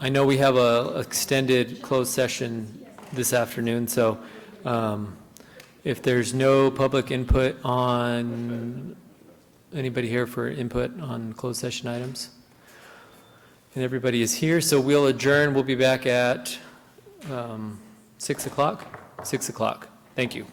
I know we have a extended closed session this afternoon, so if there's no public input on, anybody here for input on closed session items? And everybody is here, so we'll adjourn. We'll be back at 6 o'clock? 6 o'clock. Thank you.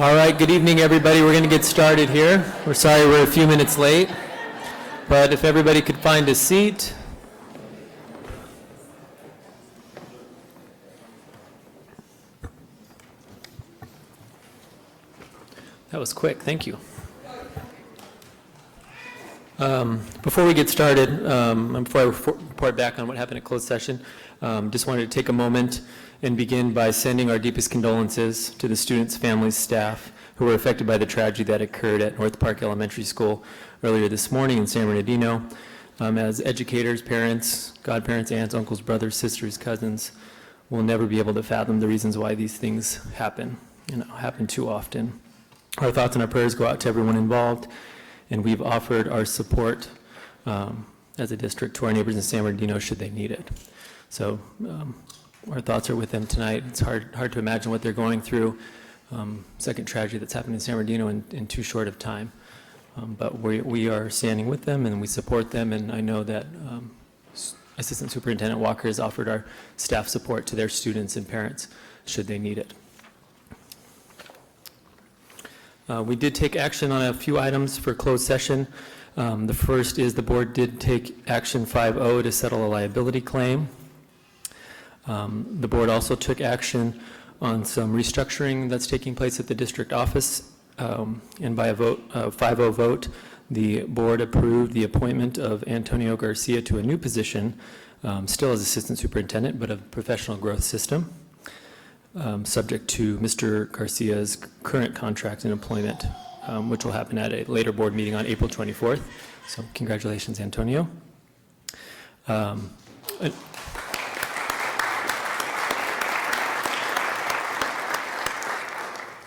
All right, good evening, everybody. We're going to get started here. We're sorry we're a few minutes late, but if everybody could find a seat. That was quick, thank you. Before we get started, before I report back on what happened at closed session, just wanted to take a moment and begin by sending our deepest condolences to the students, families, staff who were affected by the tragedy that occurred at North Park Elementary School earlier this morning in San Bernardino. As educators, parents, godparents, aunts, uncles, brothers, sisters, cousins, we'll never be able to fathom the reasons why these things happen, happen too often. Our thoughts and our prayers go out to everyone involved, and we've offered our support as a district to our neighbors in San Bernardino should they need it. So our thoughts are with them tonight. It's hard to imagine what they're going through. Second tragedy that's happened in San Bernardino in too short of time. But we are standing with them and we support them, and I know that Assistant Superintendent Walker has offered our staff support to their students and parents should they need it. We did take action on a few items for closed session. The first is the board did take action 5-0 to settle a liability claim. The board also took action on some restructuring that's taking place at the district office, and by a 5-0 vote, the board approved the appointment of Antonio Garcia to a new position, still as assistant superintendent, but of professional growth system, subject to Mr. Garcia's current contract and employment, which will happen at a later board meeting on April 24th. So congratulations, Antonio.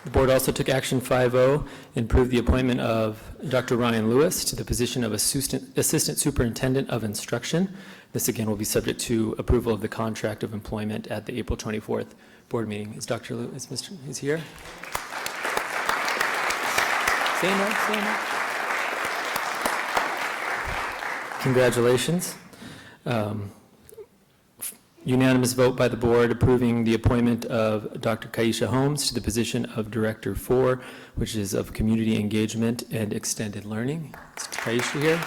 The board also took action 5-0 and approved the appointment of Dr. Ryan Lewis to the position of Assistant Superintendent of Instruction. This again will be subject to approval of the contract of employment at the April 24th board meeting. Is Dr. Lewis, is here? Say no. Congratulations. Unanimous vote by the board approving the appointment of Dr. Kaisha Holmes to the position of Director 4, which is of Community Engagement and Extended Learning. Is Kaisha here?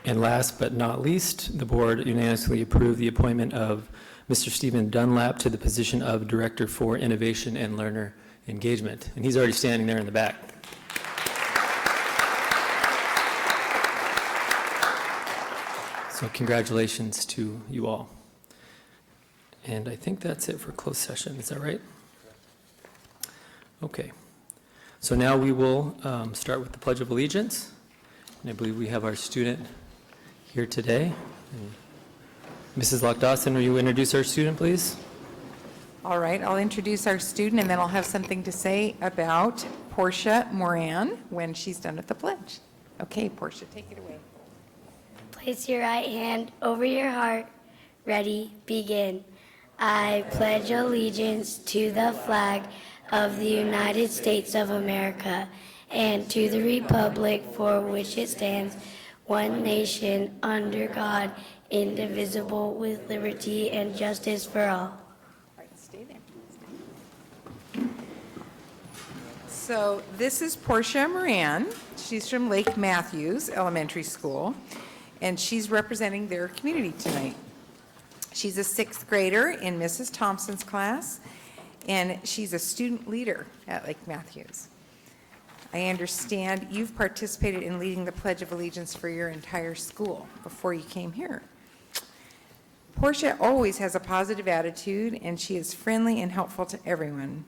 And last but not least, the board unanimously approved the appointment of Mr. Stephen Dunlap to the position of Director for Innovation and Learner Engagement. And he's already standing there in the back. So congratulations to you all. And I think that's it for closed session. Is that right? Okay. So now we will start with the Pledge of Allegiance. And I believe we have our student here today. Mrs. Lock-Dawson, will you introduce our student, please? All right, I'll introduce our student, and then I'll have something to say about Portia Moran when she's done with the pledge. Okay, Portia, take it away. Place your right hand over your heart. Ready, begin. I pledge allegiance to the flag of the United States of America and to the republic for which it stands, one nation, under God, indivisible, with liberty and justice for all. All right, stay there. So this is Portia Moran. She's from Lake Matthews Elementary School, and she's representing their community tonight. She's a 6th grader in Mrs. Thompson's class, and she's a student leader at Lake Matthews. I understand you've participated in leading the Pledge of Allegiance for your entire school before you came here. Portia always has a positive attitude, and she is friendly and helpful to everyone.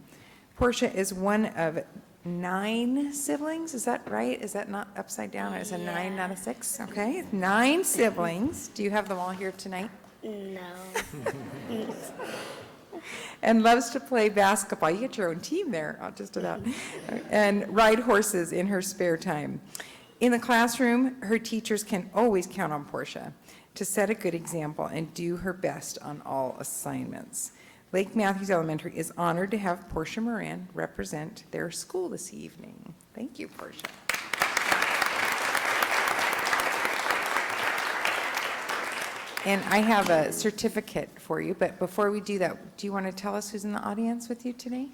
Portia is one of 9 siblings, is that right? Is that not upside down? It's a 9, not a 6? Okay, 9 siblings. Do you have them all here tonight? No. And loves to play basketball. You get your own team there, just about. And ride horses in her spare time. In the classroom, her teachers can always count on Portia to set a good example and do her best on all assignments. Lake Matthews Elementary is honored to have Portia Moran represent their school this evening. Thank you, Portia. And I have a certificate for you, but before we do that, do you want to tell us who's in the audience with you today?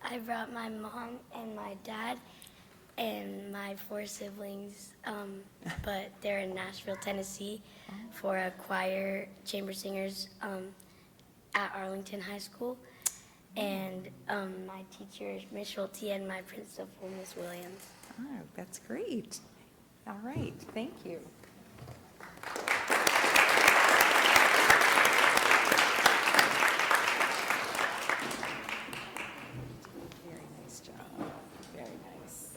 I brought my mom and my dad and my 4 siblings, but they're in Nashville, Tennessee for a choir chamber singers at Arlington High School. And my teacher is Miss Schulte and my principal, Miss Williams. Oh, that's great. All right, thank you. Very nice job. Very nice.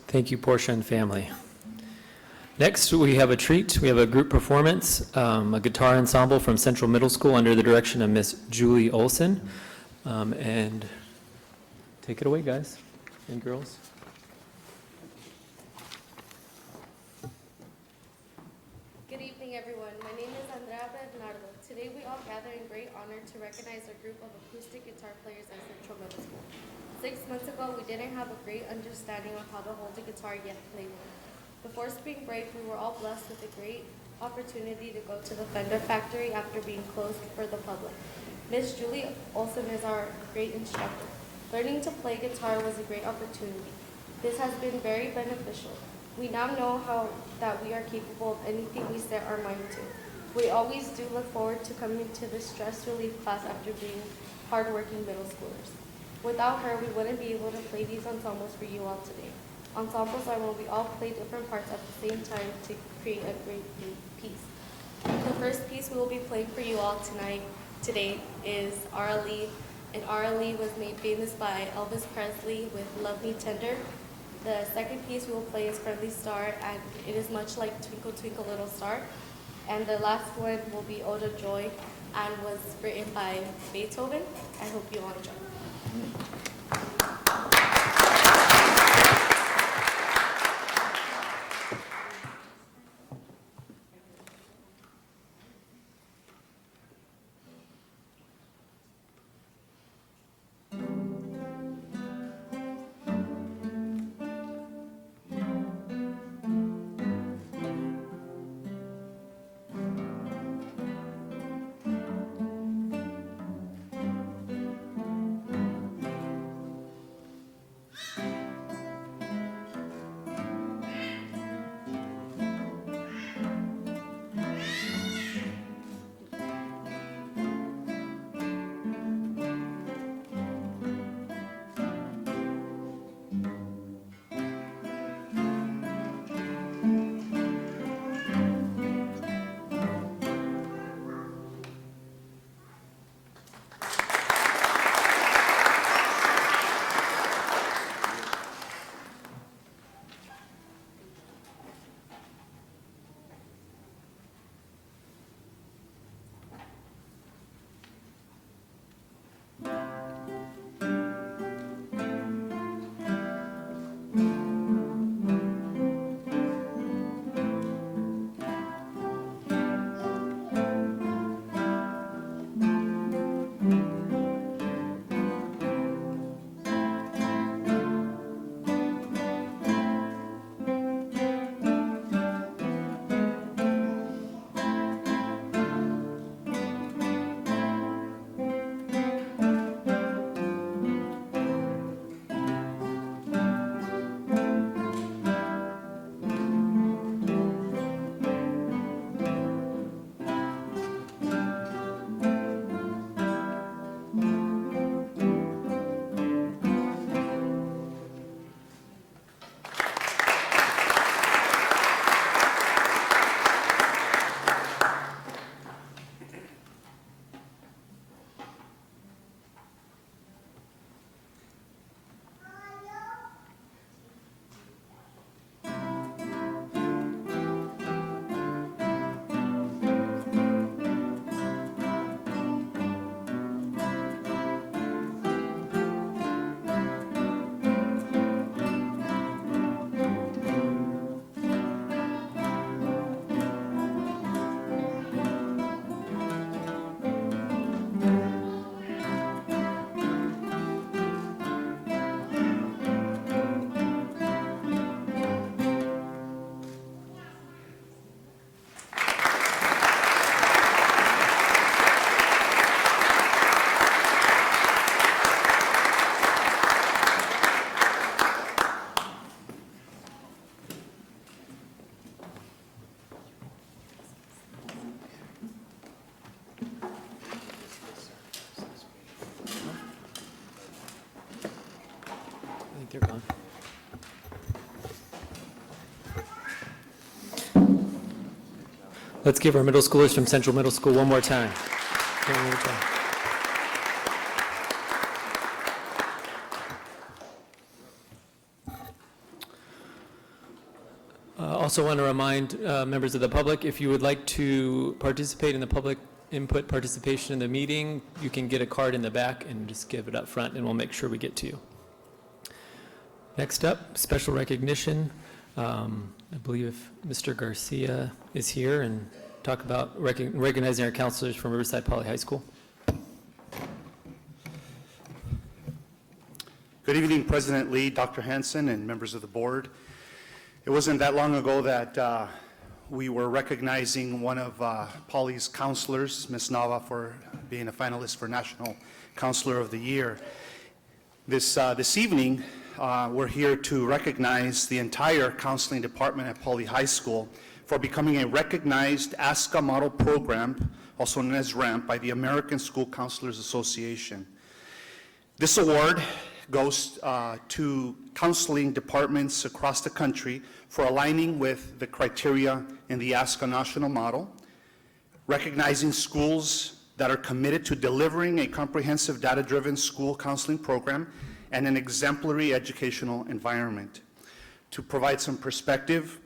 Thank you, Portia and family. Next, we have a treat. We have a group performance, a guitar ensemble from Central Middle School under the direction of Miss Julie Olson. And take it away, guys and girls. Good evening, everyone. My name is Andrea Bernardo. Today we all gather in great honor to recognize a group of acoustic guitar players at Central Middle School. 6 months ago, we didn't have a great understanding of how to hold a guitar yet play one. Before spring break, we were all blessed with a great opportunity to go to the Fender factory after being closed for the public. Miss Julie Olson is our great instructor. Learning to play guitar was a great opportunity. This has been very beneficial. We now know that we are capable of anything we set our mind to. We always do look forward to coming to this stress relief class after being hardworking middle schoolers. Without her, we wouldn't be able to play these ensembles for you all today. Ensembles are when we all play different parts at the same time to create a great piece. The first piece we will be playing for you all today is R.L.E., and R.L.E. was made famous by Elvis Presley with Love Me Tender. The second piece we will play is Friendly Star, and it is much like Twinkle Twinkle Little Star. And the last one will be Ode of Joy, and was written by Beethoven. I hope you all enjoy. think they're gone. Let's give our middle schoolers from Central Middle School one more time. One more time. Also want to remind members of the public, if you would like to participate in the public input participation in the meeting, you can get a card in the back and just give it up front, and we'll make sure we get to you. Next up, special recognition. I believe if Mr. Garcia is here and talk about recognizing our counselors from Riverside Poly High School. Good evening, President Lee, Dr. Hanson, and members of the board. It wasn't that long ago that we were recognizing one of Poly's counselors, Ms. Nava, for being a finalist for National Counselor of the Year. This evening, we're here to recognize the entire counseling department at Poly High School for becoming a recognized ASCA model program, also known as RAMP, by the American School Counselors Association. This award goes to counseling departments across the country for aligning with the criteria in the ASCA national model, recognizing schools that are committed to delivering a comprehensive data-driven school counseling program and an exemplary educational environment. To provide some perspective,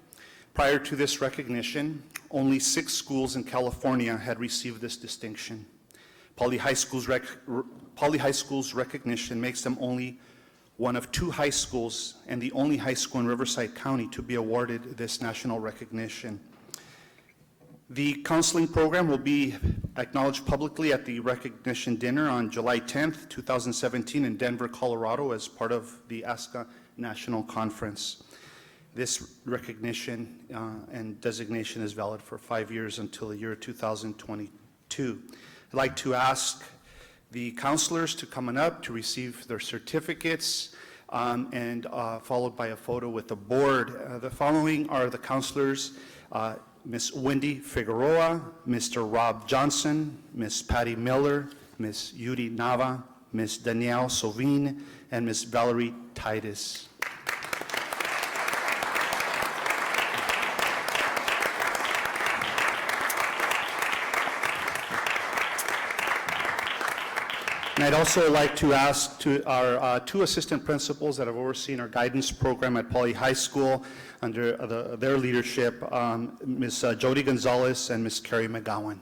prior to this recognition, only 6 schools in California had received this distinction. Poly High School's recognition makes them only one of 2 high schools and the only high school in Riverside County to be awarded this national recognition. The counseling program will be acknowledged publicly at the recognition dinner on July 10th, 2017 in Denver, Colorado as part of the ASCA National Conference. This recognition and designation is valid for 5 years until the year 2022. I'd like to ask the counselors to come on up to receive their certificates and followed by a photo with the board. The following are the counselors, Ms. Wendy Figueroa, Mr. Rob Johnson, Ms. Patty Miller, Ms. Yuri Nava, Ms. Danielle Sovin, and Ms. Valerie Titus. And I'd also like to ask our 2 assistant principals that have overseen our guidance program at Poly High School under their leadership, Ms. Jody Gonzalez and Ms. Carrie McGowan.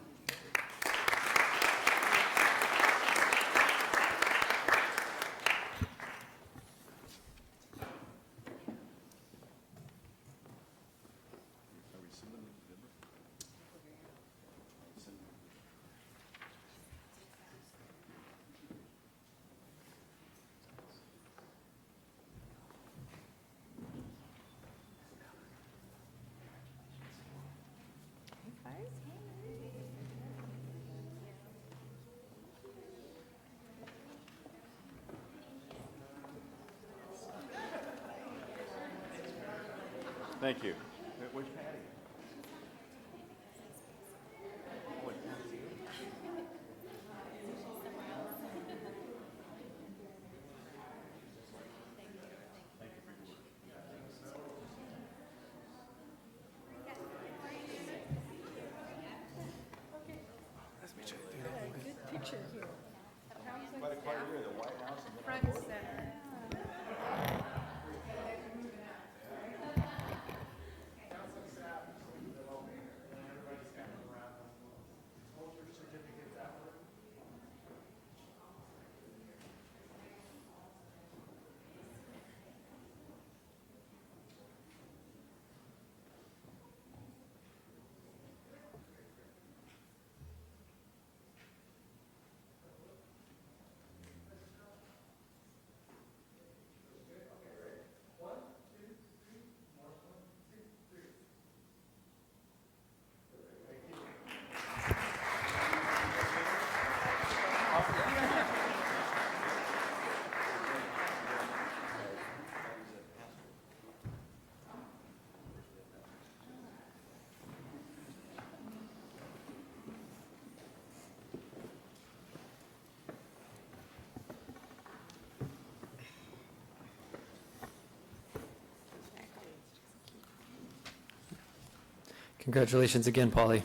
Thank you. Congratulations again, Polly.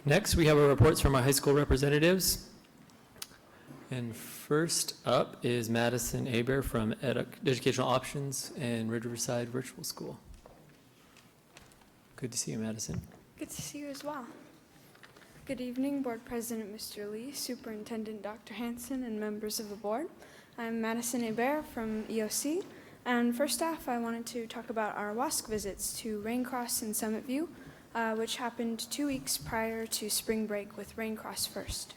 Next, we have our reports from our high school representatives. And first up is Madison Aber from Educational Options and Riverside Virtual School. Good to see you, Madison. Good to see you as well. Good evening, Board President Mr. Lee, Superintendent Dr. Hanson, and members of the board. I'm Madison Hebert from EOC, and first off, I wanted to talk about our WASC visits to Raincross and Summit View, which happened 2 weeks prior to spring break with Raincross first.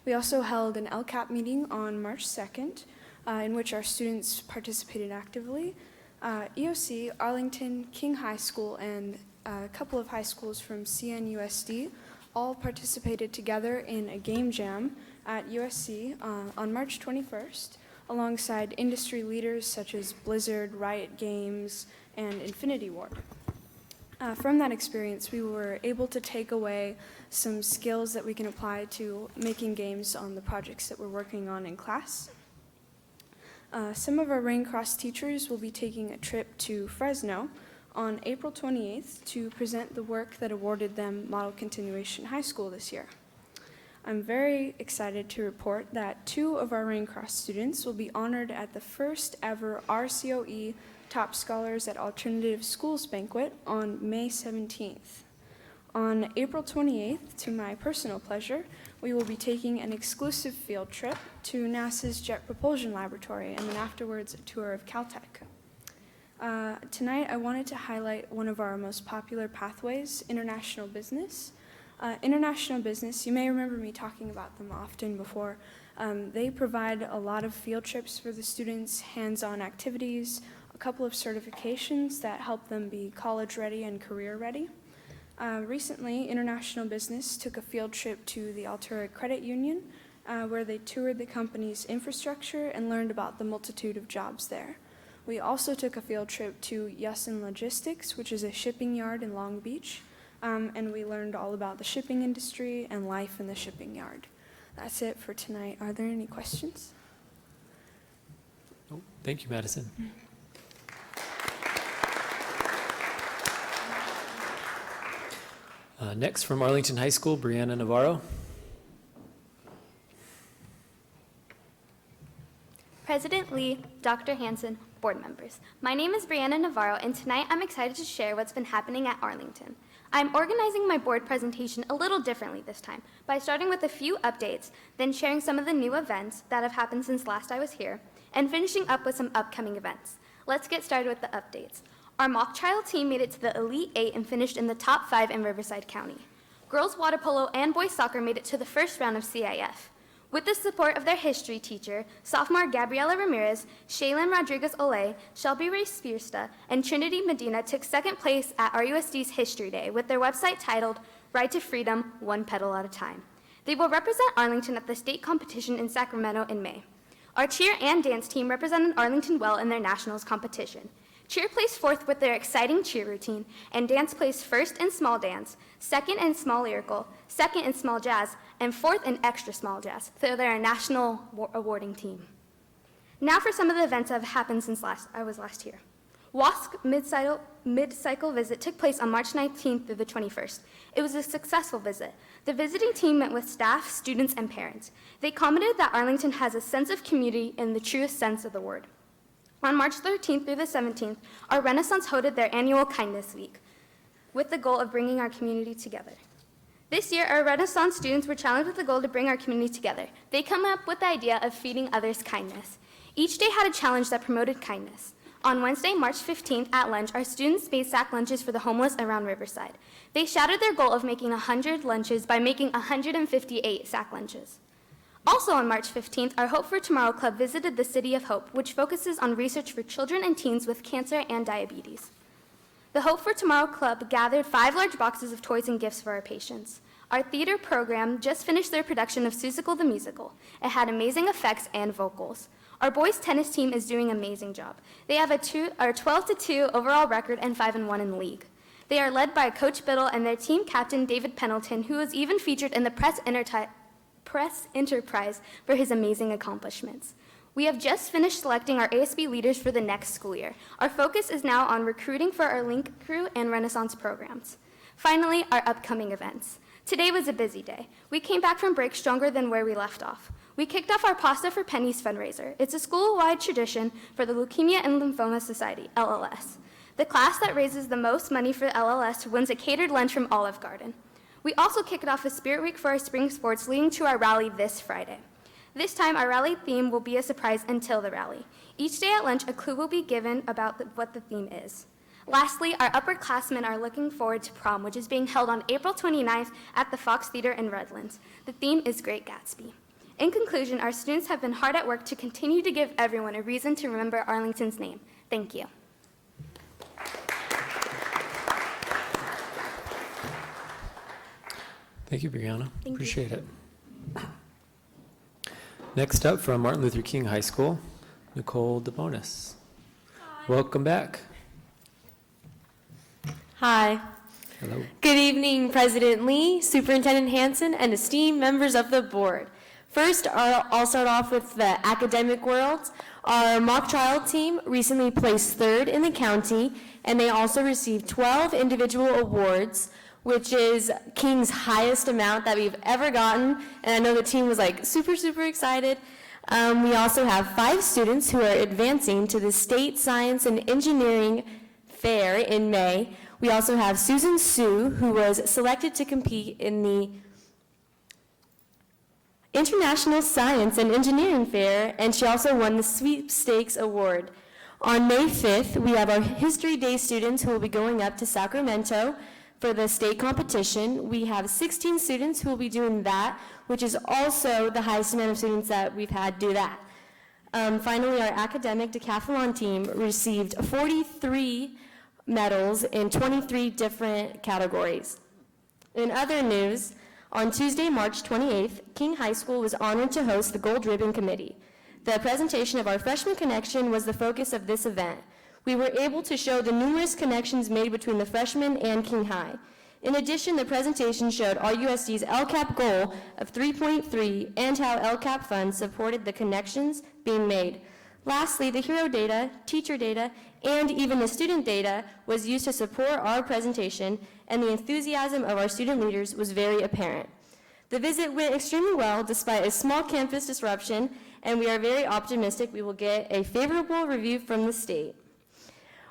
We also held an LCAP meeting on March 2nd, in which our students participated actively. EOC, Arlington, King High School, and a couple of high schools from CNUSD all participated together in a game jam at USC on March 21st, alongside industry leaders such as Blizzard, Riot Games, and Infinity Ward. From that experience, we were able to take away some skills that we can apply to making games on the projects that we're working on in class. Some of our Raincross teachers will be taking a trip to Fresno on April 28th to present the work that awarded them Model Continuation High School this year. I'm very excited to report that 2 of our Raincross students will be honored at the first ever RCOE Top Scholars at Alternative Schools banquet on May 17th. On April 28th, to my personal pleasure, we will be taking an exclusive field trip to NASA's Jet Propulsion Laboratory and then afterwards a tour of Caltech. Tonight, I wanted to highlight one of our most popular pathways, international business. International business, you may remember me talking about them often before. They provide a lot of field trips for the students, hands-on activities, a couple of certifications that help them be college ready and career ready. Recently, International Business took a field trip to the Altura Credit Union, where they toured the company's infrastructure and learned about the multitude of jobs there. We also took a field trip to Yussin Logistics, which is a shipping yard in Long Beach, and we learned all about the shipping industry and life in the shipping yard. That's it for tonight. Are there any questions? Oh, thank you, Madison. Next, from Arlington High School, Brianna Navarro. President Lee, Dr. Hanson, board members. My name is Brianna Navarro, and tonight I'm excited to share what's been happening at Arlington. I'm organizing my board presentation a little differently this time, by starting with a few updates, then sharing some of the new events that have happened since last I was here, and finishing up with some upcoming events. Let's get started with the updates. Our mock trial team made it to the Elite 8 and finished in the top 5 in Riverside County. Girls water polo and boys soccer made it to the first round of CIF. With the support of their history teacher, sophomore Gabriela Ramirez, Shaylin Rodriguez-Olay, Shelby Ray Spiersta, and Trinity Medina took second place at RUSD's History Day with their website titled Ride to Freedom, One Pedal at a Time. They will represent Arlington at the state competition in Sacramento in May. Our cheer and dance team represented Arlington well in their nationals competition. Cheer placed fourth with their exciting cheer routine, and dance placed first in small dance, second in small lyrical, second in small jazz, and fourth in extra small jazz, so they're a national awarding team. Now for some of the events that have happened since I was last here. WASC mid-cycle visit took place on March 19th through the 21st. It was a successful visit. The visiting team met with staff, students, and parents. They commented that Arlington has a sense of community in the truest sense of the word. On March 13th through the 17th, our Renaissance hosted their annual Kindness Week with the goal of bringing our community together. This year, our Renaissance students were challenged with the goal to bring our community together. They come up with the idea of feeding others kindness. Each day had a challenge that promoted kindness. On Wednesday, March 15th at lunch, our students made sack lunches for the homeless around Riverside. They shouted their goal of making 100 lunches by making 158 sack lunches. Also on March 15th, our Hope for Tomorrow Club visited the City of Hope, which focuses on research for children and teens with cancer and diabetes. The Hope for Tomorrow Club gathered 5 large boxes of toys and gifts for our patients. Our theater program just finished their production of Seussical the Musical. It had amazing effects and vocals. Our boys tennis team is doing an amazing job. They have a 12-2 overall record and 5-1 in the league. They are led by Coach Biddle and their team captain David Pendleton, who was even featured in the Press Enterprise for his amazing accomplishments. We have just finished selecting our ASB leaders for the next school year. Our focus is now on recruiting for our Link Crew and Renaissance programs. Finally, our upcoming events. Today was a busy day. We came back from break stronger than where we left off. We kicked off our Pasta for Pennies fundraiser. It's a school-wide tradition for the Leukemia and Lymphoma Society, LLS. The class that raises the most money for LLS wins a catered lunch from Olive Garden. We also kicked off a Spirit Week for our spring sports, leading to our rally this Friday. This time, our rally theme will be a surprise until the rally. Each day at lunch, a clue will be given about what the theme is. Lastly, our upperclassmen are looking forward to prom, which is being held on April 29th at the Fox Theater in Redlands. The theme is Great Gatsby. In conclusion, our students have been hard at work to continue to give everyone a reason to remember Arlington's name. Thank you. Thank you, Brianna. Appreciate it. Next up, from Martin Luther King High School, Nicole DeBonis. Welcome back. Hi. Hello. Good evening, President Lee, Superintendent Hanson, and esteemed members of the board. First, I'll start off with the academic world. Our mock trial team recently placed 3rd in the county, and they also received 12 individual awards, which is King's highest amount that we've ever gotten, and I know the team was like super, super excited. We also have 5 students who are advancing to the State Science and Engineering Fair in May. We also have Susan Sue, who was selected to compete in the International Science and Engineering Fair, and she also won the Sweepstakes Award. On May 5th, we have our History Day students who will be going up to Sacramento for the state competition. We have 16 students who will be doing that, which is also the highest amount of students that we've had do that. Finally, our academic decathlon team received 43 medals in 23 different categories. In other news, on Tuesday, March 28th, King High School was honored to host the Gold Ribbon Committee. The presentation of our freshman connection was the focus of this event. We were able to show the numerous connections made between the freshmen and King High. In addition, the presentation showed RUSD's LCAP goal of 3.3 and how LCAP funds supported the connections being made. Lastly, the hero data, teacher data, and even the student data was used to support our presentation, and the enthusiasm of our student leaders was very apparent. The visit went extremely well despite a small campus disruption, and we are very optimistic we will get a favorable review from the state.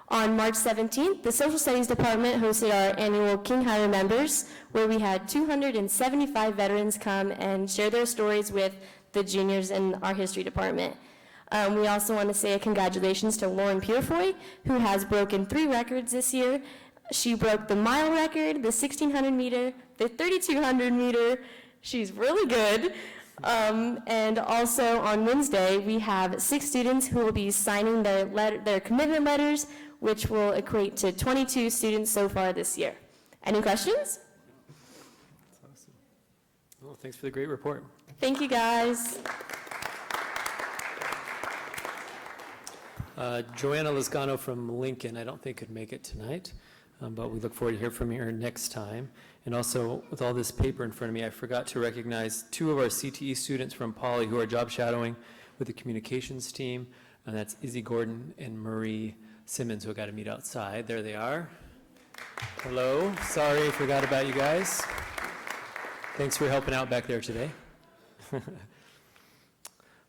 On March 17th, the Social Studies Department hosted our annual King High Remembers, where we had 275 veterans come and share their stories with the juniors in our history department. We also want to say a congratulations to Lauren Purefoy, who has broken 3 records this year. She broke the mile record, the 1,600 meter, the 3,200 meter. She's really good. And also on Wednesday, we have 6 students who will be signing their commitment letters, which will equate to 22 students so far this year. Any questions? That's awesome. Well, thanks for the great report. Thank you, guys. Joanna Lizcano from Lincoln, I don't think could make it tonight, but we look forward to hear from her next time. And also, with all this paper in front of me, I forgot to recognize 2 of our CTE students from Poly who are job shadowing with the communications team, and that's Izzy Gordon and Marie Simmons, who I got to meet outside. There they are. Hello. Sorry, I forgot about you guys. Thanks for helping out back there today.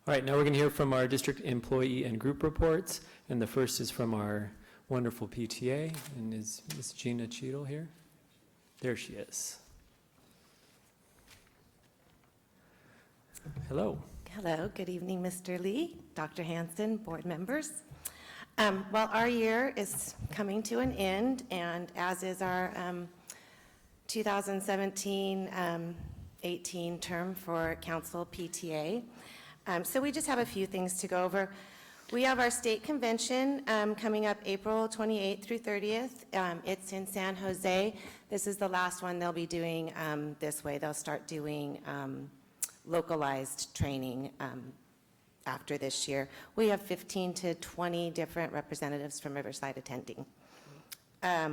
All right, now we're going to hear from our district employee and group reports, and the first is from our wonderful PTA, and is Ms. Gina Cheadle here? There she is. Hello. Hello, good evening, Mr. Lee, Dr. Hanson, board members. Well, our year is coming to an end, and as is our 2017-18 term for council PTA. So we just have a few things to go over. We have our state convention coming up April 28th through 30th. It's in San Jose. This is the last one they'll be doing this way. They'll start doing localized training after this year. We have 15 to 20 different representatives from Riverside attending.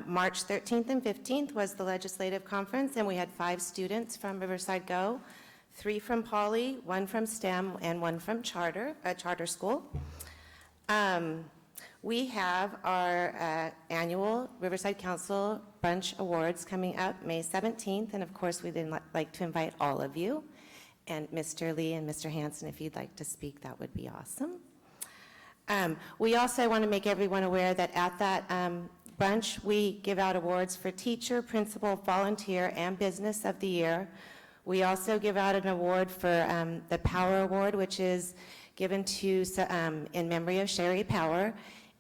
March 13th and 15th was the legislative conference, and we had 5 students from Riverside go. 3 from Poly, 1 from STEM, and 1 from charter school. We have our annual Riverside Council Brunch Awards coming up May 17th, and of course, we'd like to invite all of you. And Mr. Lee and Mr. Hanson, if you'd like to speak, that would be awesome. We also want to make everyone aware that at that brunch, we give out awards for teacher, principal, volunteer, and business of the year. We also give out an award for the Power Award, which is given to in memory of Sherry Power,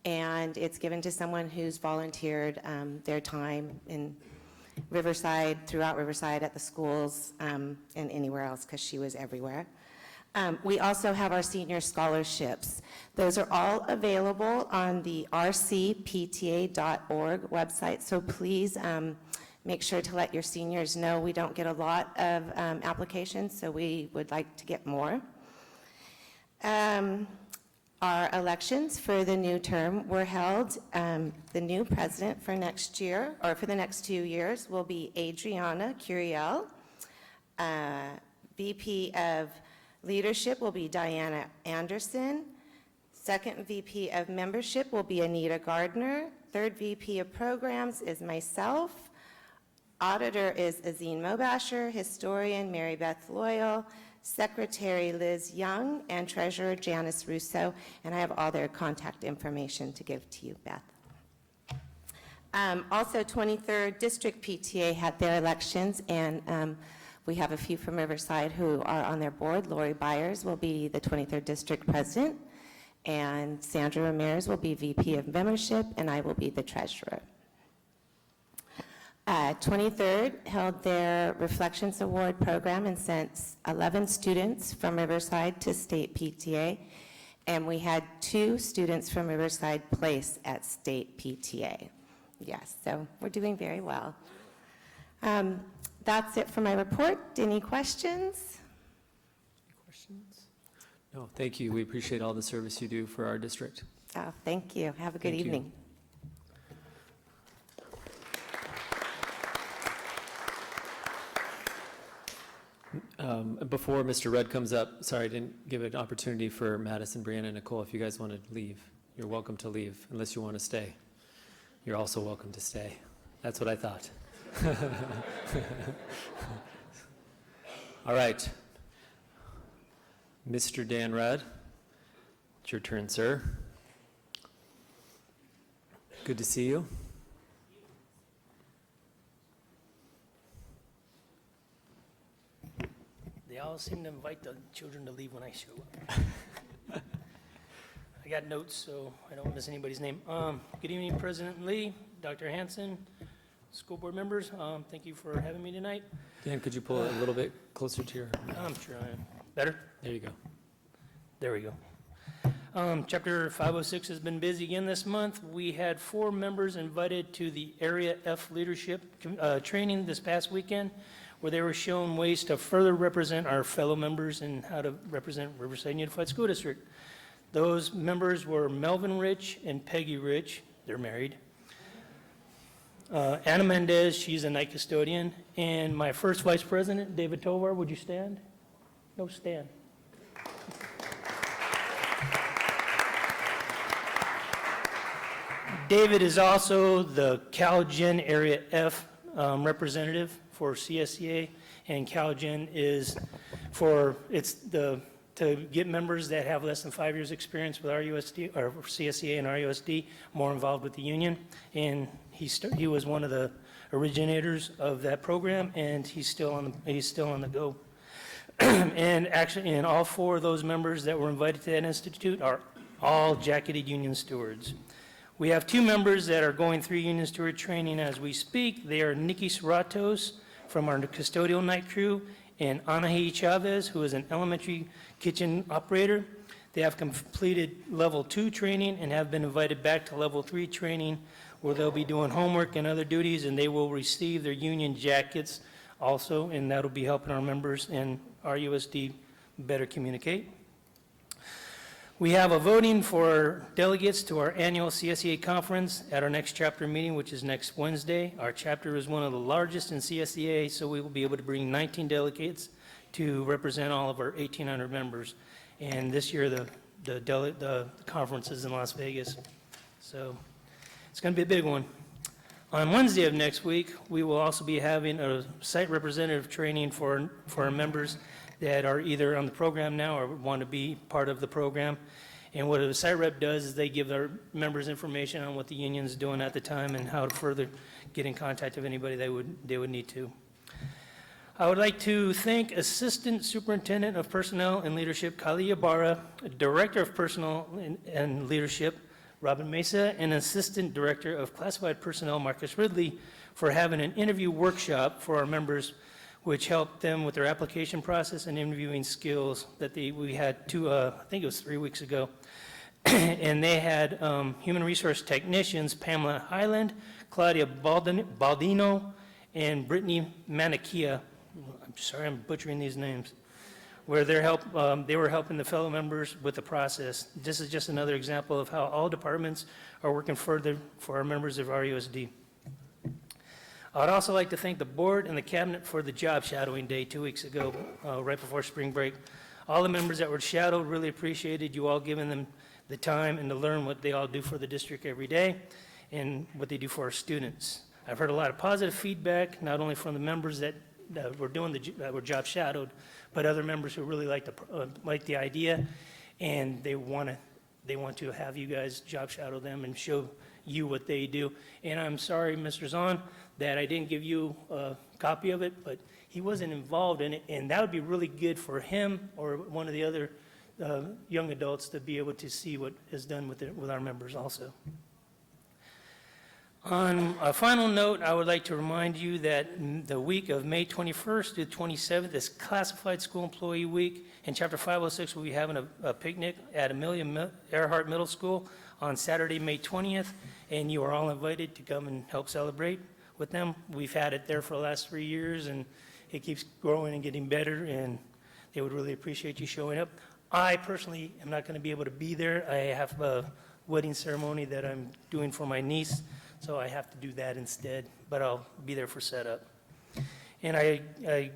and it's given to someone who's volunteered their time in Riverside, throughout Riverside, at the schools, and anywhere else, because she was everywhere. We also have our senior scholarships. Those are all available on the rcpta.org website, so please make sure to let your seniors know. We don't get a lot of applications, so we would like to get more. Our elections for the new term were held. The new president for next year, or for the next 2 years, will be Adriana Curiel. VP of Leadership will be Diana Anderson. Second VP of Membership will be Anita Gardner. Third VP of Programs is myself. Auditor is Azine Mobasher. Historian Mary Beth Loyal. Secretary Liz Young, and Treasurer Janice Russo, and I have all their contact information to give to you, Beth. Also, 23rd District PTA had their elections, and we have a few from Riverside who are on their board. Lori Byers will be the 23rd District President, and Sandra Ramirez will be VP of Membership, and I will be the Treasurer. 23rd held their Reflections Award program and sent 11 students from Riverside to State PTA, and we had 2 students from Riverside place at State PTA. Yes, so we're doing very well. That's it for my report. Any questions? Questions? No, thank you. We appreciate all the service you do for our district. Oh, thank you. Have a good Thank you. evening. Before Mr. Rudd comes up, sorry, I didn't give an opportunity for Madison, Brianna, and Nicole. If you guys want to leave, you're welcome to leave, unless you want to stay. You're also welcome to stay. That's what I thought. All right. Mr. Dan Rudd, it's your turn, sir. Good to see you. They all seem to invite the children to leave when I show up. I got notes, so I don't miss anybody's name. Good evening, President Lee, Dr. Hanson, school board members. Thank you for having me tonight. Dan, could you pull it a little bit closer to your... I'm trying. Better? There you go. There we go. Chapter 506 has been busy again this month. We had 4 members invited to the Area F Leadership training this past weekend, where they were shown ways to further represent our fellow members and how to represent Riverside Unified School District. Those members were Melvin Rich and Peggy Rich. They're married. Anna Mendez, she's a night custodian. And my first vice president, David Tovar, would you stand? No, stand. David is also the CalGen Area F representative for CSEA, and CalGen is to get members that have less than 5 years experience with RUSD or CSEA and RUSD more involved with the union. And he was one of the originators of that program, and he's still on the go. And actually, and all 4 of those members that were invited to that institute are all jacketed union stewards. We have 2 members that are going through union steward training as we speak. They are Nikki Serratos from our custodial night crew, and Anahi Chavez, who is an elementary kitchen operator. They have completed level 2 training and have been invited back to level 3 training, where they'll be doing homework and other duties, and they will receive their union jackets also, and that'll be helping our members and RUSD better communicate. We have a voting for delegates to our annual CSEA conference at our next chapter meeting, which is next Wednesday. Our chapter is one of the largest in CSEA, so we will be able to bring 19 delegates to represent all of our 1,800 members. And this year, the conference is in Las Vegas. So it's going to be a big one. On Wednesday of next week, we will also be having a site representative training for our members that are either on the program now or want to be part of the program. And what a site rep does is they give our members information on what the union's doing at the time and how to further get in contact with anybody they would need to. I would like to thank Assistant Superintendent of Personnel and Leadership, Kali Ybarra, Director of Personnel and Leadership, Robin Mesa, and Assistant Director of Classified Personnel, Marcus Ridley, for having an interview workshop for our members, which helped them with their application process and interviewing skills that we had I think it was 3 weeks ago. And they had human resource technicians, Pamela Highland, Claudia Baldino, and Brittany Manikia. I'm sorry, I'm butchering these names, where they were helping the fellow members with the process. This is just another example of how all departments are working further for our members of RUSD. I'd also like to thank the board and the cabinet for the job shadowing day 2 weeks ago, right before spring break. All the members that were shadowed really appreciated you all giving them the time and to learn what they all do for the district every day and what they do for our students. I've heard a lot of positive feedback, not only from the members that were job shadowed, but other members who really like the idea, and they want to have you guys job shadow them and show you what they do. And I'm sorry, Mr. Zahn, that I didn't give you a copy of it, but he wasn't involved in it, and that would be really good for him or one of the other young adults to be able to see what is done with our members also. On a final note, I would like to remind you that the week of May 21st to 27th is Classified School Employee Week, and Chapter 506 will be having a picnic at Amelia Earhart Middle School on Saturday, May 20th, and you are all invited to come and help celebrate with them. We've had it there for the last 3 years, and it keeps growing and getting better, and they would really appreciate you showing up. I personally am not going to be able to be there. I have a wedding ceremony that I'm doing for my niece, so I have to do that instead, but I'll be there for setup. And I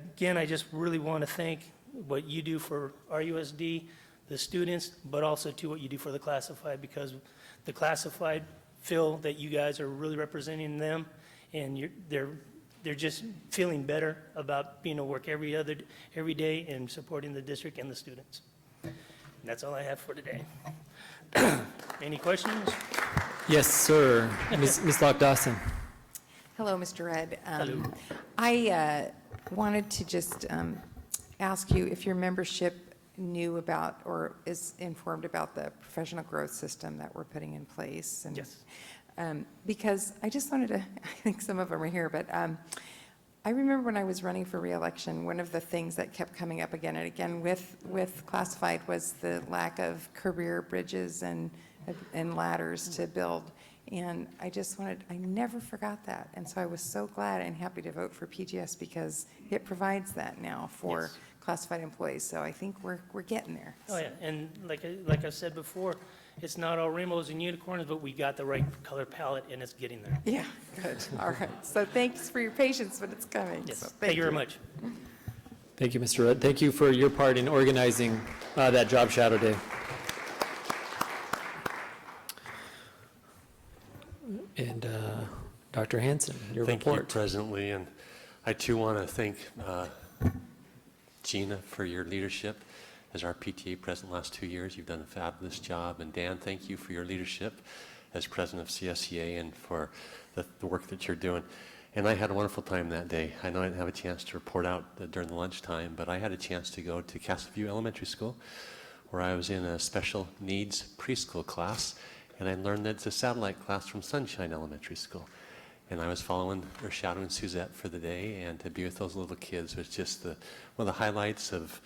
just really want to thank what you do for RUSD, the students, but also to what you do for the classified, because the classified feel that you guys are really representing them, and they're just feeling better about being at work every day and supporting the district and the students. And that's all I have for today. Any questions? Yes, sir. Ms. Lock-Dawson. Hello, Mr. Red. Hello. I wanted to just ask you if your membership knew about or is informed about the professional growth system that we're putting in place. And, Yes. Because I just wanted to, I think some of them are here, but I remember when I was running for reelection, one of the things that kept coming up again and again with classified was the lack of career bridges and ladders to build. And I never forgot that. And so I was so glad and happy to vote for PGS because it provides that now for Yes. classified employees. So I think we're getting there. Oh, yeah, and like I said before, it's not all rainbows and unicorns, but we got the right color palette, and it's getting there. Yeah, good. All right. So thanks for your patience, but it's coming. Yes, So thank you very much. Thank you, Mr. Rudd. Thank you for your part in organizing that job shadow day. And Dr. Hanson, your Thank you, report. President Lee, and I too want to thank Gina for your leadership as our PTA president the last 2 years. You've done a fabulous job, and Dan, thank you for your leadership as president of CSEA and for the work that you're doing. And I had a wonderful time that day. I know I didn't have a chance to report out during the lunchtime, but I had a chance to go to Castleview Elementary School, where I was in a special needs preschool class, and I learned that it's a satellite class from Sunshine Elementary School. And I was following or shadowing Suzette for the day, and to be with those little kids was just one of the highlights of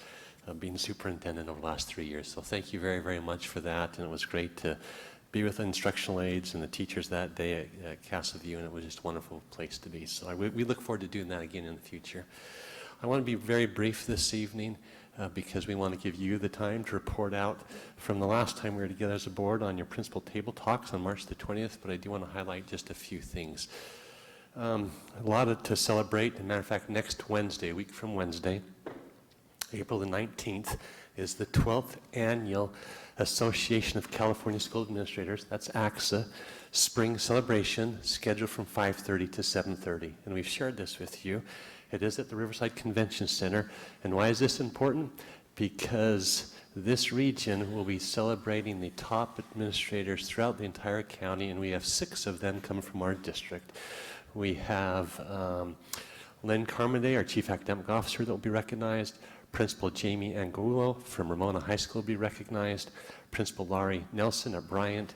being superintendent over the last 3 years. So thank you very, very much for that, and it was great to be with the instructional aides and the teachers that day at Castleview, and it was just a wonderful place to be. So we look forward to doing that again in the future. I want to be very brief this evening because we want to give you the time to report out from the last time we were together as a board on your principal table talks on March the 20th, but I do want to highlight just a few things. A lot to celebrate. As a matter of fact, next Wednesday, a week from Wednesday, April the 19th is the 12th Annual Association of California School Administrators, that's ACSA, Spring Celebration, scheduled from 5:30 to 7:30. And we've shared this with you. It is at the Riverside Convention Center. And why is this important? Because this region will be celebrating the top administrators throughout the entire county, and we have 6 of them come from our district. We have Len Carmody, our Chief Academic Officer, that will be recognized. Principal Jamie Angulo from Ramona High School will be recognized. Principal Laurie Nelson at Bryant.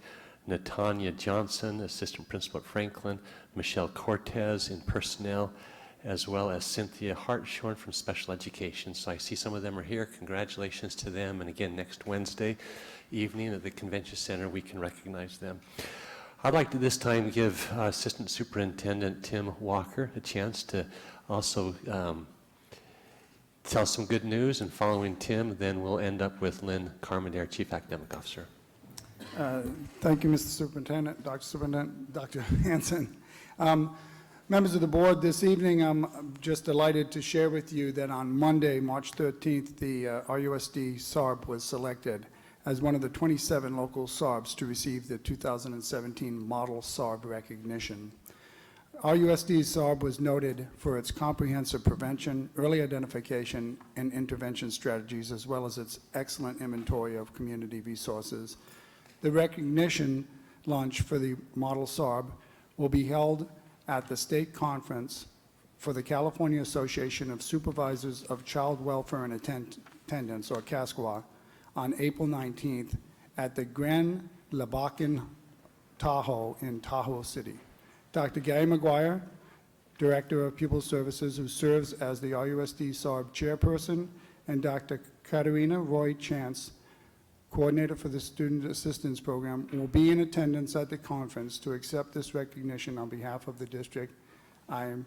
Natanya Johnson, Assistant Principal at Franklin. Michelle Cortez in Personnel, as well as Cynthia Hartshorn from Special Education. So I see some of them are here. Congratulations to them. And again, next Wednesday evening at the Convention Center, we can recognize them. I'd like to this time give Assistant Superintendent Tim Walker a chance to also tell some good news. And following Tim, then we'll end up with Lynn Carmody, our Chief Academic Officer. Thank you, Mr. Superintendent, Dr. Superintendent, Dr. Hanson. Members of the board, this evening I'm just delighted to share with you that on Monday, March 13th, the RUSD SARB was selected as one of the 27 local SARBs to receive the 2017 Model SARB recognition. RUSD SARB was noted for its comprehensive prevention, early identification, and intervention strategies, as well as its excellent inventory of community resources. The recognition launch for the Model SARB will be held at the state conference for the California Association of Supervisors of Child Welfare and Attendants, or CASCWA, on April 19th at the Grand Labacan Tahoe in Tahoe City. Dr. Gary McGuire, Director of Pupil Services, who serves as the RUSD SARB chairperson, and Dr. Katerina Roy Chance, Coordinator for the Student Assistance Program, will be in attendance at the conference to accept this recognition on behalf of the district. I am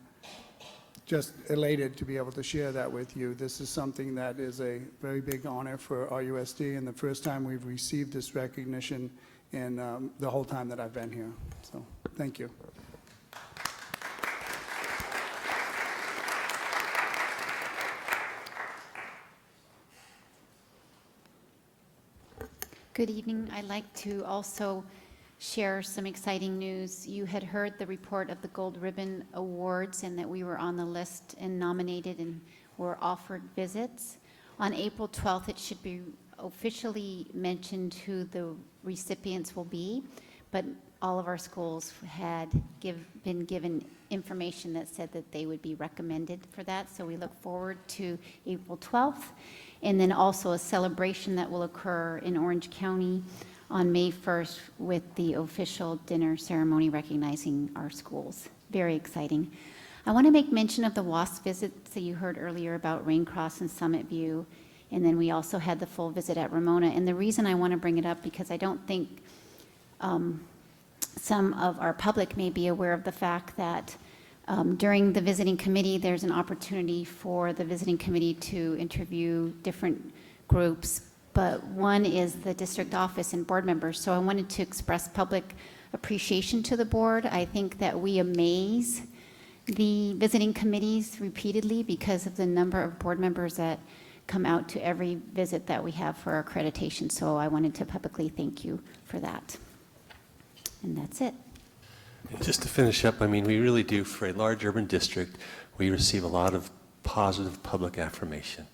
just elated to be able to share that with you. This is something that is a very big honor for RUSD, and the first time we've received this recognition in the whole time that I've been here. So, thank you. Good evening. I'd like to also share some exciting news. You had heard the report of the Gold Ribbon Awards and that we were on the list and nominated and were offered visits. On April 12th, it should be officially mentioned who the recipients will be, but all of our schools had been given information that said that they would be recommended for that. So we look forward to April 12th. And then also a celebration that will occur in Orange County on May 1st with the official dinner ceremony recognizing our schools. Very exciting. I want to make mention of the WASP visits that you heard earlier about Raincross and Summit View. And then we also had the full visit at Ramona. And the reason I want to bring it up, because I don't think some of our public may be aware of the fact that during the visiting committee, there's an opportunity for the visiting committee to interview different groups, but one is the district office and board members. So I wanted to express public appreciation to the board. I think that we amaze the visiting committees repeatedly because of the number of board members that come out to every visit that we have for our accreditation. So I wanted to publicly thank you for that. And that's it. And just to finish up, I mean, we really do, for a large urban district, we receive a lot of positive public affirmation.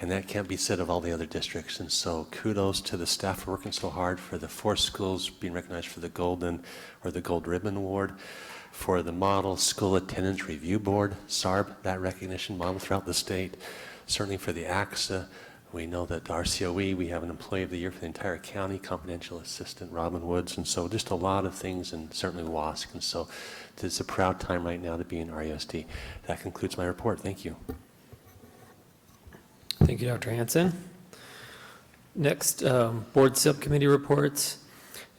And that can't be said of all the other districts. And so kudos to the staff for working so hard, for the 4 schools being recognized for the Golden or the Gold Ribbon Award, for the Model School Attendance Review Board, SARB, that recognition model throughout the state. Certainly for the AXA, we know that RCOE, we have an Employee of the Year for the entire county, confidential assistant Robin Woods, and so just a lot of things, and certainly WASC. And so it's a proud time right now to be in RUSD. That concludes my report. Thank you. Thank you, Dr. Hanson. Next, board subcommittee reports.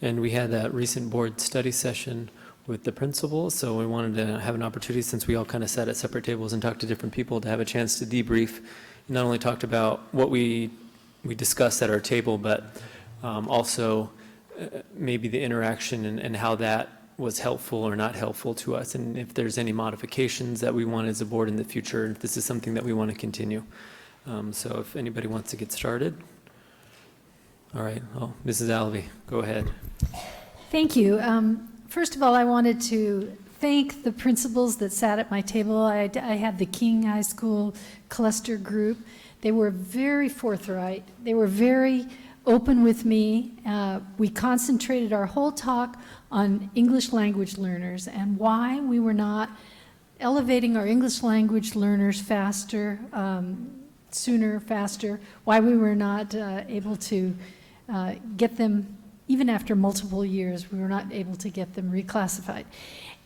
And we had that recent board study session with the principals, so we wanted to have an opportunity, since we all kind of sat at separate tables and talked to different people, to have a chance to debrief. Not only talked about what we discussed at our table, but also maybe the interaction and how that was helpful or not helpful to us, and if there's any modifications that we want as a board in the future, and if this is something that we want to continue. So if anybody wants to get started. All right, well, Mrs. Alvey, go ahead. Thank you. First of all, I wanted to thank the principals that sat at my table. I had the King High School cluster group. They were very forthright. They were very open with me. We concentrated our whole talk on English language learners and why we were not elevating our English language learners faster, sooner, faster, why we were not able to get them, even after multiple years, we were not able to get them reclassified.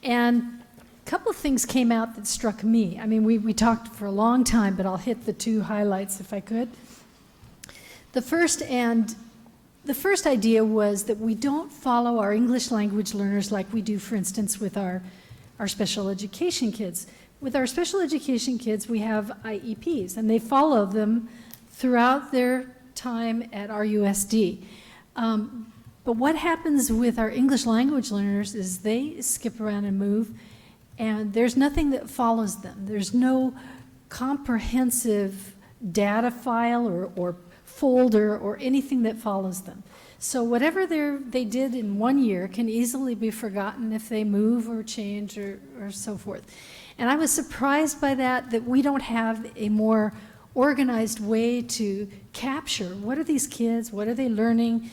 And a couple of things came out that struck me. I mean, we talked for a long time, but I'll hit the two highlights if I could. The first idea was that we don't follow our English language learners like we do, for instance, with our special education kids. With our special education kids, we have IEPs, and they follow them throughout their time at RUSD. But what happens with our English language learners is they skip around and move, and there's nothing that follows them. There's no comprehensive data file or folder or anything that follows them. So whatever they did in 1 year can easily be forgotten if they move or change or so forth. And I was surprised by that we don't have a more organized way to capture what are these kids, what are they learning,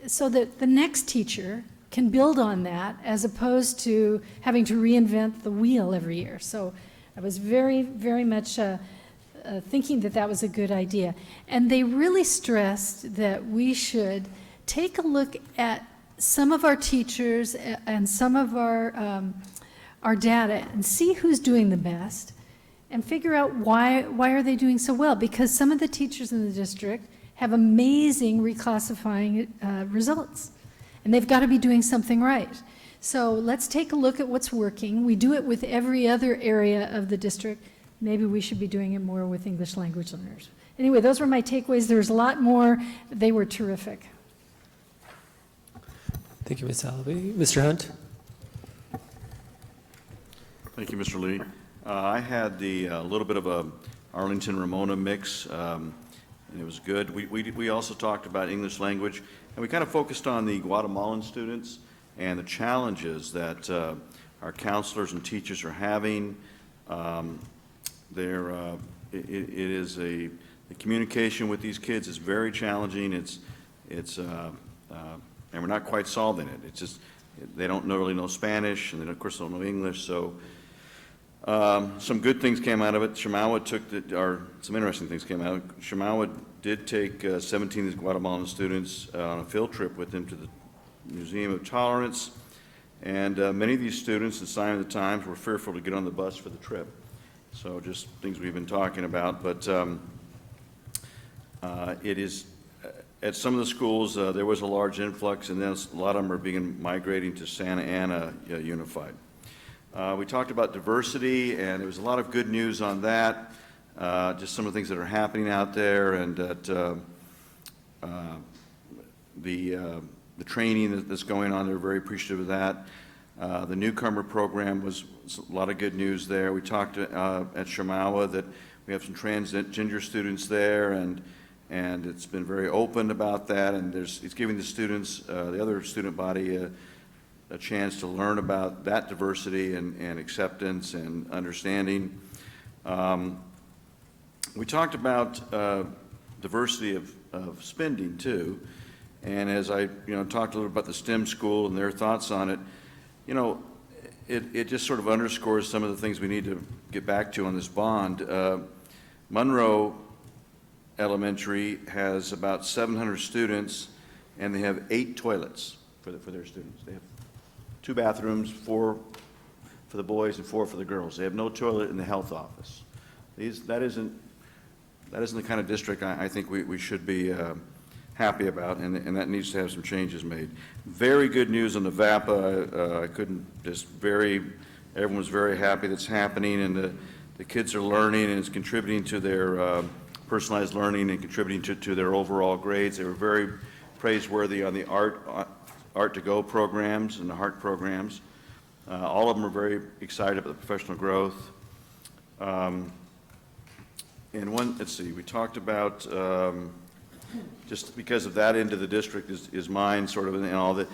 so that the next teacher can build on that as opposed to having to reinvent the wheel every year. So I was very, very much thinking that was a good idea. And they really stressed that we should take a look at some of our teachers and some of our data and see who's doing the best and figure out why are they doing so well, because some of the teachers in the district have amazing reclassifying results, and they've got to be doing something right. So let's take a look at what's working. We do it with every other area of the district. Maybe we should be doing it more with English language learners. Anyway, those were my takeaways. There's a lot more. They were terrific. Thank you, Ms. Alvey. Mr. Hunt? Thank you, Mr. Lee. I had the little bit of a Arlington-Ramona mix, and it was good. We also talked about English language, and we kind of focused on the Guatemalan students and the challenges that our counselors and teachers are having. The communication with these kids is very challenging. And we're not quite solving it. It's just they don't really know Spanish, and they of course don't know English. So some good things came out of it. Chemawa some interesting things came out. Chemawa did take 17 of these Guatemalan students on a field trip with him to the Museum of Tolerance, and many of these students, at Sign of the Times, were fearful to get on the bus for the trip. So just things we've been talking about, but it is, at some of the schools, there was a large influx, and then a lot of them are migrating to Santa Ana Unified. We talked about diversity, and there was a lot of good news on that, just some of the things that are happening out there, and that the training that's going on, they're very appreciative of that. The newcomer program was a lot of good news there. We talked at Chemawa that we have some transgender students there, and it's been very open about that, and it's giving the students, the other student body, a chance to learn about that diversity and acceptance and understanding. We talked about diversity of spending too, and as I talked a little about the STEM school and their thoughts on it, it just sort of underscores some of the things we need to get back to on this bond. Monroe Elementary has about 700 students, and they have 8 toilets for their students. They have 2 bathrooms, 4 for the boys and 4 for the girls. They have no toilet in the health office. That isn't the kind of district I think we should be happy about, and that needs to have some changes made. Very good news on the VAPA. Everyone was very happy that's happening, and the kids are learning, and it's contributing to their personalized learning and contributing to their overall grades. They were very praiseworthy on the Art to Go programs and the HEART programs. All of them are very excited about the professional growth. And let's see, we talked about, just because of that end of the district is mine, sort of, and all the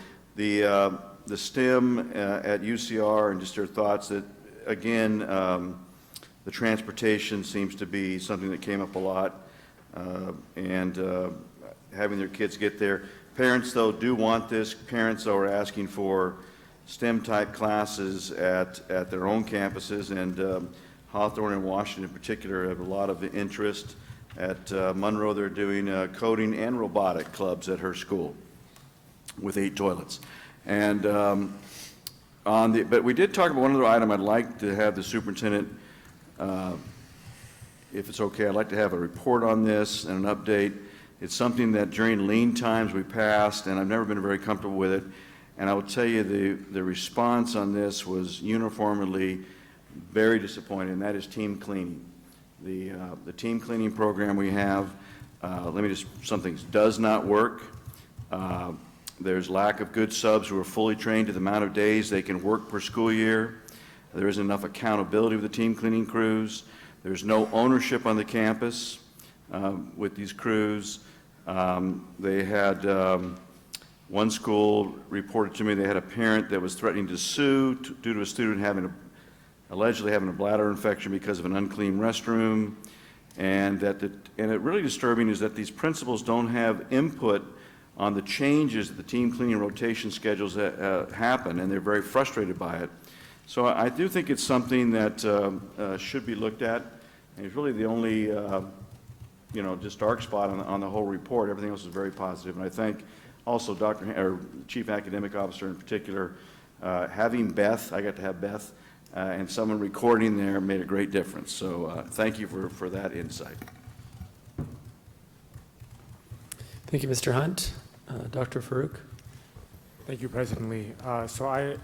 STEM at UCR, and just your thoughts that, again, the transportation seems to be something that came up a lot, and having their kids get there. Parents, though, do want this. Parents, though, are asking for STEM-type classes at their own campuses, and Hawthorne and Washington in particular have a lot of interest. At Monroe, they're doing coding and robotic clubs at her school with 8 toilets. And but we did talk about one other item. I'd like to have the superintendent, if it's okay, I'd like to have a report on this and an update. It's something that during lean times we passed, and I've never been very comfortable with it. And I will tell you the response on this was uniformly very disappointing, and that is team cleaning. The team cleaning program we have, some things does not work. There's lack of good subs who are fully trained to the amount of days they can work per school year. There isn't enough accountability with the team cleaning crews. There's no ownership on the campus with these crews. They had one school reported to me they had a parent that was threatening to sue due to a student allegedly having a bladder infection because of an unclean restroom. And it really disturbing is that these principals don't have input on the changes that the team cleaning rotation schedules happen, and they're very frustrated by it. So I do think it's something that should be looked at, and it's really the only, just dark spot on the whole report. Everything else is very positive, and I thank also Chief Academic Officer in particular, having Beth. I got to have Beth, and someone recording there made a great difference. So thank you for that insight. Thank you, Mr. Hunt. Dr. Farouk. Thank you, President Lee. So I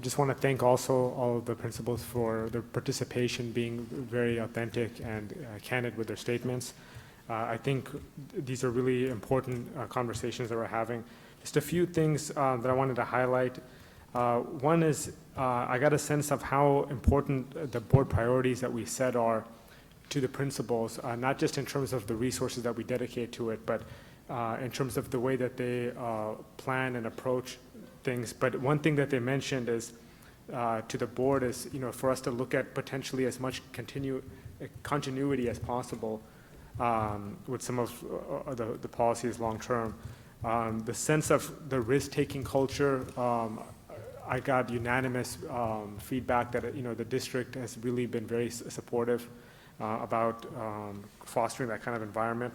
just want to thank also all of the principals for their participation, being very authentic and candid with their statements. I think these are really important conversations that we're having. Just a few things that I wanted to highlight. One is I got a sense of how important the board priorities that we set are to the principals, not just in terms of the resources that we dedicate to it, but in terms of the way that they plan and approach things. But one thing that they mentioned is to the board is, for us to look at potentially as much continuity as possible with some of the policies long term. The sense of the risk-taking culture, I got unanimous feedback that the district has really been very supportive about fostering that kind of environment.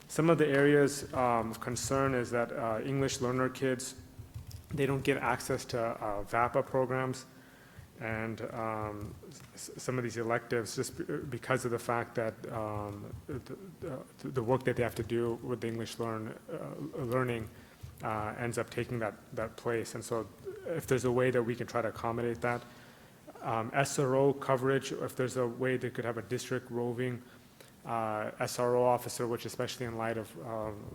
Some of the areas of concern is that English learner kids, they don't get access to VAPA programs and some of these electives just because of the fact that the work that they have to do with the English learning ends up taking that place. And so if there's a way that we can try to accommodate that. SRO coverage, if there's a way they could have a district roving SRO officer, which especially in light of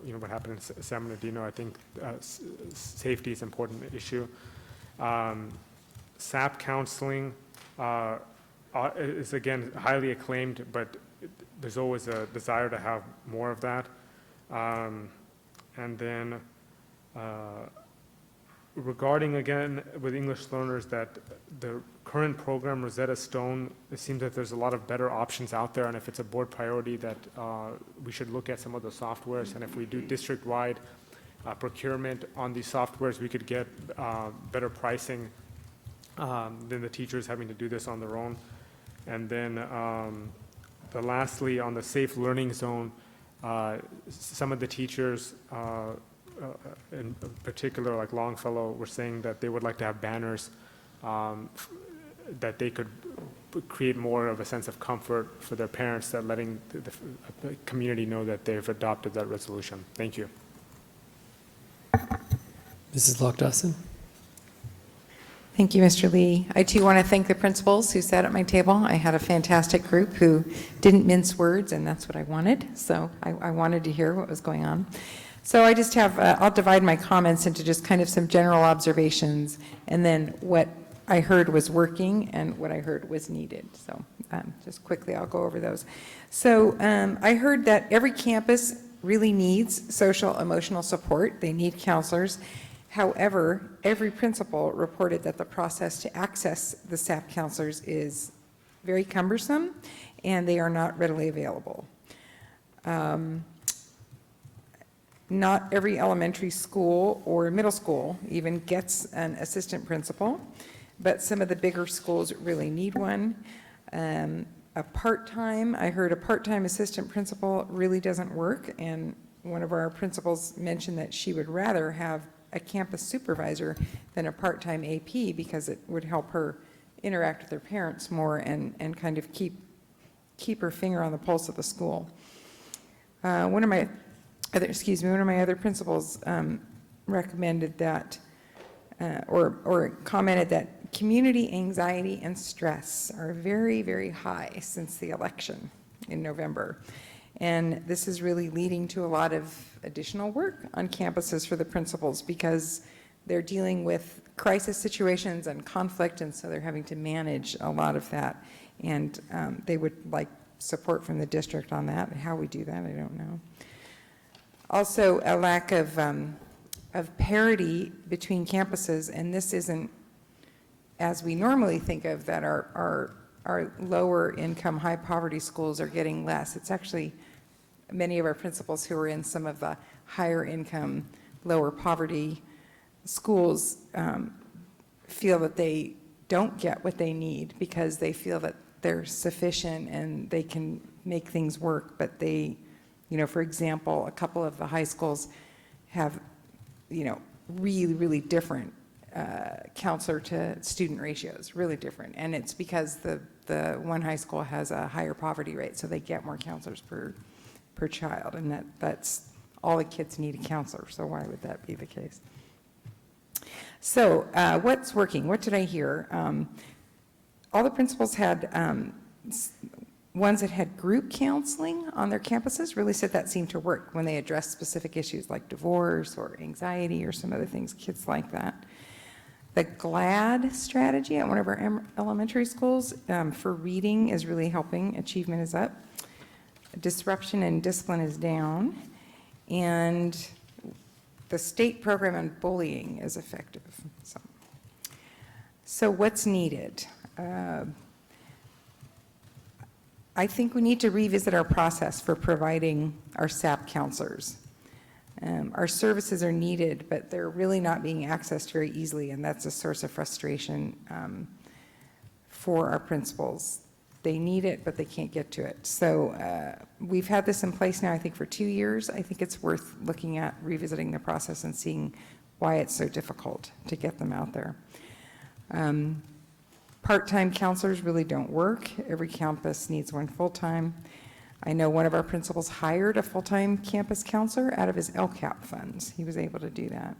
what happened in San Bernardino, I think safety is an important issue. SAP counseling is again highly acclaimed, but there's always a desire to have more of that. And then regarding again with English learners, that the current program Rosetta Stone, it seems that there's a lot of better options out there, and if it's a board priority that we should look at some of the softwares, and if we do district-wide procurement on these softwares, we could get better pricing than the teachers having to do this on their own. And then lastly, on the safe learning zone, some of the teachers in particular, like Longfellow, were saying that they would like to have banners that they could create more of a sense of comfort for their parents, that letting the community know that they've adopted that resolution. Thank you. Mrs. Lock-Dawson. Thank you, Mr. Lee. I too want to thank the principals who sat at my table. I had a fantastic group who didn't mince words, and that's what I wanted. So I wanted to hear what was going on. So I just have, I'll divide my comments into just kind of some general observations and then what I heard was working and what I heard was needed. So just quickly, I'll go over those. So I heard that every campus really needs social emotional support. They need counselors. However, every principal reported that the process to access the SAP counselors is very cumbersome and they are not readily available. Not every elementary school or middle school even gets an assistant principal, but some of the bigger schools really need one. I heard a part-time assistant principal really doesn't work, and one of our principals mentioned that she would rather have a campus supervisor than a part-time AP because it would help her interact with her parents more and kind of keep her finger on the pulse of the school. One of my other principals recommended that, or commented that community anxiety and stress are very, very high since the election in November. And this is really leading to a lot of additional work on campuses for the principals because they're dealing with crisis situations and conflict, and so they're having to manage a lot of that. And they would like support from the district on that. How we do that, I don't know. Also, a lack of parity between campuses, and this isn't as we normally think of that our lower income, high poverty schools are getting less. It's actually many of our principals who are in some of the higher income, lower poverty schools feel that they don't get what they need because they feel that they're sufficient and they can make things work, but they, for example, a couple of the high schools have, really, really different counselor to student ratios, really different. And it's because the one high school has a higher poverty rate, so they get more counselors per child, and that's all the kids need a counselor, so why would that be the case? So what's working? What did I hear? All the principals had ones that had group counseling on their campuses really said that seemed to work when they addressed specific issues like divorce or anxiety or some other things, kids like that. The GLAD strategy at one of our elementary schools for reading is really helping. Achievement is up. Disruption and discipline is down. And the state program on bullying is effective. So what's needed? I think we need to revisit our process for providing our SAP counselors. Our services are needed, but they're really not being accessed very easily, and that's a source of frustration for our principals. They need it, but they can't get to it. So we've had this in place now, I think, for 2 years. I think it's worth looking at revisiting the process and seeing why it's so difficult to get them out there. Part-time counselors really don't work. Every campus needs one full-time. I know one of our principals hired a full-time campus counselor out of his LCAP funds. He was able to do that.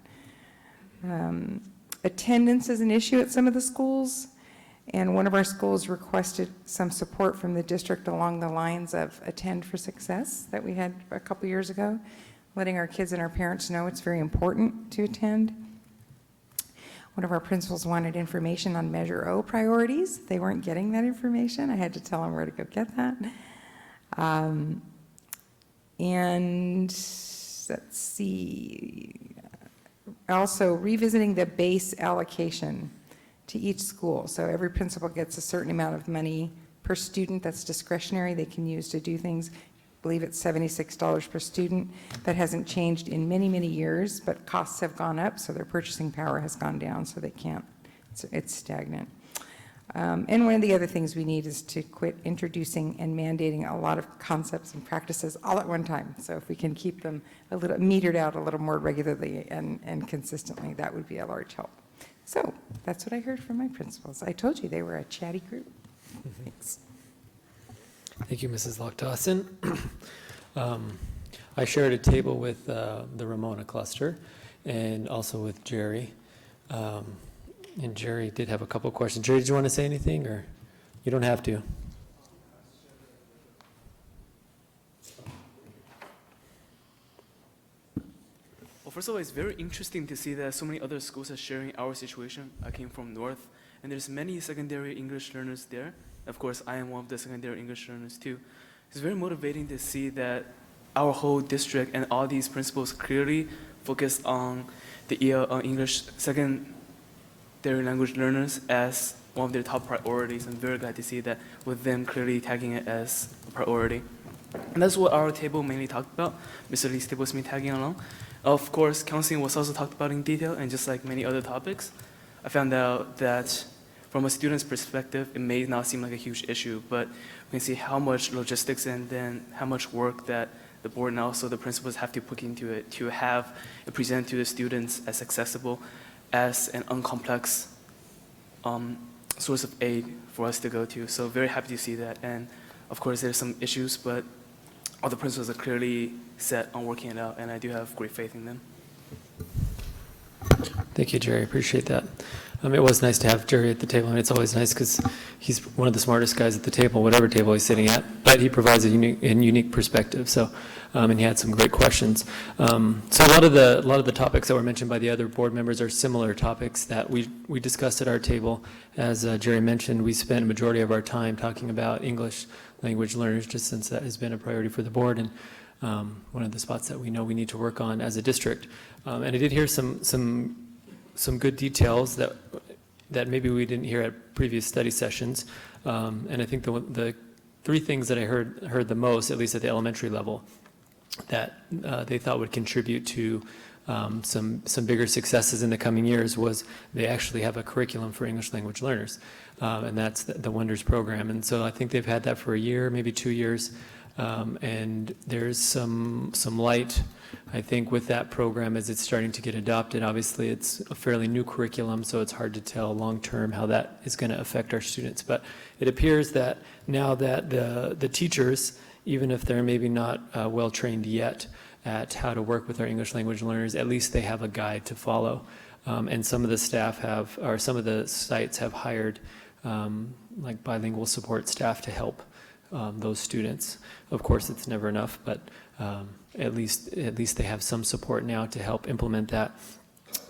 Attendance is an issue at some of the schools, and one of our schools requested some support from the district along the lines of Attend for Success that we had a couple years ago, letting our kids and our parents know it's very important to attend. One of our principals wanted information on Measure O priorities. They weren't getting that information. I had to tell them where to go get that. And let's see, also revisiting the base allocation to each school. So every principal gets a certain amount of money per student that's discretionary they can use to do things. I believe it's $76 per student. That hasn't changed in many, many years, but costs have gone up, so their purchasing power has gone down, so they can't, it's stagnant. And one of the other things we need is to quit introducing and mandating a lot of concepts and practices all at one time. So if we can keep them a little metered out a little more regularly and consistently, that would be a large help. So that's what I heard from my principals. I told you they were a chatty group. Thanks. Thank you, Mrs. Loch-Dawson. I shared a table with the Ramona cluster and also with Jerry. And Jerry did have a couple of questions. Jerry, did you want to say anything, or you don't have to? Well, first of all, it's very interesting to see that so many other schools are sharing our situation. I came from North, and there's many secondary English learners there. Of course, I am one of the secondary English learners too. It's very motivating to see that our whole district and all these principals clearly focus on the English secondary language learners as one of their top priorities. I'm very glad to see that with them clearly tagging it as a priority. And that's what our table mainly talked about. Mr. Lee's table was me tagging along. Of course, counseling was also talked about in detail, and just like many other topics, I found out that from a student's perspective, it may not seem like a huge issue, but we can see how much logistics and then how much work that the board and also the principals have to put into it to have it presented to the students as accessible as an uncomplex source of aid for us to go to. So very happy to see that. And of course, there's some issues, but all the principals are clearly set on working it out, and I do have great faith in them. Thank you, Jerry. Appreciate that. It was nice to have Jerry at the table, and it's always nice because he's one of the smartest guys at the table, whatever table he's sitting at, but he provides a unique perspective. So, and he had some great questions. So a lot of the topics that were mentioned by the other board members are similar topics that we discussed at our table. As Jerry mentioned, we spent a majority of our time talking about English language learners, just since that has been a priority for the board and one of the spots that we know we need to work on as a district. And I did hear some good details that maybe we didn't hear at previous study sessions. And I think the three things that I heard the most, at least at the elementary level, that they thought would contribute to some bigger successes in the coming years was they actually have a curriculum for English language learners, and that's the Wonders program. And so I think they've had that for a year, maybe 2 years, and there's some light, I think, with that program as it's starting to get adopted. Obviously, it's a fairly new curriculum, so it's hard to tell long-term how that is going to affect our students. But it appears that now that the teachers, even if they're maybe not well-trained yet at how to work with our English language learners, at least they have a guide to follow. And some of the staff have, or some of the sites have hired like bilingual support staff to help those students. Of course, it's never enough, but at least they have some support now to help implement that.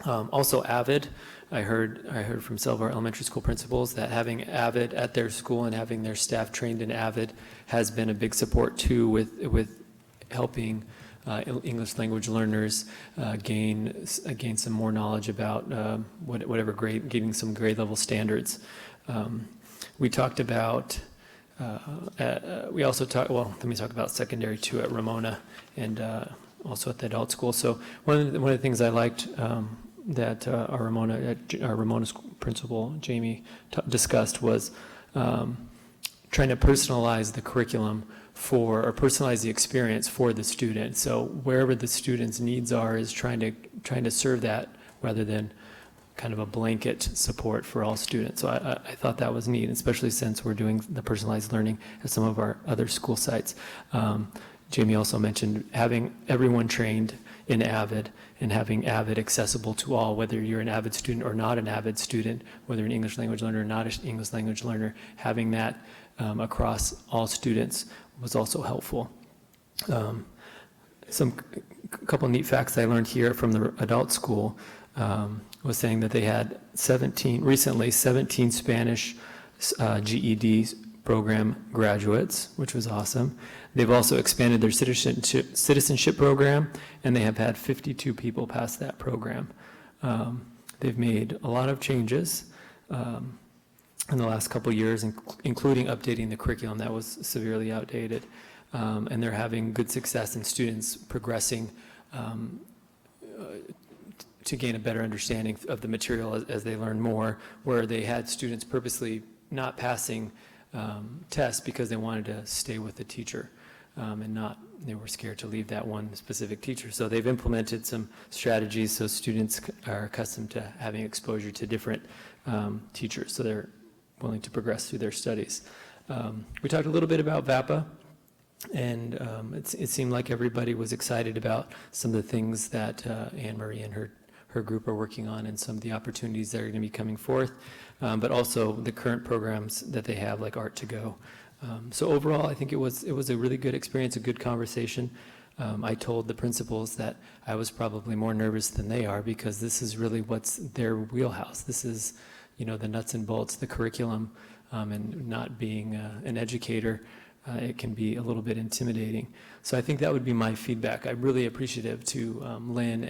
Also, AVID, I heard from several of our elementary school principals that having AVID at their school and having their staff trained in AVID has been a big support too with helping English language learners gain some more knowledge about whatever grade, getting some grade level standards. We talked about. We also talked, well, let me talk about secondary too at Ramona and also at the adult school. So one of the things I liked that our Ramona principal, Jamie, discussed was trying to personalize the curriculum or personalize the experience for the student. So wherever the student's needs are is trying to serve that rather than kind of a blanket support for all students. So I thought that was neat, especially since we're doing the personalized learning at some of our other school sites. Jamie also mentioned having everyone trained in AVID and having AVID accessible to all, whether you're an AVID student or not an AVID student, whether you're an English language learner or not an English language learner, having that across all students was also helpful. Couple neat facts I learned here from the adult school was saying that they had 17 Spanish GED program graduates, which was awesome. They've also expanded their citizenship program, and they have had 52 people pass that program. They've made a lot of changes in the last couple of years, including updating the curriculum that was severely outdated. And they're having good success in students progressing to gain a better understanding of the material as they learn more, where they had students purposely not passing tests because they wanted to stay with the teacher and they were scared to leave that one specific teacher. So they've implemented some strategies so students are accustomed to having exposure to different teachers, so they're willing to progress through their studies. We talked a little bit about VAPA, and it seemed like everybody was excited about some of the things that Anne Marie and her group are working on and some of the opportunities that are going to be coming forth, but also the current programs that they have, like Art to Go. So overall, I think it was a really good experience, a good conversation. I told the principals that I was probably more nervous than they are because this is really what's their wheelhouse. This is the nuts and bolts, the curriculum, and not being an educator, it can be a little bit intimidating. So I think that would be my feedback. I'm really appreciative to Lynn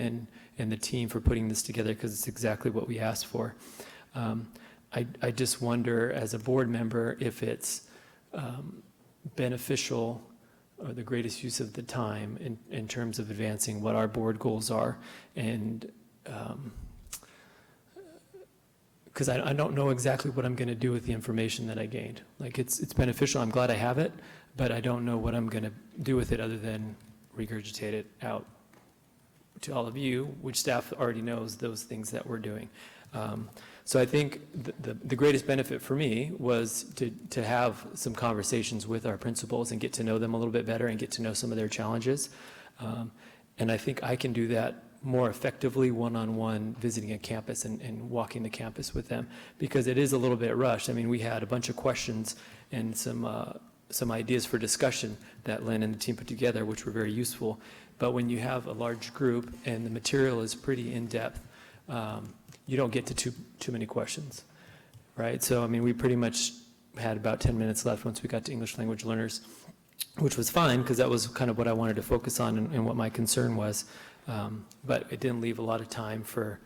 and the team for putting this together, because it's exactly what we asked for. I just wonder, as a board member, if it's beneficial or the greatest use of the time in terms of advancing what our board goals are. And because I don't know exactly what I'm going to do with the information that I gained. Like, it's beneficial, I'm glad I have it, but I don't know what I'm going to do with it other than regurgitate it out to all of you, which staff already knows those things that we're doing. So I think the greatest benefit for me was to have some conversations with our principals and get to know them a little bit better and get to know some of their challenges. And I think I can do that more effectively one-on-one, visiting a campus and walking the campus with them, because it is a little bit rushed. I mean, we had a bunch of questions and some ideas for discussion that Lynn and the team put together, which were very useful. But when you have a large group and the material is pretty in-depth, you don't get to too many questions, right? So, I mean, we pretty much had about 10 minutes left once we got to English language learners, which was fine, because that was kind of what I wanted to focus on and what my concern was. But it didn't leave a lot of time for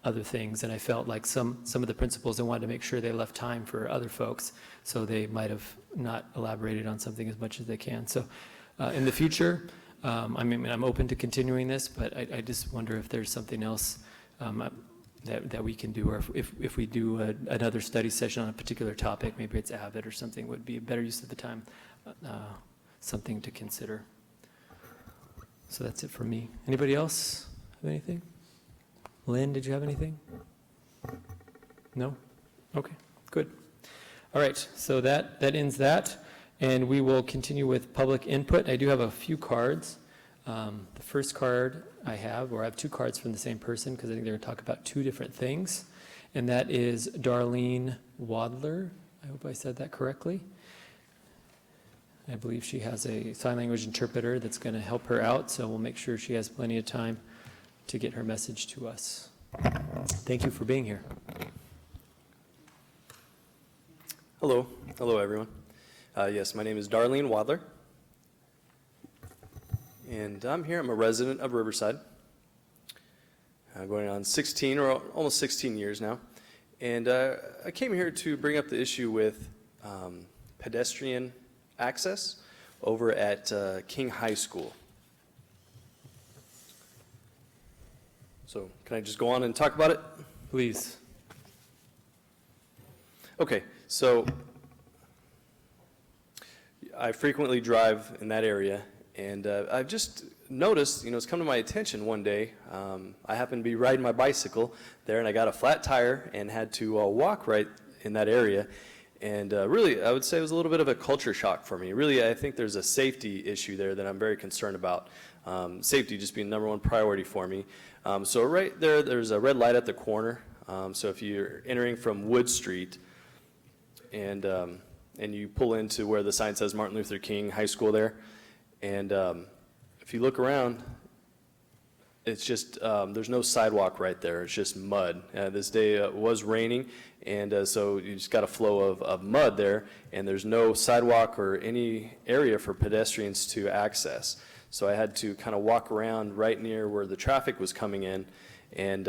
other things, and I felt like some of the principals, I wanted to make sure they left time for other folks, so they might have not elaborated on something as much as they can. So in the future, I mean, I'm open to continuing this, but I just wonder if there's something else that we can do, or if we do another study session on a particular topic, maybe it's AVID or something, would be a better use of the time, something to consider. So that's it for me. Anybody else have anything? Lynn, did you have anything? No? Okay, good. All right, so that ends that, and we will continue with public input. I do have a few cards. The first card I have two cards from the same person, because I think they're going to talk about two different things, and that is Darlene Wadler. I hope I said that correctly. I believe she has a sign language interpreter that's going to help her out, so we'll make sure she has plenty of time to get her message to us. Thank you for being here. Hello. Hello, everyone. Yes, my name is Darlene Wadler, and I'm here. I'm a resident of Riverside, going on 16 or almost 16 years now, and I came here to bring up the issue with pedestrian access over at King High School. So can I just go on and talk about it? Please. Okay, so I frequently drive in that area, and I've just noticed, it's come to my attention one day, I happened to be riding my bicycle there, and I got a flat tire and had to walk right in that area. And really, I would say it was a little bit of a culture shock for me. Really, I think there's a safety issue there that I'm very concerned about. Safety just being the #1 priority for me. So right there, there's a red light at the corner. So if you're entering from Wood Street and you pull into where the sign says Martin Luther King High School there, and if you look around, it's just, there's no sidewalk right there. It's just mud. This day it was raining, and so you just got a flow of mud there, and there's no sidewalk or any area for pedestrians to access. So I had to kind of walk around right near where the traffic was coming in, and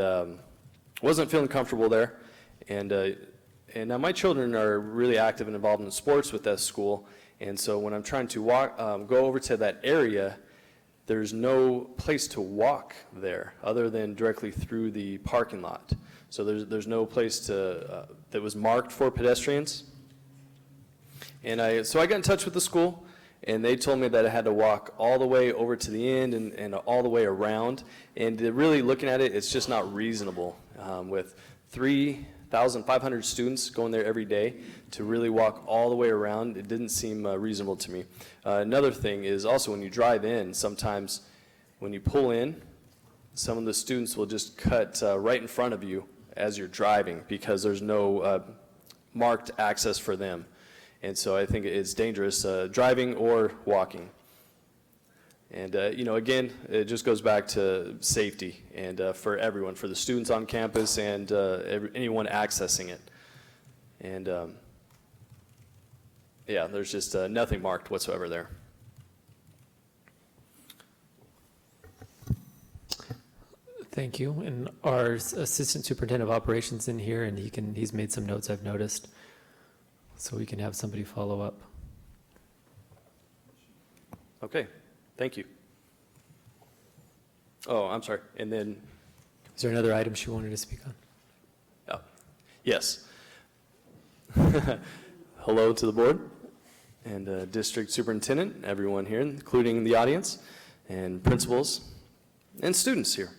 wasn't feeling comfortable there. And now my children are really active and involved in sports with that school, and so when I'm trying to go over to that area, there's no place to walk there other than directly through the parking lot. So there's no place to that was marked for pedestrians. And so I got in touch with the school, and they told me that I had to walk all the way over to the end and all the way around. And really looking at it, it's just not reasonable with 3,500 students going there every day to really walk all the way around. It didn't seem reasonable to me. Another thing is also when you drive in, sometimes when you pull in, some of the students will just cut right in front of you as you're driving because there's no marked access for them. And so I think it's dangerous driving or walking. And, again, it just goes back to safety and for everyone, for the students on campus and anyone accessing it. And, yeah, there's just nothing marked whatsoever there. Thank you. And our Assistant Superintendent of Operations in here, and he's made some notes I've noticed, so we can have somebody follow up. Okay, thank you. Oh, I'm sorry. And then, Is there another item she wanted to speak on? oh, yes. Hello to the board and district superintendent, everyone here, including the audience, and principals and students here.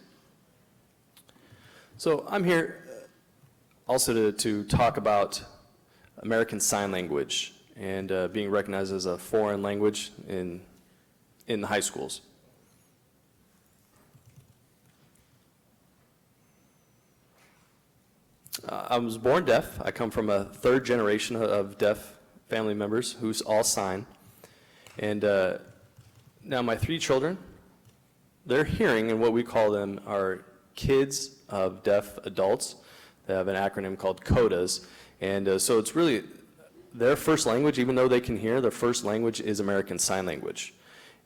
So I'm here also to talk about American Sign Language and being recognized as a foreign language in the high schools. I was born deaf. I come from a third generation of deaf family members who all sign. And now my 3 children, they're hearing, and what we call them are kids of deaf adults. They have an acronym called CODAs. And so it's really their first language, even though they can hear, their first language is American Sign Language.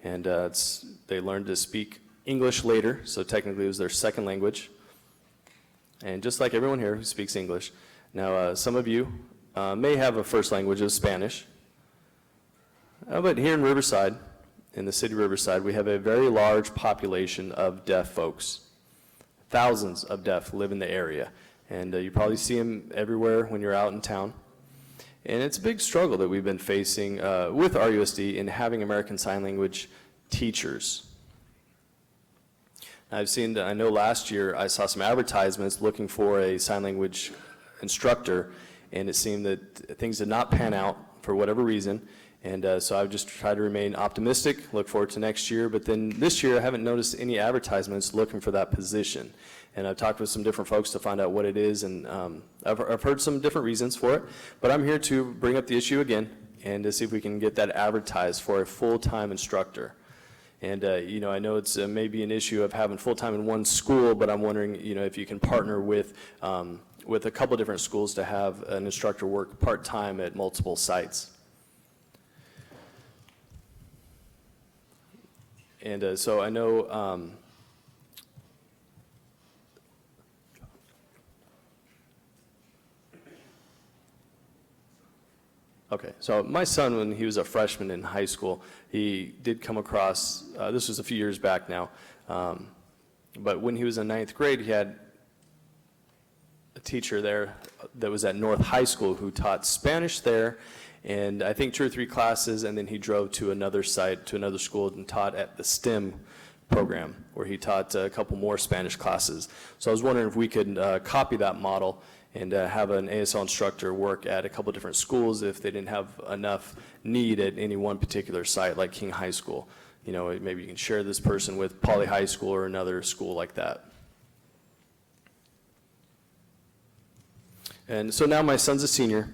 And they learned to speak English later, so technically it was their second language. And just like everyone here who speaks English. Now, some of you may have a first language of Spanish. But here in Riverside, in the city of Riverside, we have a very large population of deaf folks. Thousands of deaf live in the area. And you probably see them everywhere when you're out in town. And it's a big struggle that we've been facing with RUSD in having American Sign Language teachers. I know last year I saw some advertisements looking for a sign language instructor, and it seemed that things did not pan out for whatever reason. And so I've just tried to remain optimistic, look forward to next year. But then this year I haven't noticed any advertisements looking for that position. And I've talked with some different folks to find out what it is, and I've heard some different reasons for it. But I'm here to bring up the issue again and to see if we can get that advertised for a full-time instructor. And, I know it's maybe an issue of having full-time in one school, but I'm wondering, if you can partner with a couple different schools to have an instructor work part-time at multiple sites. And so I know okay, so my son, when he was a freshman in high school, he did come across, this was a few years back now, but when he was in 9th grade, he had a teacher there that was at North High School who taught Spanish there, and I think 2 or 3 classes, and then he drove to another site, to another school, and taught at the STEM program, where he taught a couple more Spanish classes. So I was wondering if we could copy that model and have an ASL instructor work at a couple different schools if they didn't have enough need at any one particular site, like King High School. Maybe you can share this person with Poly High School or another school like that. And so now my son's a senior.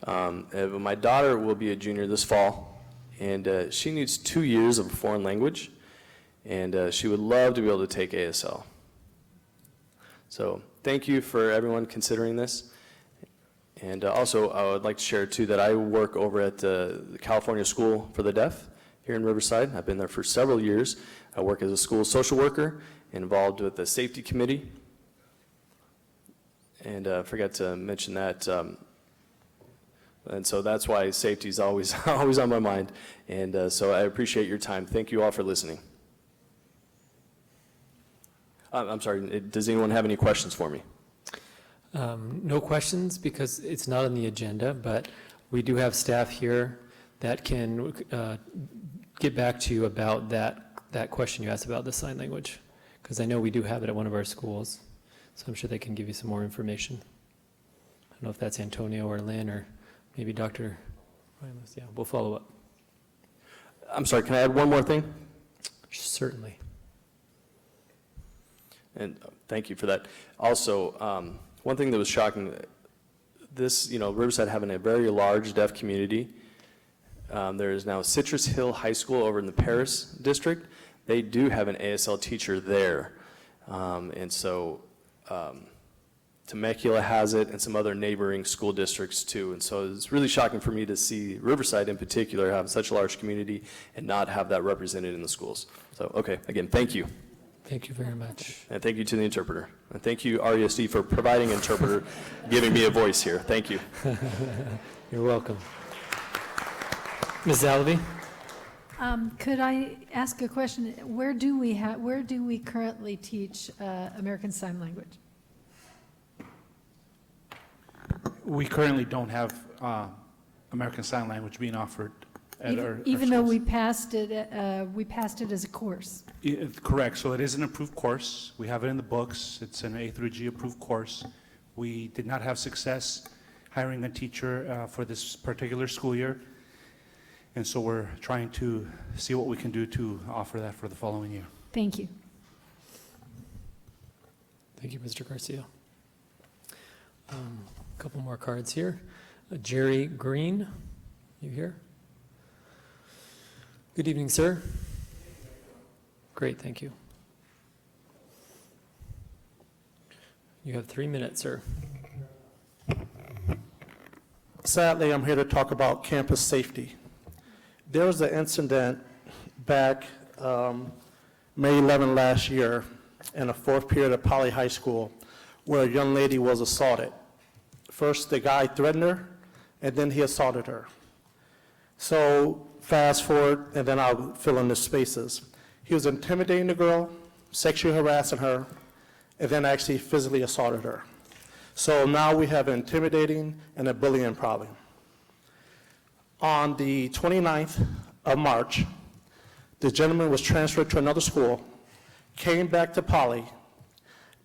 My daughter will be a junior this fall, and she needs 2 years of a foreign language, and she would love to be able to take ASL. So thank you for everyone considering this. And also, I would like to share, too, that I work over at the California School for the Deaf here in Riverside. I've been there for several years. I work as a school social worker, involved with the safety committee. And I forgot to mention that. And so that's why safety is always on my mind. And so I appreciate your time. Thank you all for listening. I'm sorry, does anyone have any questions for me? No questions because it's not on the agenda, but we do have staff here that can get back to you about that question you asked about the sign language, because I know we do have it at one of our schools, so I'm sure they can give you some more information. I don't know if that's Antonio or Lynn or maybe Dr. Ramos. Yeah, we'll follow up. I'm sorry, can I add one more thing? Certainly. And thank you for that. Also, one thing that was shocking, Riverside having a very large deaf community. There is now Citrus Hill High School over in the Paris district. they do have an ASL teacher there. And so Temecula has it, and some other neighboring school districts too. And so it's really shocking for me to see Riverside in particular have such a large community and not have that represented in the schools. So, okay, again, thank you. Thank you very much. And thank you to the interpreter. And thank you, RUSD, for providing interpreter, giving me a voice here. Thank you. You're welcome. Ms. Zalaby? Could I ask a question? Where do we currently teach American Sign Language? We currently don't have American Sign Language being offered at Even though schools. we passed it as a course. Correct. So it is an approved course. We have it in the books. It's an A through G approved course. We did not have success hiring a teacher for this particular school year. And so we're trying to see what we can do to offer that for the following year. Thank you. Thank you, Mr. Garcia. A couple more cards here. Jerry Green, you here? Good evening, sir. Great, thank you. You have 3 minutes, sir. Sadly, I'm here to talk about campus safety. There was an incident back May 11 last year in the fourth period of Poly High School where a young lady was assaulted. First, the guy threatened her, and then he assaulted her. So fast forward, and then I'll fill in the spaces. He was intimidating the girl, sexually harassing her, and then actually physically assaulted her. So now we have an intimidating and a bullying problem. On the 29th of March, the gentleman was transferred to another school, came back to Poly,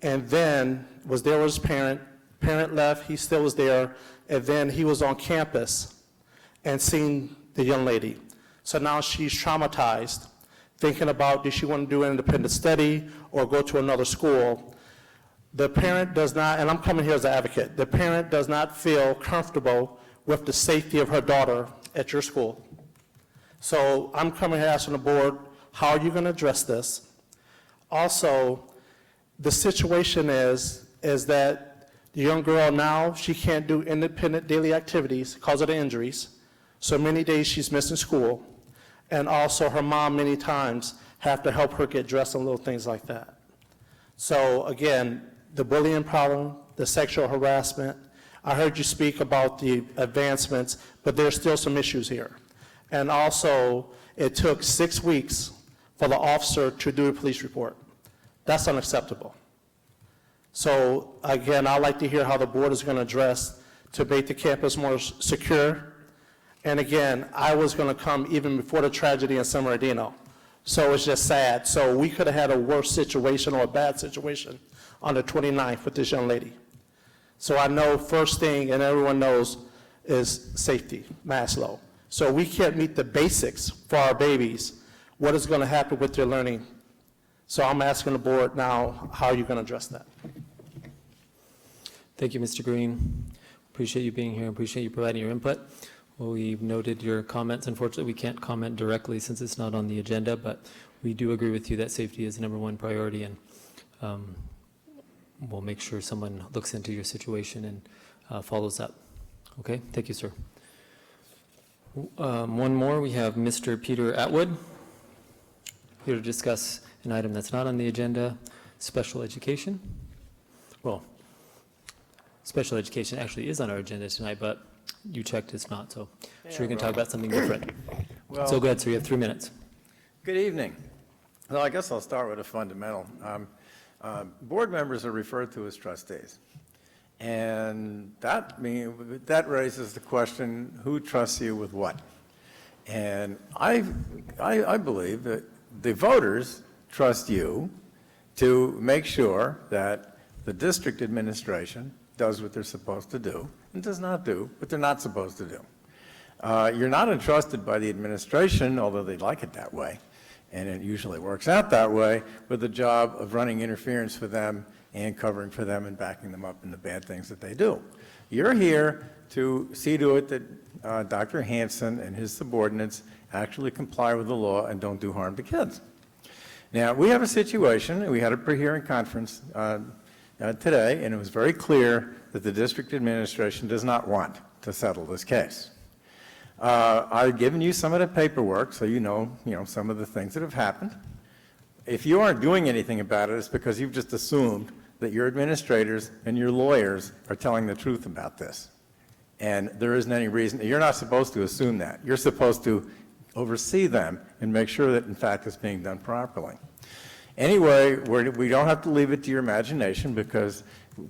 and then was there with his parent. Parent left, he still was there, and then he was on campus and seen the young lady. So now she's traumatized, thinking about, does she want to do an independent study or go to another school? The parent does not, and I'm coming here as an advocate, the parent does not feel comfortable with the safety of her daughter at your school. So I'm coming here asking the board, how are you going to address this? Also, the situation is that the young girl now, she can't do independent daily activities because of the injuries. So many days she's missing school. And also her mom many times have to help her get dressed and little things like that. So again, the bullying problem, the sexual harassment, I heard you speak about the advancements, but there's still some issues here. And also, it took 6 weeks for the officer to do a police report. That's unacceptable. So again, I'd like to hear how the board is going to address to make the campus more secure. And again, I was going to come even before the tragedy in San Bernardino. So it's just sad. So we could have had a worse situation or a bad situation on the 29th with this young lady. So I know first thing, and everyone knows, is safety, Maslow. So we can't meet the basics for our babies. What is going to happen with their learning? So I'm asking the board now, how are you going to address that? Thank you, Mr. Green. Appreciate you being here. Appreciate you providing your input. Well, we've noted your comments. Unfortunately, we can't comment directly since it's not on the agenda, but we do agree with you that safety is the #1 priority, and we'll make sure someone looks into your situation and follows up. Okay, thank you, sir. One more, we have Mr. Peter Atwood here to discuss an item that's not on the agenda, special education. Well, special education actually is on our agenda tonight, but you checked it's not, so I'm sure we can talk about something different. Well, So go ahead, sir, you have 3 minutes. Good evening. Well, I guess I'll start with a fundamental. Board members are referred to as trustees. And that raises the question, who trusts you with what? And I believe that the voters trust you to make sure that the district administration does what they're supposed to do and does not do what they're not supposed to do. You're not entrusted by the administration, although they'd like it that way, and it usually works out that way, with the job of running interference for them and covering for them and backing them up in the bad things that they do. You're here to see to it that Dr. Hansen and his subordinates actually comply with the law and don't do harm to kids. Now, we have a situation, we had a pre-hearing conference today, and it was very clear that the district administration does not want to settle this case. I've given you some of the paperwork, so you know some of the things that have happened. If you aren't doing anything about it, it's because you've just assumed that your administrators and your lawyers are telling the truth about this. And there isn't any reason. You're not supposed to assume that. You're supposed to oversee them and make sure that, in fact, it's being done properly. Anyway, we don't have to leave it to your imagination, because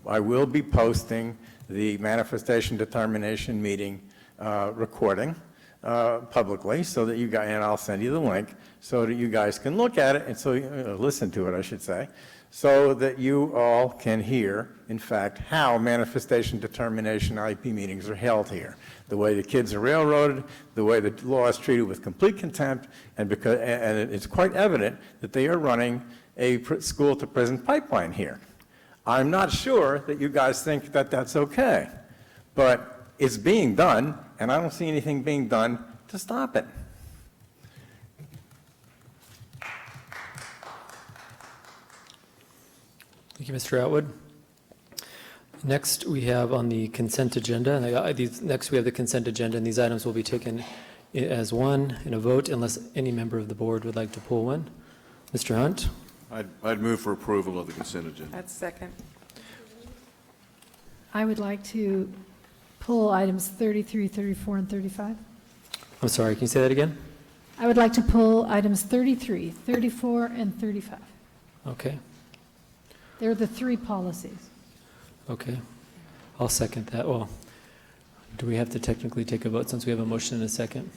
I will be posting the manifestation determination meeting recording publicly, so that you guys, and I'll send you the link, so that you guys can look at it, and so listen to it, I should say, so that you all can hear, in fact, how manifestation determination IEP meetings are held here. The way the kids are railroaded, the way the law is treated with complete contempt, and it's quite evident that they are running a school-to-prison pipeline here. I'm not sure that you guys think that that's okay, but it's being done, and I don't see anything being done to stop it. Thank you, Mr. Atwood. Next, we have on the consent agenda, and next we have the consent agenda, and these items will be taken as one in a vote unless any member of the board would like to pull one. Mr. Hunt? I'd move for approval of the consent agenda. That's second. I would like to pull items 33, 34, and 35. I'm sorry, can you say that again? I would like to pull items 33, 34, and 35. Okay, They're the three policies. okay. I'll second that. Well, do we have to technically take a vote since we have a motion and a second?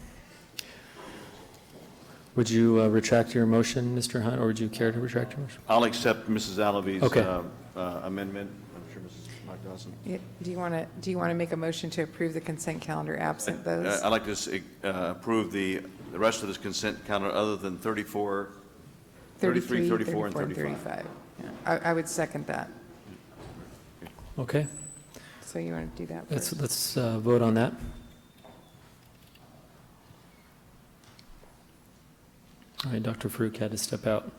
Would you retract your motion, Mr. Hunt, or would you care to retract your motion? I'll accept Mrs. Alavi's Okay. amendment. I'm sure Mrs. Mike Dawson. Do you want to make a motion to approve the consent calendar absent those? I'd like to approve the rest of this consent calendar other than 34, 33, 34, and 35. Yeah. I would second that. Okay, So you want to do that first? let's vote on that. All right, Dr. Farouk had to step out.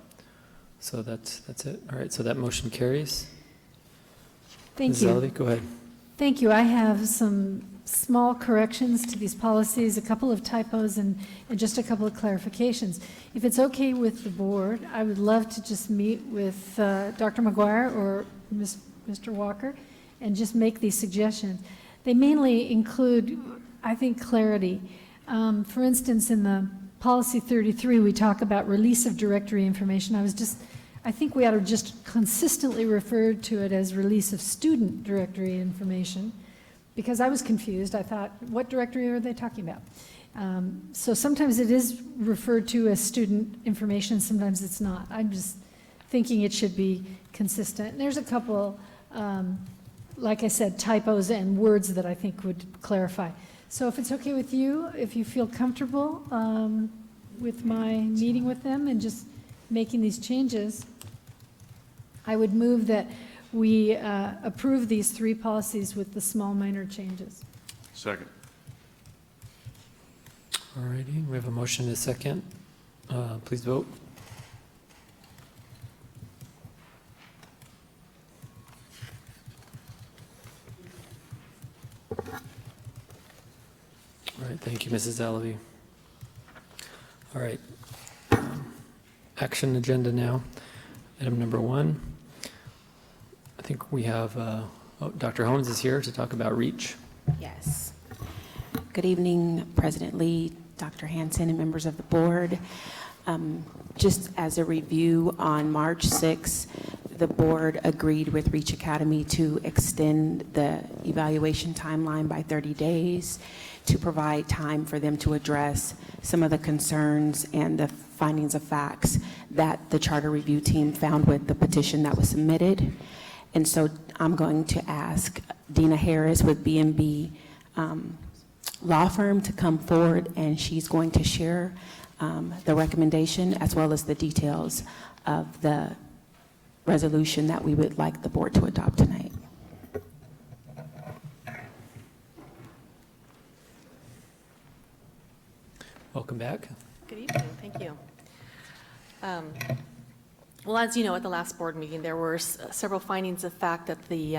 So that's it. All right, so that motion carries. Thank Mrs. you. Alavi, go ahead. Thank you. I have some small corrections to these policies, a couple of typos, and just a couple of clarifications. If it's okay with the board, I would love to just meet with Dr. McGuire or Mr. Walker and just make these suggestions. They mainly include, I think, clarity. For instance, in the policy 33, we talk about release of directory information. I think we ought to just consistently refer to it as release of student directory information, because I was confused. I thought, what directory are they talking about? So sometimes it is referred to as student information, sometimes it's not. I'm just thinking it should be consistent. And there's a couple, like I said, typos and words that I think would clarify. So if it's okay with you, if you feel comfortable with my meeting with them and just making these changes, I would move that we approve these three policies with the small minor changes. Second. All righty, we have a motion and a second. Please vote. All right, thank you, Mrs. Alavi. All right, action agenda now. Item number 1. I think we have, Dr. Holmes is here to talk about REACH. Yes. Good evening, President Lee, Dr. Hanson, and members of the board. Just as a review, on March 6th, the board agreed with REACH Academy to extend the evaluation timeline by 30 days to provide time for them to address some of the concerns and the findings of facts that the charter review team found with the petition that was submitted. And so I'm going to ask Dina Harris with B&B Law Firm to come forward, and she's going to share the recommendation as well as the details of the resolution that we would like the board to adopt tonight. Welcome back. Good evening, thank you. Well, as you know, at the last board meeting, there were several findings of fact that the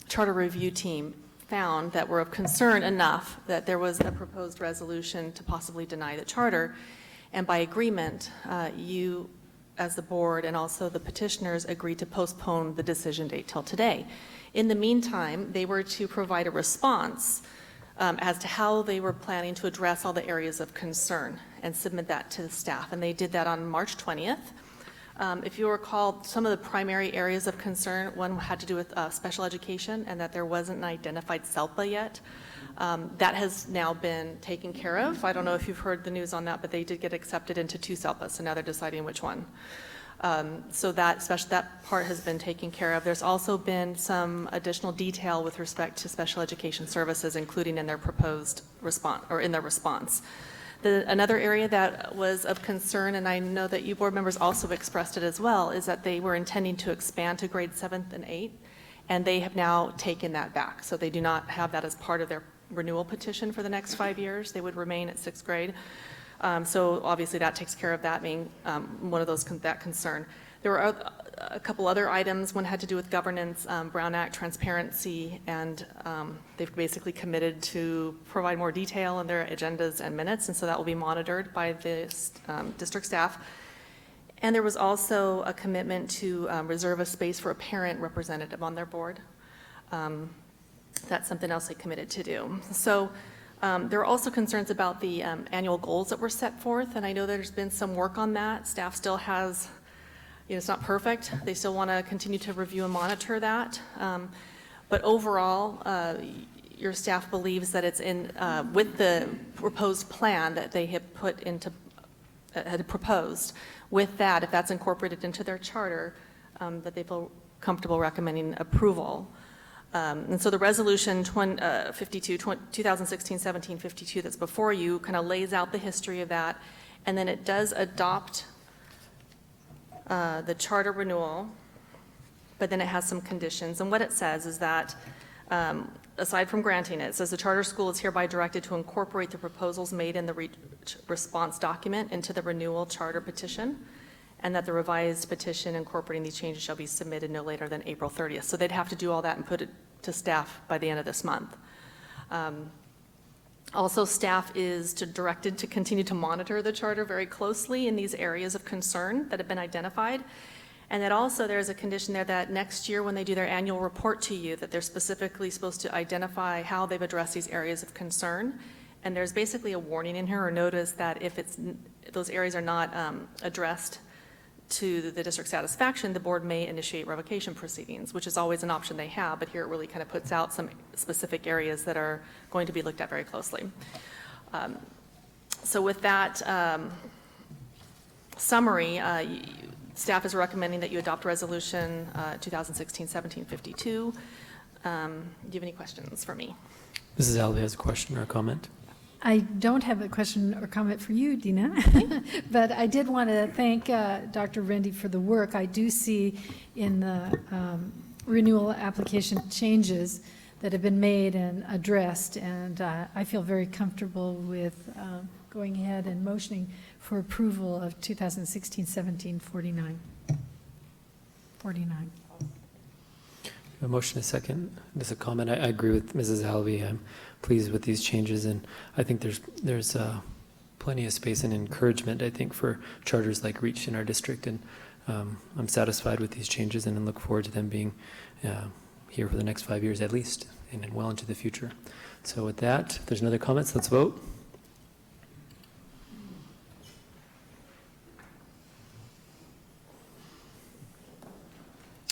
charter review team found that were of concern enough that there was a proposed resolution to possibly deny the charter. And by agreement, you, as the board, and also the petitioners agreed to postpone the decision date till today. In the meantime, they were to provide a response as to how they were planning to address all the areas of concern and submit that to the staff. And they did that on March 20th. If you recall, some of the primary areas of concern, one had to do with special education and that there wasn't an identified SELPA yet. That has now been taken care of. I don't know if you've heard the news on that, but they did get accepted into 2 SELPAs, so now they're deciding which one. So that part has been taken care of. There's also been some additional detail with respect to special education services, including in their proposed response, or in their response. Another area that was of concern, and I know that you board members also expressed it as well, is that they were intending to expand to grade 7th and 8th, and they have now taken that back. So they do not have that as part of their renewal petition for the next 5 years. They would remain at 6th grade. So obviously that takes care of that being one of those that concern. There were a couple other items. One had to do with governance, Brown Act transparency, and they've basically committed to provide more detail in their agendas and minutes, and so that will be monitored by the district staff. And there was also a commitment to reserve a space for a parent representative on their board. That's something else they committed to do. So there are also concerns about the annual goals that were set forth, and I know there's been some work on that. Staff still has, it's not perfect. They still want to continue to review and monitor that. But overall, your staff believes that it's in, with the proposed plan that they have put into, had proposed, with that, if that's incorporated into their charter, that they feel comfortable recommending approval. And so the resolution 2016-17-52 that's before you kind of lays out the history of that, and then it does adopt the charter renewal, but then it has some conditions. And what it says is that, aside from granting it, it says the charter school is hereby directed to incorporate the proposals made in the response document into the renewal charter petition, and that the revised petition incorporating these changes shall be submitted no later than April 30th. So they'd have to do all that and put it to staff by the end of this month. Also, staff is directed to continue to monitor the charter very closely in these areas of concern that have been identified. And that also there's a condition there that next year when they do their annual report to you, that they're specifically supposed to identify how they've addressed these areas of concern. And there's basically a warning in here or notice that if those areas are not addressed to the district's satisfaction, the board may initiate revocation proceedings, which is always an option they have, but here it really kind of puts out some specific areas that are going to be looked at very closely. So with that summary, staff is recommending that you adopt resolution 2016-17-52. Do you have any questions for me? Mrs. Alvey has a question or a comment. I don't have a question or comment for you, Dina, but I did want to thank Dr. Rendy for the work. I do see in the renewal application changes that have been made and addressed, and I feel very comfortable with going ahead and motioning for approval of 2016-17-49. A motion, a second. Just a comment. I agree with Mrs. Alvey. I'm pleased with these changes, and I think there's plenty of space and encouragement, I think, for charters like REACH in our district, and I'm satisfied with these changes and look forward to them being here for the next 5 years at least, and then well into the future. So with that, if there's no other comments, let's vote.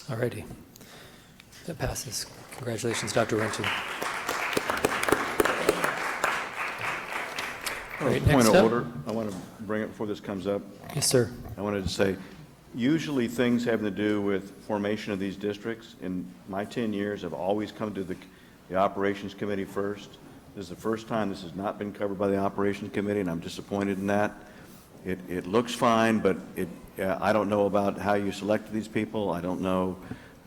All righty. That passes. Congratulations, Dr. Renton. Right, point of order, I want to bring it before this comes up. Yes, sir. I wanted to say, usually things having to do with formation of these districts, in my 10 years, have always come to the operations committee first. This is the first time this has not been covered by the operations committee, and I'm disappointed in that. It looks fine, but I don't know about how you selected these people. I don't know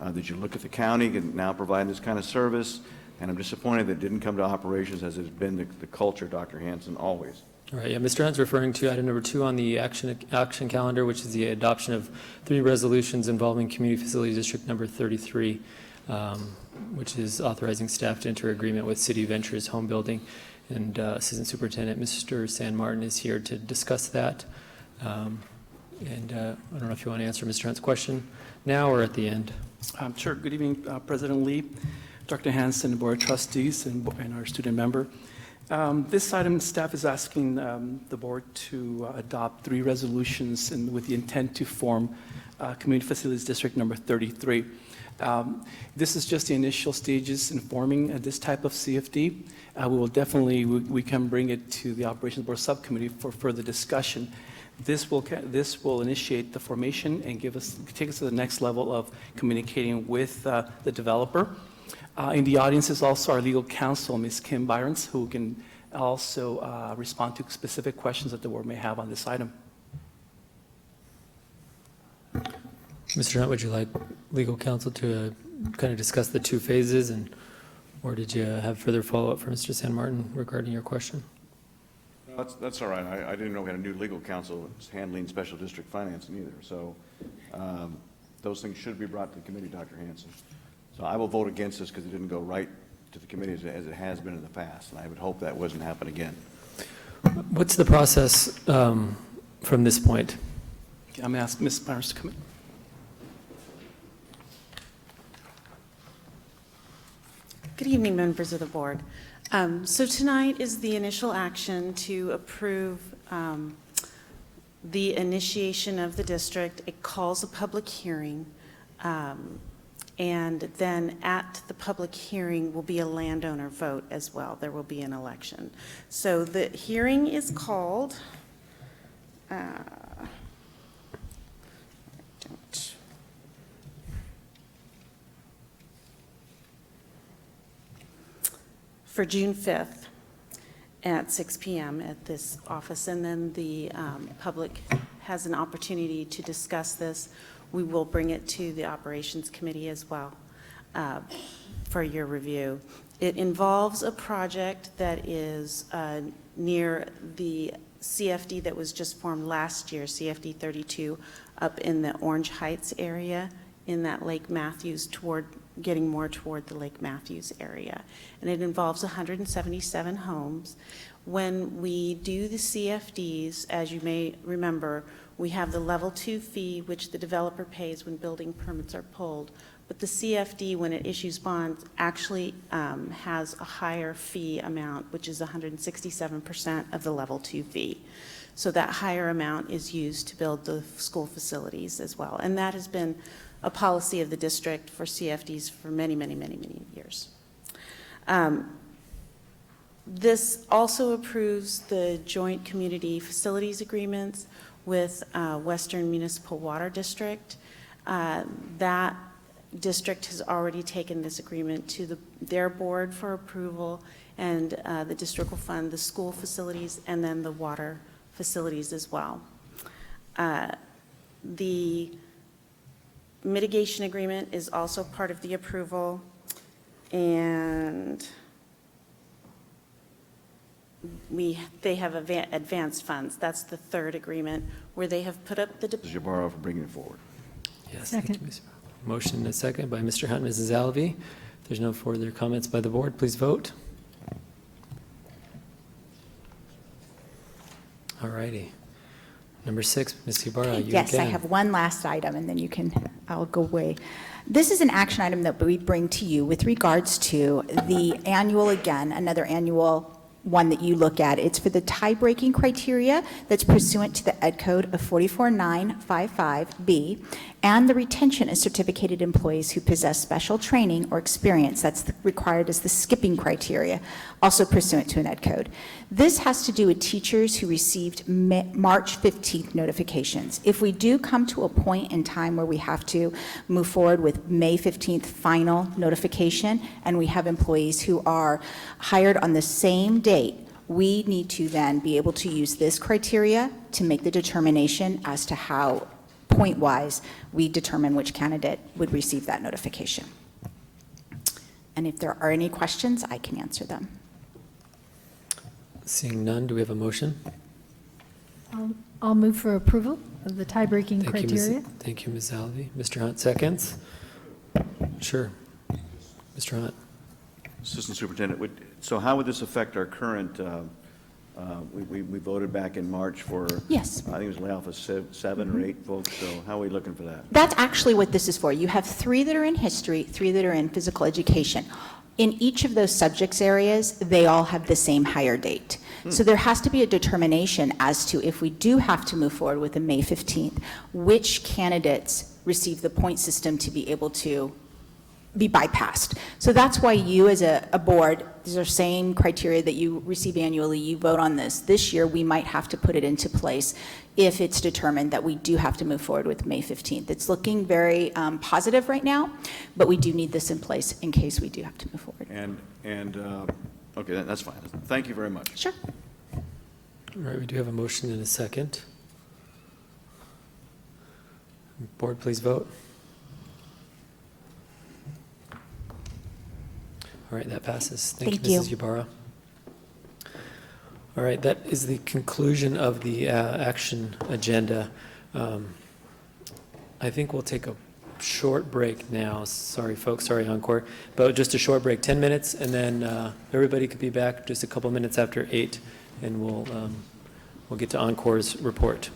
that you look at the county and now providing this kind of service, and I'm disappointed that it didn't come to operations as has been the culture, Dr. Hanson, always. All right, yeah, Mr. Hunt's referring to item number 2 on the action calendar, which is the adoption of 3 resolutions involving Community Facilities District number 33, which is authorizing staff to enter agreement with City Ventures Home Building. And Assistant Superintendent Mr. San Martin is here to discuss that. I don't know if you want to answer Mr. Hunt's question now or at the end. Sure. Good evening, President Lee, Dr. Hanson, Board of Trustees, and our student member. This item, staff is asking the board to adopt 3 resolutions with the intent to form Community Facilities District number 33. This is just the initial stages in forming this type of CFD. We will definitely, we can bring it to the Operations Board Subcommittee for further discussion. This will initiate the formation and take us to the next level of communicating with the developer. In the audience is also our legal counsel, Ms. Kim Byrons, who can also respond to specific questions that the board may have on this item. Mr. Hunt, would you like legal counsel to kind of discuss the 2 phases, or did you have further follow-up for Mr. San Martin regarding your question? That's all right. I didn't know we had a new legal counsel that's handling special district financing either. So those things should be brought to the committee, Dr. Hanson. So I will vote against this because it didn't go right to the committee as it has been in the past. And I would hope that wouldn't happen again. What's the process from this point? I'm going to ask Ms. Byrons to come in. Good evening, members of the board. So tonight is the initial action to approve the initiation of the district. It calls a public hearing, and then at the public hearing will be a landowner vote as well. There will be an election. So the hearing is called. For June 5th at 6 p.m. at this office, and then the public has an opportunity to discuss this. We will bring it to the Operations Committee as well for your review. It involves a project that is near the CFD that was just formed last year, CFD 32, up in the Orange Heights area in that Lake Matthews getting more toward the Lake Matthews area. And it involves 177 homes. When we do the CFDs, as you may remember, we have the level 2 fee, which the developer pays when building permits are pulled. But the CFD, when it issues bonds, actually has a higher fee amount, which is 167% of the level 2 fee. So that higher amount is used to build the school facilities as well. And that has been a policy of the district for CFDs for many, many, many, many years. This also approves the joint community facilities agreements with Western Municipal Water District. That district has already taken this agreement to their board for approval, and the district will fund the school facilities and then the water facilities as well. The mitigation agreement is also part of the approval, and they have advanced funds. That's the 3rd agreement where they have put up the. Mrs. Ybarra for bringing it forward. Yes, thank you, Ms. Motion and a second by Mr. Hunt and Mrs. Alvey. If there's no further comments by the board, please vote. All righty. Number 6, Ms. Ybarra, you Yes, again. I have one last item, and then I'll go away. This is an action item that we bring to you with regards to the annual, again, another annual one that you look at. It's for the tie-breaking criteria that's pursuant to the Ed Code of 44955B, and the retention of certificated employees who possess special training or experience that's required as the skipping criteria, also pursuant to an Ed Code. This has to do with teachers who received March 15th notifications. If we do come to a point in time where we have to move forward with May 15th final notification, and we have employees who are hired on the same date, we need to then be able to use this criteria to make the determination as to how, point-wise, we determine which candidate would receive that notification. And if there are any questions, I can answer them. Seeing none, do we have a motion? I'll move for approval of the tie-breaking Thank you, Ms. criteria. Thank you, Ms. Alvey. Mr. Hunt, seconds? Sure. Mr. Hunt? Assistant Superintendent, so how would this affect our current, we voted back in March for, Yes. I think it was layoff of 7 or 8 folks, so how are we looking for that? That's actually what this is for. You have 3 that are in history, 3 that are in physical education. In each of those subjects areas, they all have the same hire date. So there has to be a determination as to if we do have to move forward with the May 15th, which candidates receive the point system to be able to be bypassed. So that's why you as a board, these are same criteria that you receive annually, you vote on this. This year, we might have to put it into place if it's determined that we do have to move forward with May 15th. It's looking very positive right now, but we do need this in place in case we do have to move forward. Okay, that's fine. Thank you very much. Sure. All right, we do have a motion and a second. Board, please vote. All right, that passes. Thank you, Mrs. Ybarra. All right, that is the conclusion of the action agenda. I think we'll take a short break now. Sorry, folks, sorry, Encore. But just a short break, 10 minutes, and then everybody could be back just a couple minutes after 8, and we'll get to Encore's report.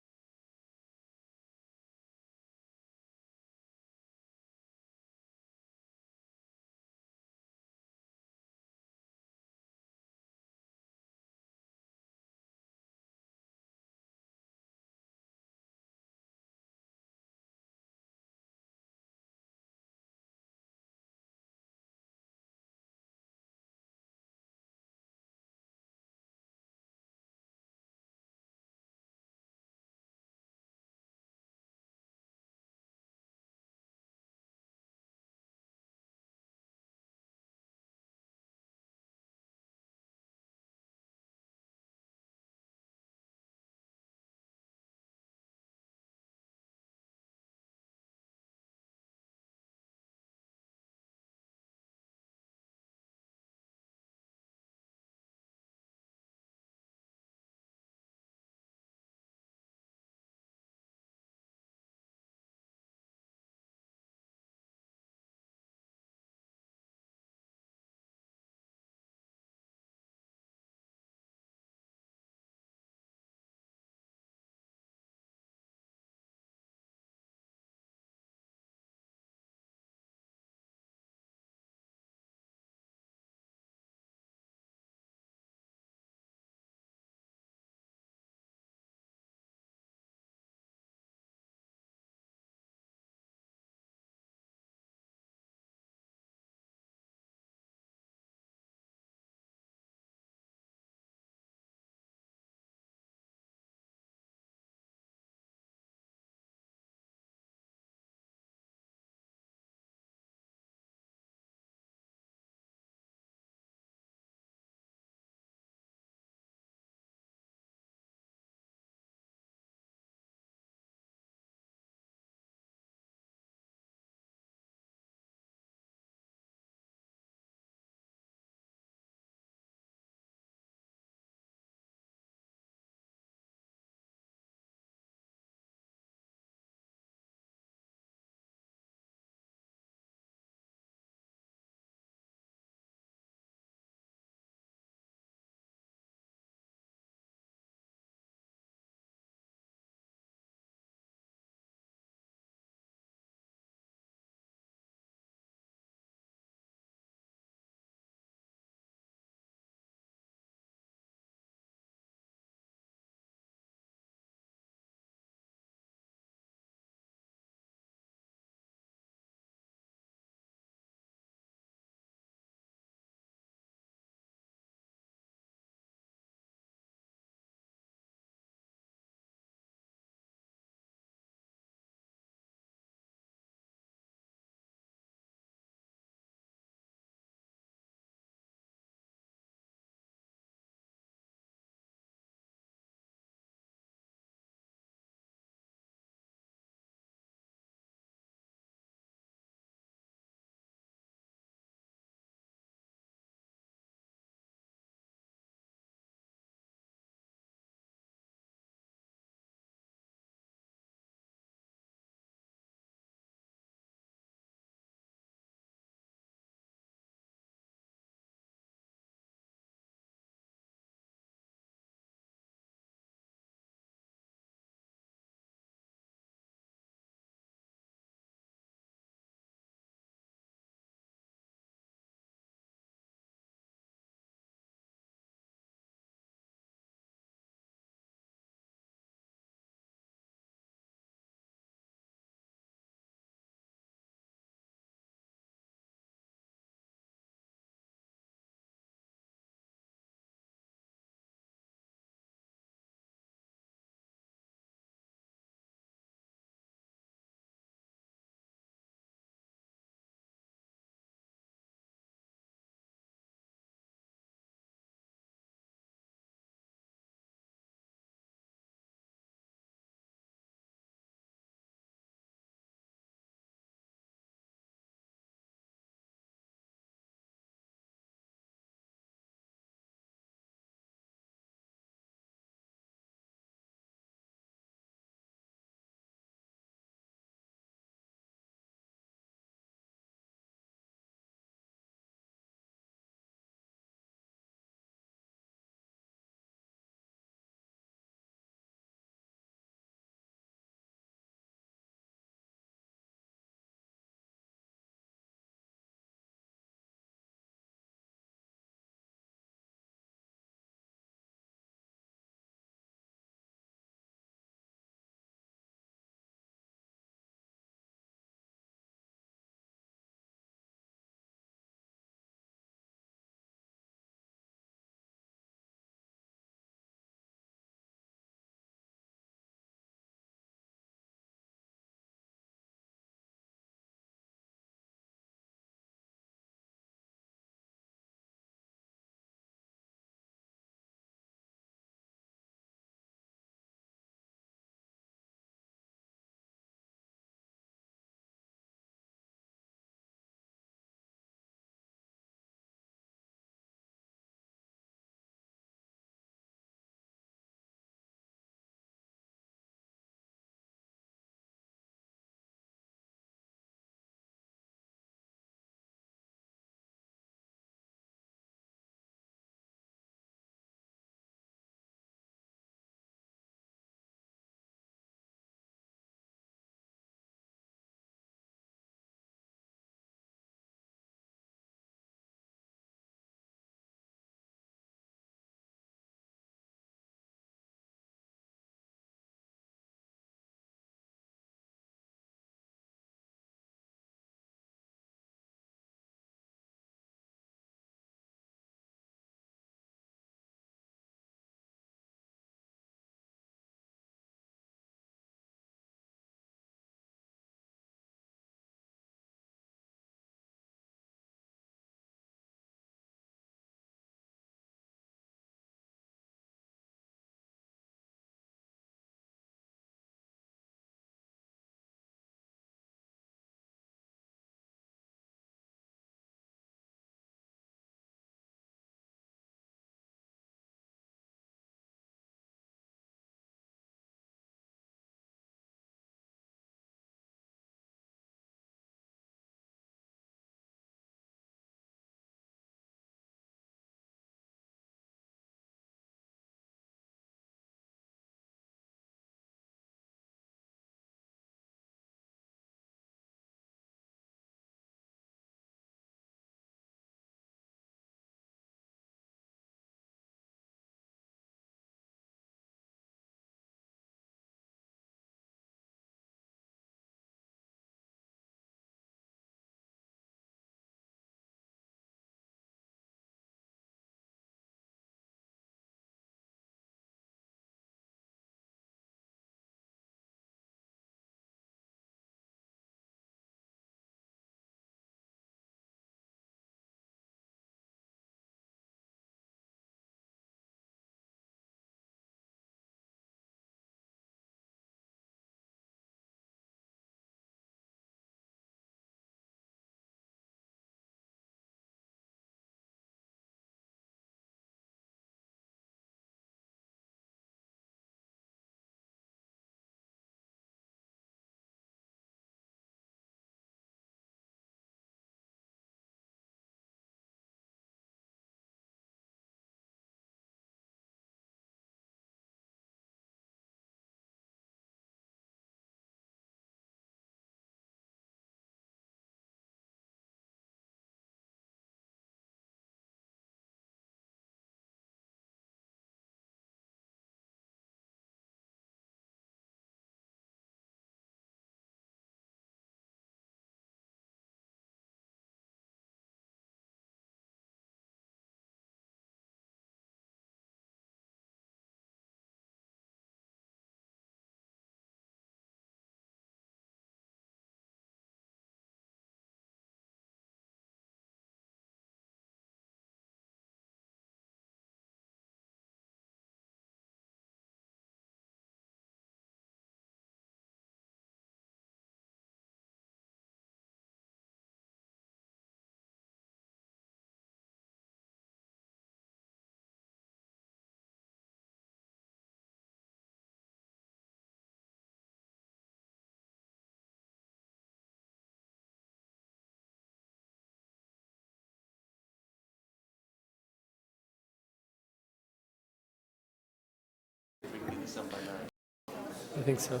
I think so.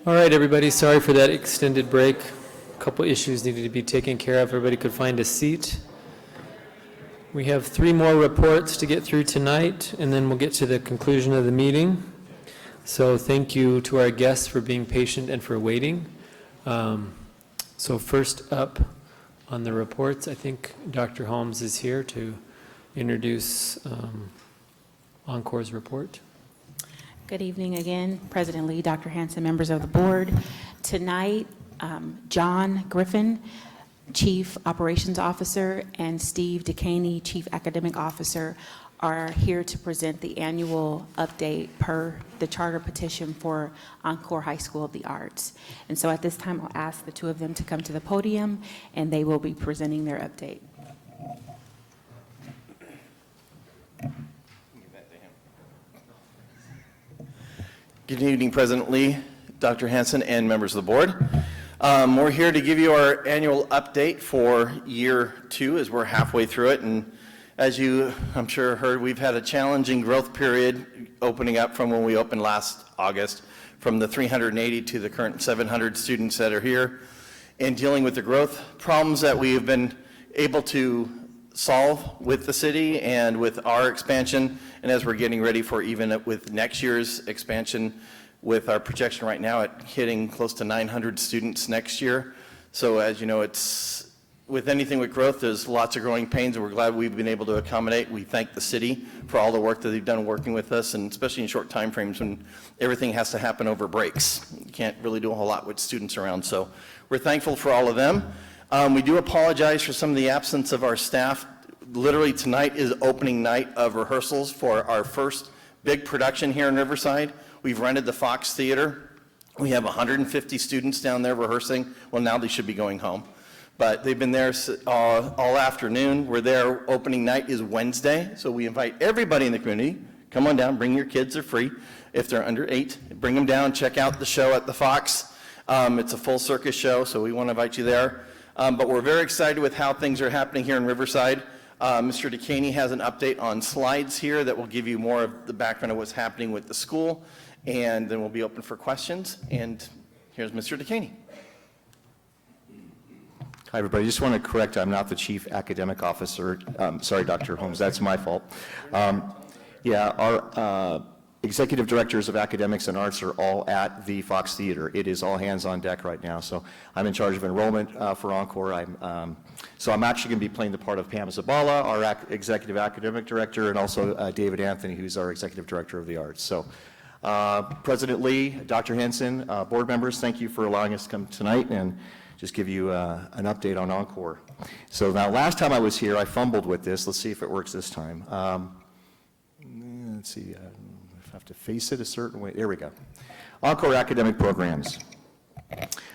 All right, everybody, sorry for that extended break. A couple issues needed to be taken care of. Everybody could find a seat. We have 3 more reports to get through tonight, and then we'll get to the conclusion of the meeting. So thank you to our guests for being patient and for waiting. So first up on the reports, I think Dr. Holmes is here to introduce Encore's report. Good evening again, President Lee, Dr. Hanson, members of the board. Tonight, John Griffin, Chief Operations Officer, and Steve DeCaney, Chief Academic Officer, are here to present the annual update per the charter petition for Encore High School of the Arts. And so at this time, I'll ask the 2 of them to come to the podium, and they will be presenting their update. Good evening, President Lee, Dr. Hanson, and members of the board. We're here to give you our annual update for year 2 as we're halfway through it. And as you, I'm sure, heard, we've had a challenging growth period opening up from when we opened last August, from the 380 to the current 700 students that are here, and dealing with the growth problems that we have been able to solve with the city and with our expansion, and as we're getting ready for even with next year's expansion, with our projection right now at hitting close to 900 students next year. So as you know, it's with anything with growth, there's lots of growing pains, and we're glad we've been able to accommodate. We thank the city for all the work that they've done working with us, and especially in short time frames when everything has to happen over breaks. You can't really do a whole lot with students around, so we're thankful for all of them. We do apologize for some of the absence of our staff. Literally tonight is opening night of rehearsals for our first big production here in Riverside. We've rented the Fox Theater. We have 150 students down there rehearsing. Well, now they should be going home. But they've been there all afternoon. We're there. Opening night is Wednesday. So we invite everybody in the community. Come on down. Bring your kids. They're free. If they're under 8, bring them down. Check out the show at the Fox. It's a full circus show, so we want to invite you there. But we're very excited with how things are happening here in Riverside. Mr. DeCaney has an update on slides here that will give you more of the background of what's happening with the school, and then we'll be open for questions. And here's Mr. DeCaney. Hi, everybody. Just want to correct, I'm not the Chief Academic Officer. Sorry, Dr. Holmes, that's my fault. Our Executive Directors of Academics and Arts are all at the Fox Theater. It is all hands on deck right now. So I'm in charge of enrollment for Encore. So I'm actually going to be playing the part of Pam Zabala, our Executive Academic Director, and also David Anthony, who's our Executive Director of the Arts. So President Lee, Dr. Henson, board members, thank you for allowing us to come tonight and just give you an update on Encore. So now, last time I was here, I fumbled with this. Let's see if it works this time. Let's see. I have to face it a certain way. There we go. Encore academic programs.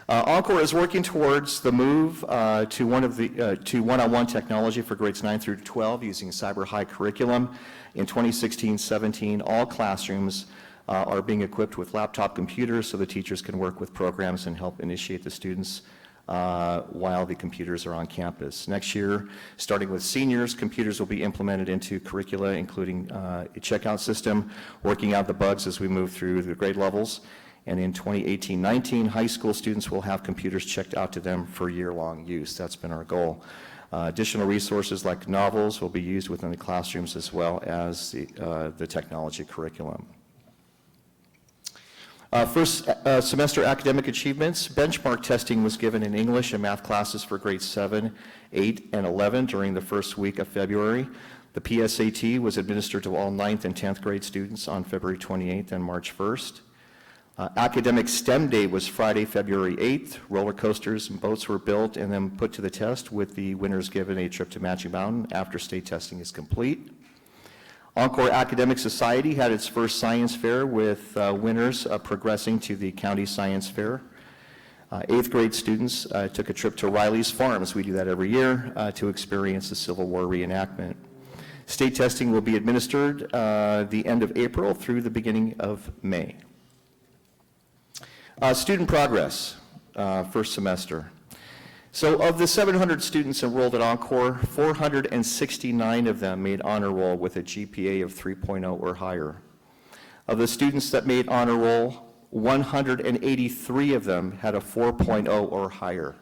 Encore is working towards the move to one-on-one technology for grades 9 through 12 using Cyber High curriculum. In 2016-17, all classrooms are being equipped with laptop computers so the teachers can work with programs and help initiate the students while the computers are on campus. Next year, starting with seniors, computers will be implemented into curricula, including a checkout system, working out the bugs as we move through the grade levels. And in 2018-19, high school students will have computers checked out to them for year-long use. That's been our goal. Additional resources like novels will be used within the classrooms as well as the technology curriculum. First semester academic achievements. Benchmark testing was given in English and math classes for grades 7, 8, and 11 during the first week of February. The PSAT was administered to all 9th and 10th grade students on February 28th and March 1st. Academic STEM Day was Friday, February 8th. Roller coasters and boats were built and then put to the test, with the winners given a trip to Magic Mountain after state testing is complete. Encore Academic Society had its first science fair, with winners progressing to the county science fair. 8th grade students took a trip to Riley's Farms. We do that every year to experience the Civil War reenactment. State testing will be administered the end of April through the beginning of May. Student progress, first semester. So of the 700 students enrolled at Encore, 469 of them made honor roll with a GPA of 3.0 or higher. Of the students that made honor roll, 183 of them had a 4.0 or higher.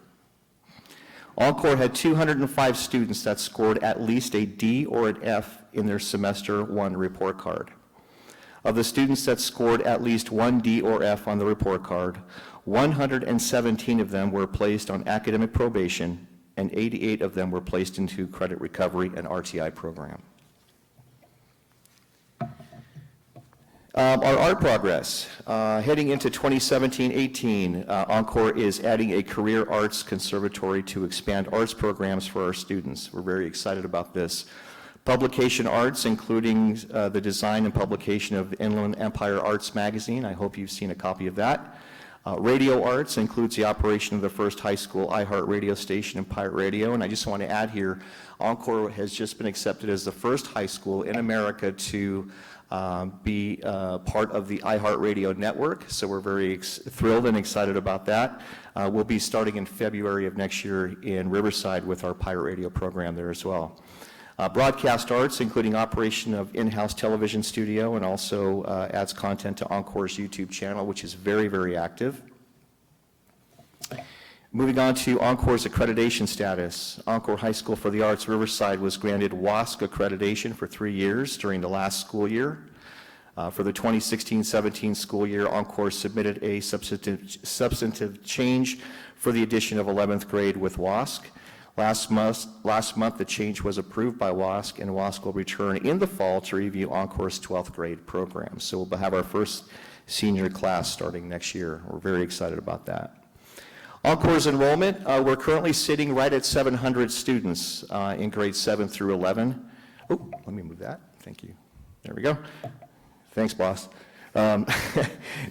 Encore had 205 students that scored at least a D or an F in their semester 1 report card. Of the students that scored at least one D or F on the report card, 117 of them were placed on academic probation, and 88 of them were placed into credit recovery and RTI program. Our art progress. Heading into 2017-18, Encore is adding a career arts conservatory to expand arts programs for our students. We're very excited about this. Publication arts, including the design and publication of the Inland Empire Arts magazine. I hope you've seen a copy of that. Radio arts includes the operation of the first high school iHeart radio station in Pirate Radio. And I just want to add here, Encore has just been accepted as the first high school in America to be part of the iHeart Radio network. So we're very thrilled and excited about that. We'll be starting in February of next year in Riverside with our Pirate Radio program there as well. Broadcast arts, including operation of in-house television studio, and also adds content to Encore's YouTube channel, which is very, very active. Moving on to Encore's accreditation status. Encore High School for the Arts Riverside was granted WASC accreditation for 3 years during the last school year. For the 2016-17 school year, Encore submitted a substantive change for the addition of 11th grade with WASC. Last month, the change was approved by WASC, and WASC will return in the fall to review Encore's 12th grade program. So we'll have our first senior class starting next year. We're very excited about that. Encore's enrollment, we're currently sitting right at 700 students in grades 7 through 11. Oh, let me move that. Thank you. There we go. Thanks, boss.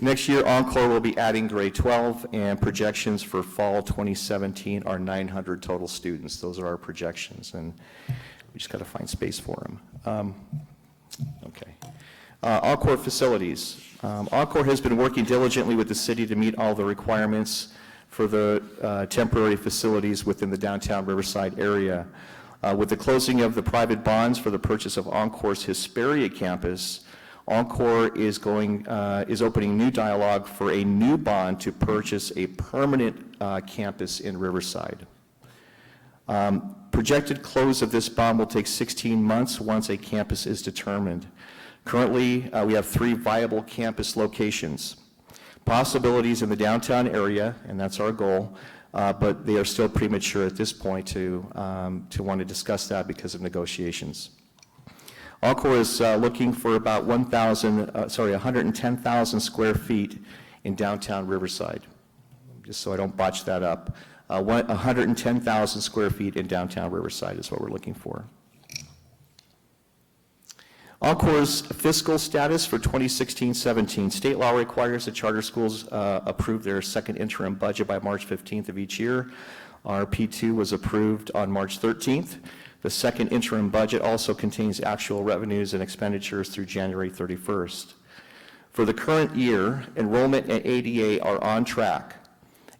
Next year, Encore will be adding grade 12, and projections for fall 2017 are 900 total students. Those are our projections, and we just got to find space for them. Okay. Encore facilities. Encore has been working diligently with the city to meet all the requirements for the temporary facilities within the downtown Riverside area. With the closing of the private bonds for the purchase of Encore's Hesperia campus, Encore is opening new dialogue for a new bond to purchase a permanent campus in Riverside. Projected close of this bond will take 16 months once a campus is determined. Currently, we have 3 viable campus locations. Possibilities in the downtown area, and that's our goal, but they are still premature at this point to want to discuss that because of negotiations. Encore is looking for about 110,000 square feet in downtown Riverside, just so I don't botch that up. 110,000 square feet in downtown Riverside is what we're looking for. Encore's fiscal status for 2016-17. State law requires that charter schools approve their second interim budget by March 15th of each year. Our P2 was approved on March 13th. The second interim budget also contains actual revenues and expenditures through January 31st. For the current year, enrollment and ADA are on track,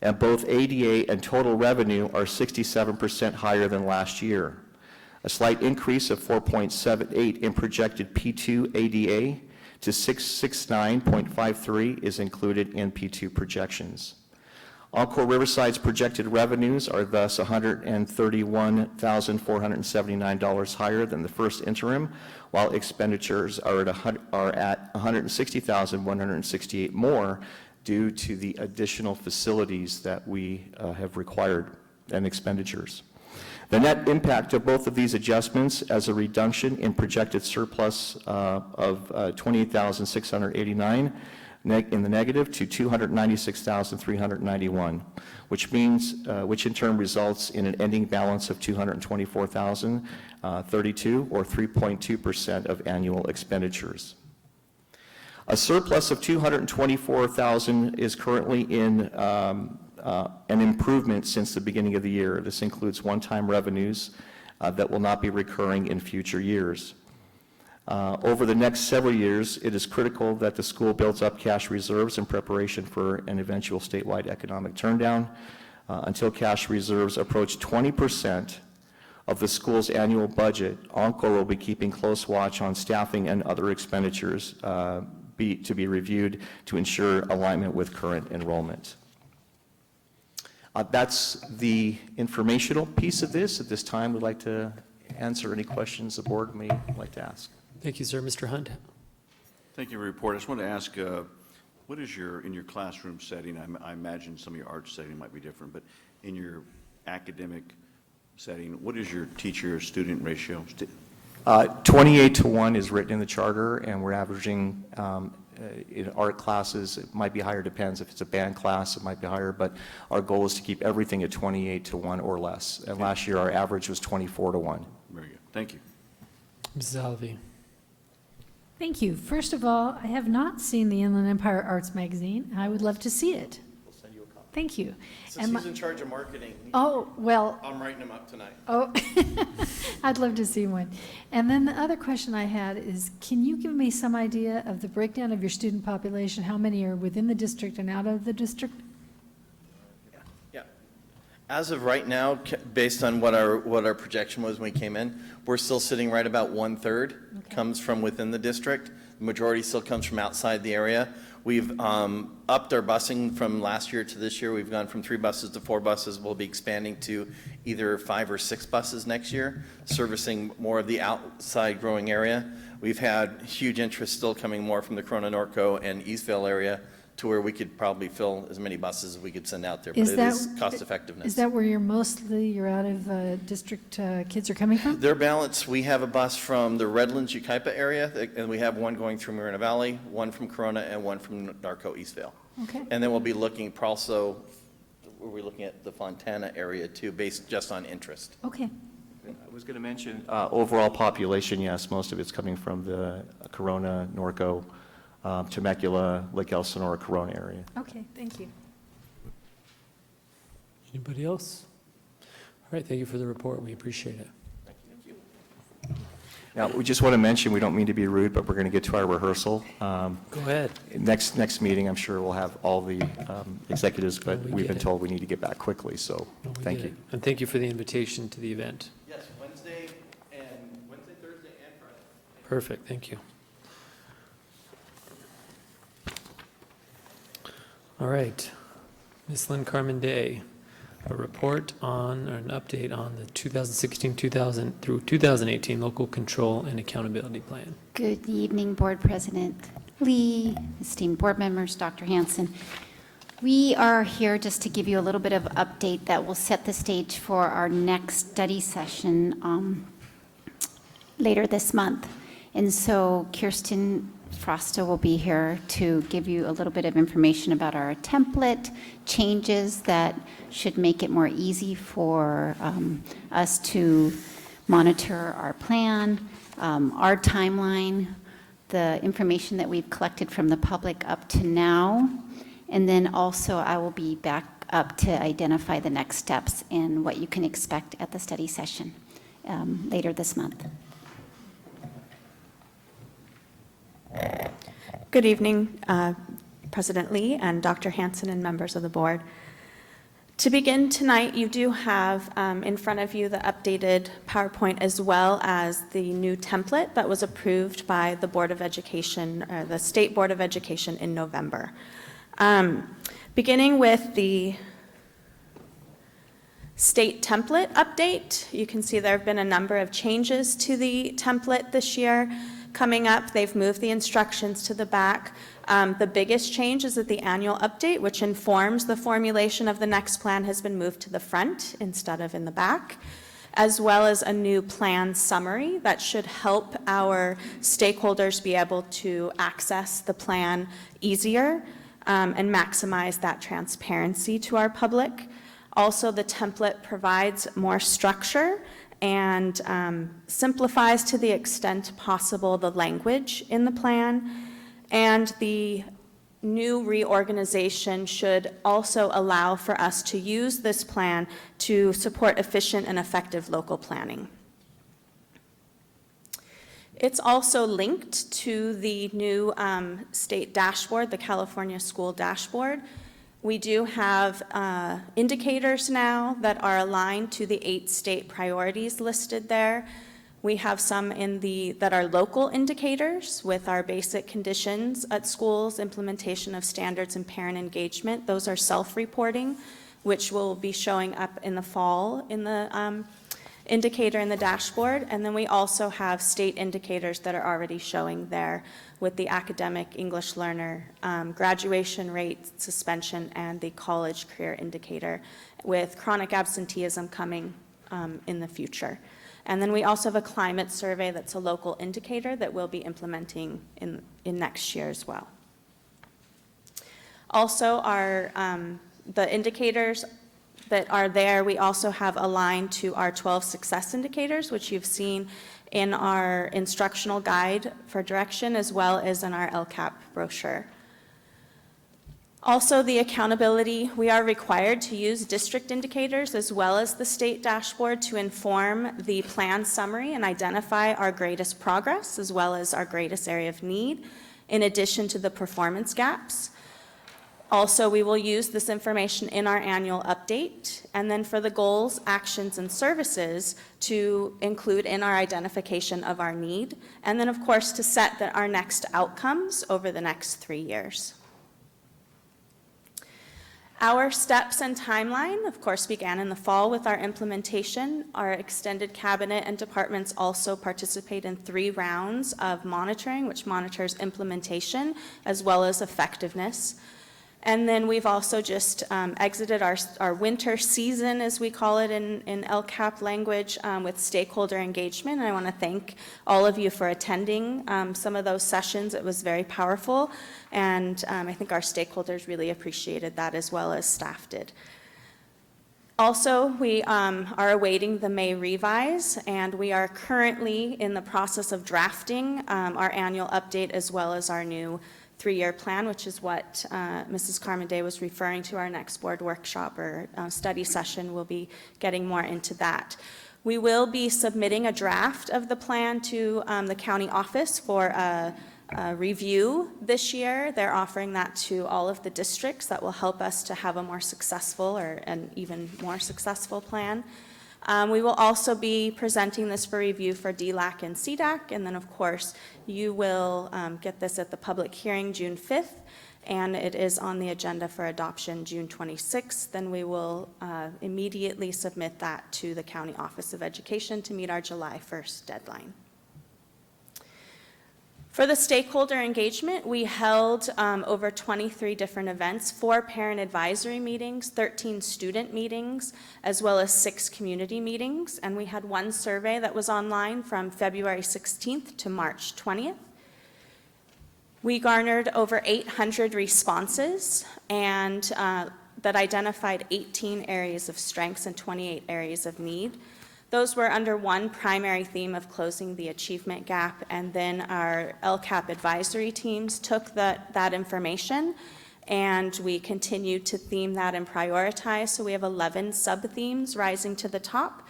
and both ADA and total revenue are 67% higher than last year. A slight increase of 4.78 in projected P2 ADA to 669.53 is included in P2 projections. Encore Riverside's projected revenues are thus $131,479 higher than the first interim, while expenditures are at $160,168 more due to the additional facilities that we have required and expenditures. The net impact of both of these adjustments as a reduction in projected surplus of $28,689 in the negative to $296,391, which in turn results in an ending balance of $224,032, or 3.2% of annual expenditures. A surplus of $224,000 is currently in an improvement since the beginning of the year. This includes one-time revenues that will not be recurring in future years. Over the next several years, it is critical that the school builds up cash reserves in preparation for an eventual statewide economic turndown. Until cash reserves approach 20% of the school's annual budget, Encore will be keeping close watch on staffing and other expenditures to be reviewed to ensure alignment with current enrollment. That's the informational piece of this. At this time, we'd like to answer any questions the board may like to ask. Thank you, sir. Mr. Hunt? Thank you for your report. I just want to ask, what is in your classroom setting, I imagine some of your art setting might be different, but in your academic setting, what is your teacher-student ratio? 28-1 is written in the charter, and we're averaging in art classes, it might be higher, depends. If it's a band class, it might be higher, but our goal is to keep everything at 28-1 or less. And last year, our average was 24-1. Very good. Thank you. Mrs. Alvey? Thank you. First of all, I have not seen the Inland Empire Arts magazine. I would love to see it. We'll send you a copy. Thank you. Since he's in charge of marketing. Oh, well. I'm writing him up tonight. Oh, I'd love to see one. And then the other question I had is, can you give me some idea of the breakdown of your student population? How many are within the district and out of the district? Yeah. As of right now, based on what our projection was when we came in, we're still sitting right about 1/3 comes from within the district. The majority still comes from outside the area. We've upped our busing from last year to this year. We've gone from 3 buses to 4 buses. We'll be expanding to either 5 or 6 buses next year, servicing more of the outside growing area. We've had huge interest still coming more from the Corona, Norco, and Eastvale area, to where we could probably fill as many buses as we could send out there, but it is cost effectiveness. Is that where your out of district kids are coming from? Their balance, we have a bus from the Redlands, Yucaipa area, and we have one going through Marina Valley, one from Corona, and one from Narco Eastvale. Okay. And then we'll be looking also, we're looking at the Fontana area too, based just on interest. Okay. I was going to mention overall population, yes, most of it's coming from the Corona, Norco, Temecula, Lake Elsinore, Corona area. Okay, thank you. Anybody else? All right, thank you for the report. We appreciate it. Thank you. Now, we just want to mention, we don't mean to be rude, but we're going to get to our rehearsal. Go ahead. Next meeting, I'm sure we'll have all the executives, but we've been told we need to get back quickly, so thank you. And thank you for the invitation to the event. Yes, Wednesday, Thursday, and Friday. Perfect, thank you. All right, Ms. Lynn Carmen Day, a report on, or an update on the 2016-2000 through 2018 Local Control and Accountability Plan. Good evening, Board President Lee, esteemed board members, Dr. Hansen. We are here just to give you a little bit of update that will set the stage for our next study session later this month. And so Kirsten Frosta will be here to give you a little bit of information about our template, changes that should make it more easy for us to monitor our plan, our timeline, the information that we've collected from the public up to now, and then also I will be back up to identify the next steps and what you can expect at the study session later this month. Good evening, President Lee and Dr. Hansen and members of the board. To begin tonight, you do have in front of you the updated PowerPoint as well as the new template that was approved by the Board of Education, or the State Board of Education in November. Beginning with the state template update, you can see there have been a number of changes to the template this year. Coming up, they've moved the instructions to the back. The biggest change is that the annual update, which informs the formulation of the next plan, has been moved to the front instead of in the back, as well as a new plan summary that should help our stakeholders be able to access the plan easier and maximize that transparency to our public. Also, the template provides more structure and simplifies to the extent possible the language in the plan. And the new reorganization should also allow for us to use this plan to support efficient and effective local planning. It's also linked to the new state dashboard, the California School Dashboard. We do have indicators now that are aligned to the 8 state priorities listed there. We have some that are local indicators with our basic conditions at schools, implementation of standards and parent engagement. Those are self-reporting, which will be showing up in the fall in the indicator in the dashboard. And then we also have state indicators that are already showing there with the academic English learner, graduation rate, suspension, and the college career indicator, with chronic absenteeism coming in the future. And then we also have a climate survey that's a local indicator that we'll be implementing in next year as well. Also, the indicators that are there, we also have aligned to our 12 success indicators, which you've seen in our instructional guide for direction, as well as in our LCAP brochure. Also, the accountability, we are required to use district indicators as well as the state dashboard to inform the plan summary and identify our greatest progress as well as our greatest area of need, in addition to the performance gaps. Also, we will use this information in our annual update, and then for the goals, actions, and services to include in our identification of our need, and then of course to set our next outcomes over the next 3 years. Our steps and timeline, of course, began in the fall with our implementation. Our extended cabinet and departments also participate in 3 rounds of monitoring, which monitors implementation as well as effectiveness. And then we've also just exited our winter season, as we call it in LCAP language, with stakeholder engagement. And I want to thank all of you for attending some of those sessions. It was very powerful, and I think our stakeholders really appreciated that as well as staff did. Also, we are awaiting the May revise, and we are currently in the process of drafting our annual update as well as our new 3-year plan, which is what Mrs. Carmen Day was referring to. Our next board workshop or study session will be getting more into that. We will be submitting a draft of the plan to the county office for a review this year. They're offering that to all of the districts. That will help us to have a more successful or an even more successful plan. We will also be presenting this for review for DLAC and CDAC, and then of course you will get this at the public hearing June 5th, and it is on the agenda for adoption June 26th. Then we will immediately submit that to the County Office of Education to meet our July 1st deadline. For the stakeholder engagement, we held over 23 different events, 4 parent advisory meetings, 13 student meetings, as well as 6 community meetings. And we had 1 survey that was online from February 16th to March 20th. We garnered over 800 responses and that identified 18 areas of strengths and 28 areas of need. Those were under 1 primary theme of closing the achievement gap, and then our LCAP advisory teams took that information and we continued to theme that and prioritize. So we have 11 sub-themes rising to the top.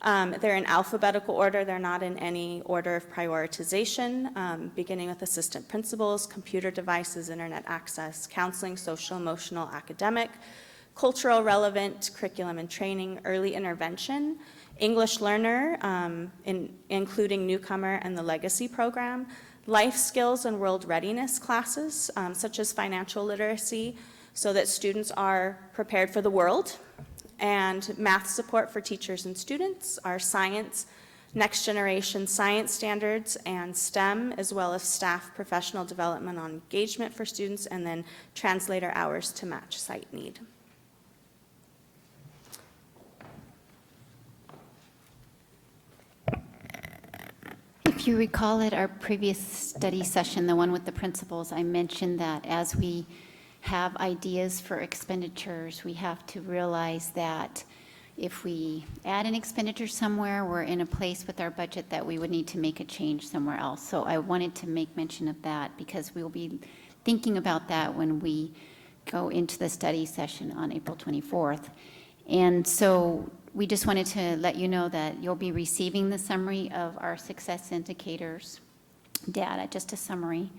They're in alphabetical order. They're not in any order of prioritization, beginning with assistant principals, computer devices, internet access, counseling, social, emotional, academic, cultural relevant, curriculum and training, early intervention, English learner, including newcomer and the legacy program, life skills and world readiness classes, such as financial literacy, so that students are prepared for the world, and math support for teachers and students, our science, next generation science standards, and STEM, as well as staff professional development on engagement for students, and then translator hours to match site need. If you recall at our previous study session, the one with the principals, I mentioned that as we have ideas for expenditures, we have to realize that if we add an expenditure somewhere, we're in a place with our budget that we would need to make a change somewhere else. So I wanted to make mention of that because we will be thinking about that when we go into the study session on April 24th. And so we just wanted to let you know that you'll be receiving the summary of our success indicators data, just a summary.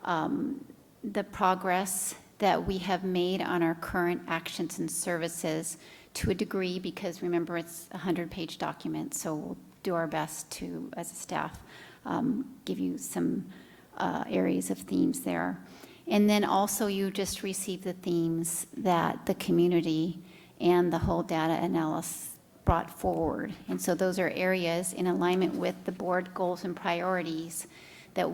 The progress that we have made on our current actions and services to a degree, because remember it's a 100-page document, so we'll do our best to, as a staff, give you some areas of themes there. And then also you just received the themes that the community and the whole data analysis brought forward. And so those are areas in alignment with the board goals and priorities that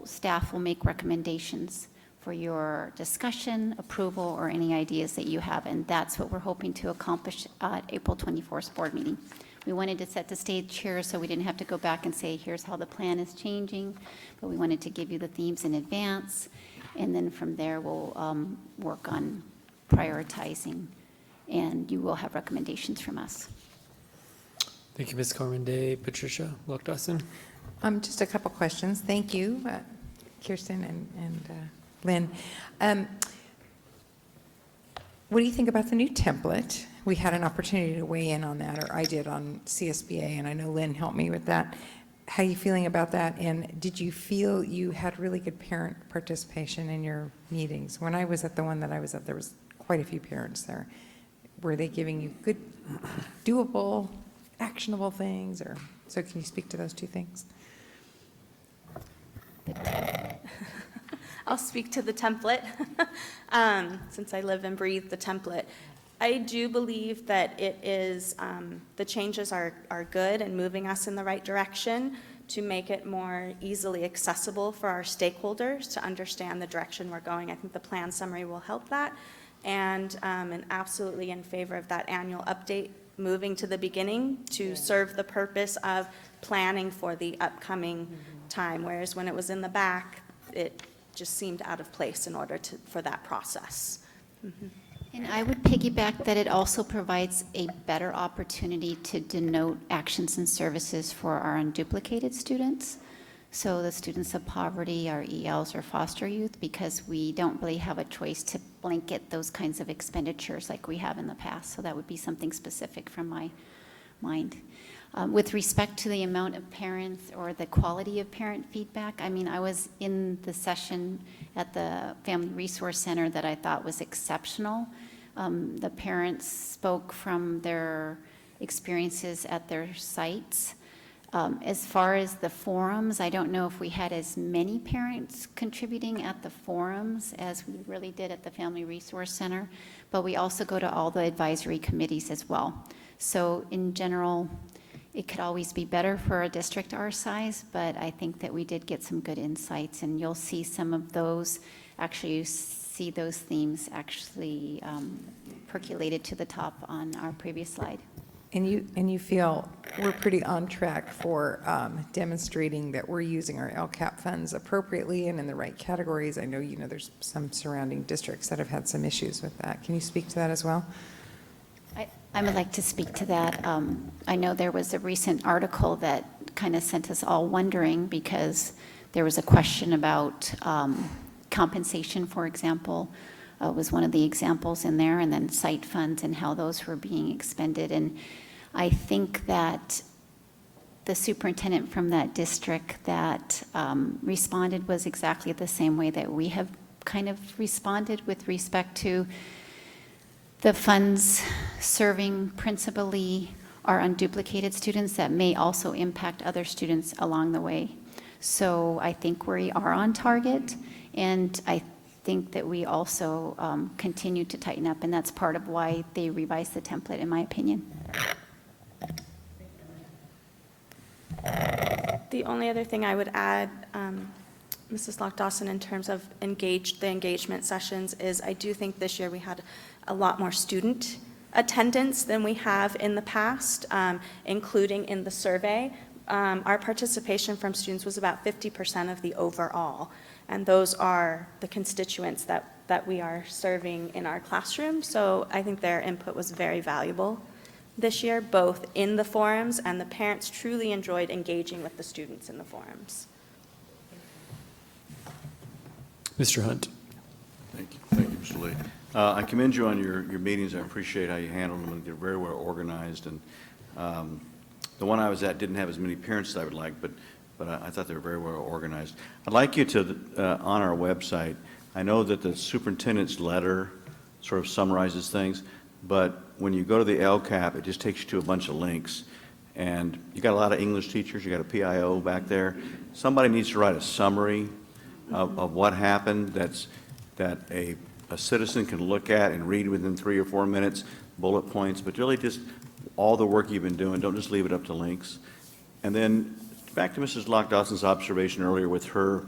staff will make recommendations for your discussion, approval, or any ideas that you have. And that's what we're hoping to accomplish at April 24th board meeting. We wanted to set the stage here so we didn't have to go back and say, here's how the plan is changing, but we wanted to give you the themes in advance. And then from there, we'll work on prioritizing, and you will have recommendations from us. Thank you, Ms. Corman-Day. Patricia Lock-Dawson. Just a couple questions. Thank you, Kirsten and Lynn. What do you think about the new template? We had an opportunity to weigh in on that, or I did on CSBA, and I know Lynn helped me with that. How are you feeling about that? And did you feel you had really good parent participation in your meetings? When I was at the one that I was at, there was quite a few parents there. Were they giving you good, doable, actionable things? Or so can you speak to those two things? I'll speak to the template, since I live and breathe the template. I do believe that it is, the changes are good and moving us in the right direction to make it more easily accessible for our stakeholders to understand the direction we're going. I think the plan summary will help that, and absolutely in favor of that annual update moving to the beginning to serve the purpose of planning for the upcoming time, whereas when it was in the back, it just seemed out of place in order for that process. And I would piggyback that it also provides a better opportunity to denote actions and services for our unduplicated students. So the students of poverty, our ELs, or foster youth, because we don't really have a choice to blanket those kinds of expenditures like we have in the past. So that would be something specific from my mind. With respect to the amount of parents or the quality of parent feedback, I mean, I was in the session at the Family Resource Center that I thought was exceptional. The parents spoke from their experiences at their sites. As far as the forums, I don't know if we had as many parents contributing at the forums as we really did at the Family Resource Center, but we also go to all the advisory committees as well. So in general, it could always be better for a district our size, but I think that we did get some good insights, and you'll see some of those, actually you see those themes actually percolated to the top on our previous slide. And you feel we're pretty on track for demonstrating that we're using our LCAP funds appropriately and in the right categories. I know, there's some surrounding districts that have had some issues with that. Can you speak to that as well? I would like to speak to that. I know there was a recent article that kind of sent us all wondering because there was a question about compensation, for example, was one of the examples in there, and then site funds and how those were being expended. And I think that the superintendent from that district that responded was exactly the same way that we have kind of responded with respect to the funds serving principally our unduplicated students that may also impact other students along the way. So I think we are on target, and I think that we also continue to tighten up, and that's part of why they revised the template, in my opinion. The only other thing I would add, Mrs. Lock-Dawson, in terms of the engagement sessions is I do think this year we had a lot more student attendance than we have in the past, including in the survey. Our participation from students was about 50% of the overall, and those are the constituents that we are serving in our classroom. So I think their input was very valuable this year, both in the forums, and the parents truly enjoyed engaging with the students in the forums. Mr. Hunt. Thank you, Mr. Lee. I commend you on your meetings. I appreciate how you handled them, and they're very well organized. And the one I was at didn't have as many parents as I would like, but I thought they were very well organized. I'd like you to, on our website, I know that the superintendent's letter sort of summarizes things, but when you go to the LCAP, it just takes you to a bunch of links. And you got a lot of English teachers, you got a PIO back there. Somebody needs to write a summary of what happened that a citizen can look at and read within 3 or 4 minutes, bullet points, but really just all the work you've been doing. Don't just leave it up to links. And then back to Mrs. Locke-Dawson's observation earlier with her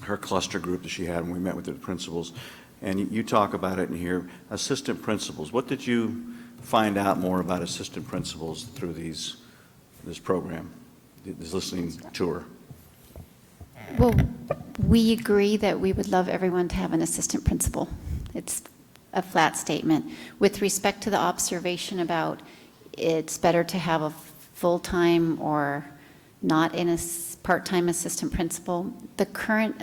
her cluster group that she had when we met with the principals. And you talk about it in here, assistant principals. What did you find out more about assistant principals through this program, this listening tour? Well, we agree that we would love everyone to have an assistant principal. It's a flat statement. With respect to the observation about it's better to have a full-time or not in a part-time assistant principal, the current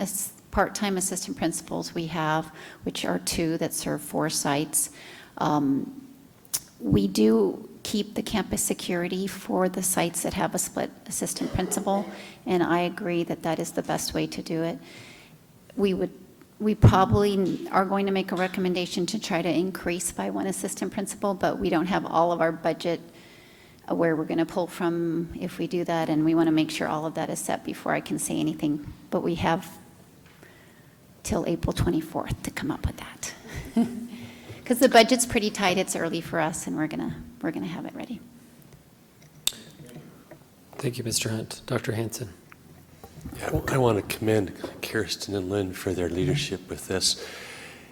part-time assistant principals we have, which are 2 that serve 4 sites, we do keep the campus security for the sites that have a split assistant principal, and I agree that that is the best way to do it. We probably are going to make a recommendation to try to increase by 1 assistant principal, but we don't have all of our budget where we're going to pull from if we do that, and we want to make sure all of that is set before I can say anything. But we have till April 24th to come up with that. Because the budget's pretty tight, it's early for us, and we're gonna have it ready. Thank you, Mr. Hunt. Dr. Hanson. Yeah, I want to commend Kirsten and Lynn for their leadership with this.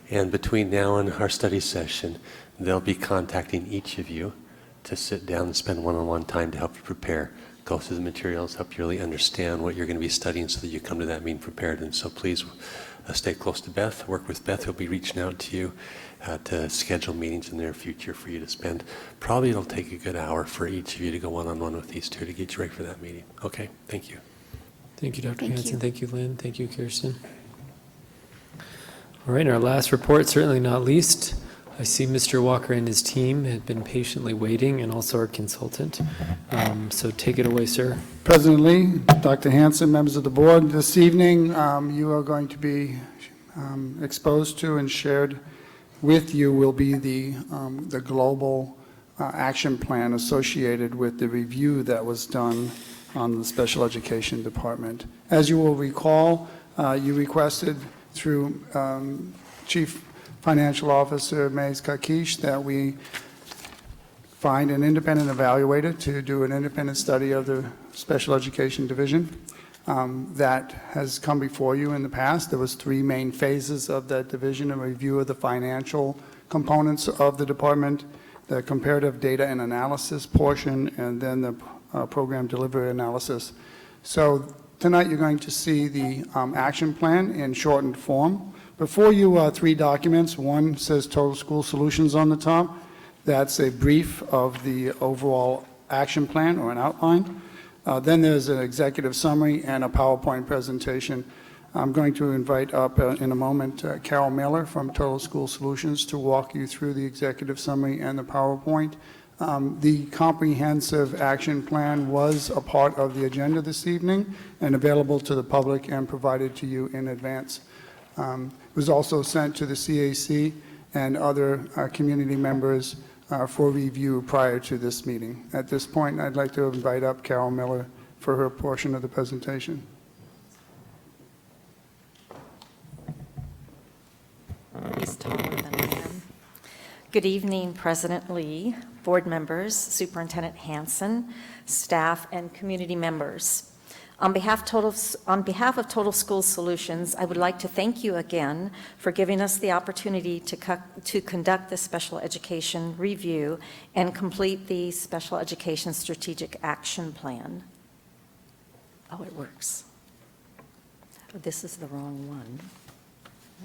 And between now and our study session, they'll be contacting each of you to sit down and spend one-on-one time to help you prepare, go through the materials, help you really understand what you're going to be studying so that you come to that meeting prepared. And so please stay close to Beth, work with Beth, who'll be reaching out to you to schedule meetings in the near future for you to spend. Probably it'll take a good hour for each of you to go one-on-one with these 2 to get you ready for that meeting. Okay, thank you. Thank you, Dr. Thank Hanson. you. Thank you, Lynn. Thank you, Kirsten. All right, our last report, certainly not least, I see Mr. Walker and his team have been patiently waiting, and also our consultant. So take it away, sir. President Lee, Dr. Hanson, members of the board, this evening you are going to be exposed to and shared with you will be the global action plan associated with the review that was done on the special education department. As you will recall, you requested through Chief Financial Officer Mays Kakish that we find an independent evaluator to do an independent study of the special education division. That has come before you in the past. There was 3 main phases of that division: a review of the financial components of the department, the comparative data and analysis portion, and then the program delivery analysis. So tonight you're going to see the action plan in shortened form. Before you are 3 documents. One says Total School Solutions on the top. That's a brief of the overall action plan or an outline. Then there's an executive summary and a PowerPoint presentation. I'm going to invite up in a moment Carol Miller from Total School Solutions to walk you through the executive summary and the PowerPoint. The comprehensive action plan was a part of the agenda this evening and available to the public and provided to you in advance. It was also sent to the CAC and other community members for review prior to this meeting. At this point, I'd like to invite up Carol Miller for her portion of the presentation. He's taller than I am. Good evening, President Lee, board members, Superintendent Hanson, staff, and community members. On behalf of Total School Solutions, I would like to thank you again for giving us the opportunity to conduct the special education review and complete the special education strategic action plan. Oh, it works. This is the wrong one.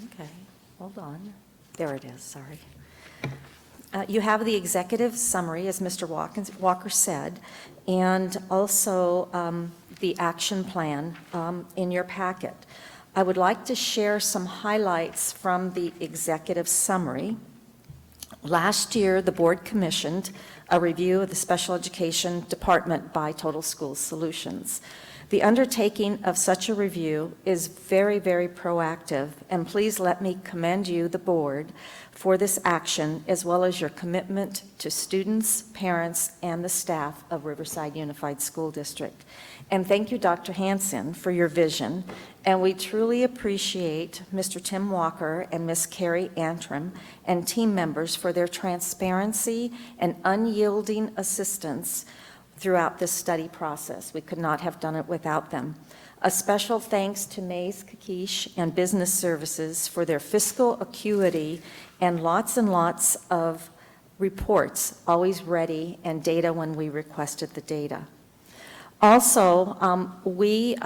Okay, hold on. There it is, sorry. You have the executive summary, as Mr. Walker said, and also the action plan in your packet. I would like to share some highlights from the executive summary. Last year, the board commissioned a review of the special education department by Total School Solutions. The undertaking of such a review is very, very proactive, and please let me commend you, the board, for this action, as well as your commitment to students, parents, and the staff of Riverside Unified School District. And thank you, Dr. Hansen, for your vision, and we truly appreciate Mr. Tim Walker and Ms. Carrie Antrim and team members for their transparency and unyielding assistance throughout this study process. We could not have done it without them. A special thanks to Mays Kakish and Business Services for their fiscal acuity and lots of reports, always ready, and data when we requested the data. Also, we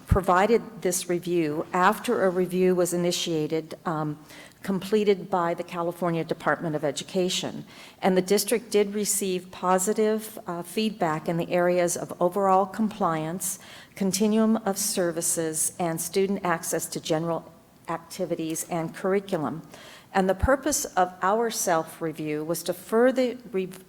provided this review after a review was initiated, completed by the California Department of Education. And the district did receive positive feedback in the areas of overall compliance, continuum of services, and student access to general activities and curriculum. And the purpose of our self-review was to further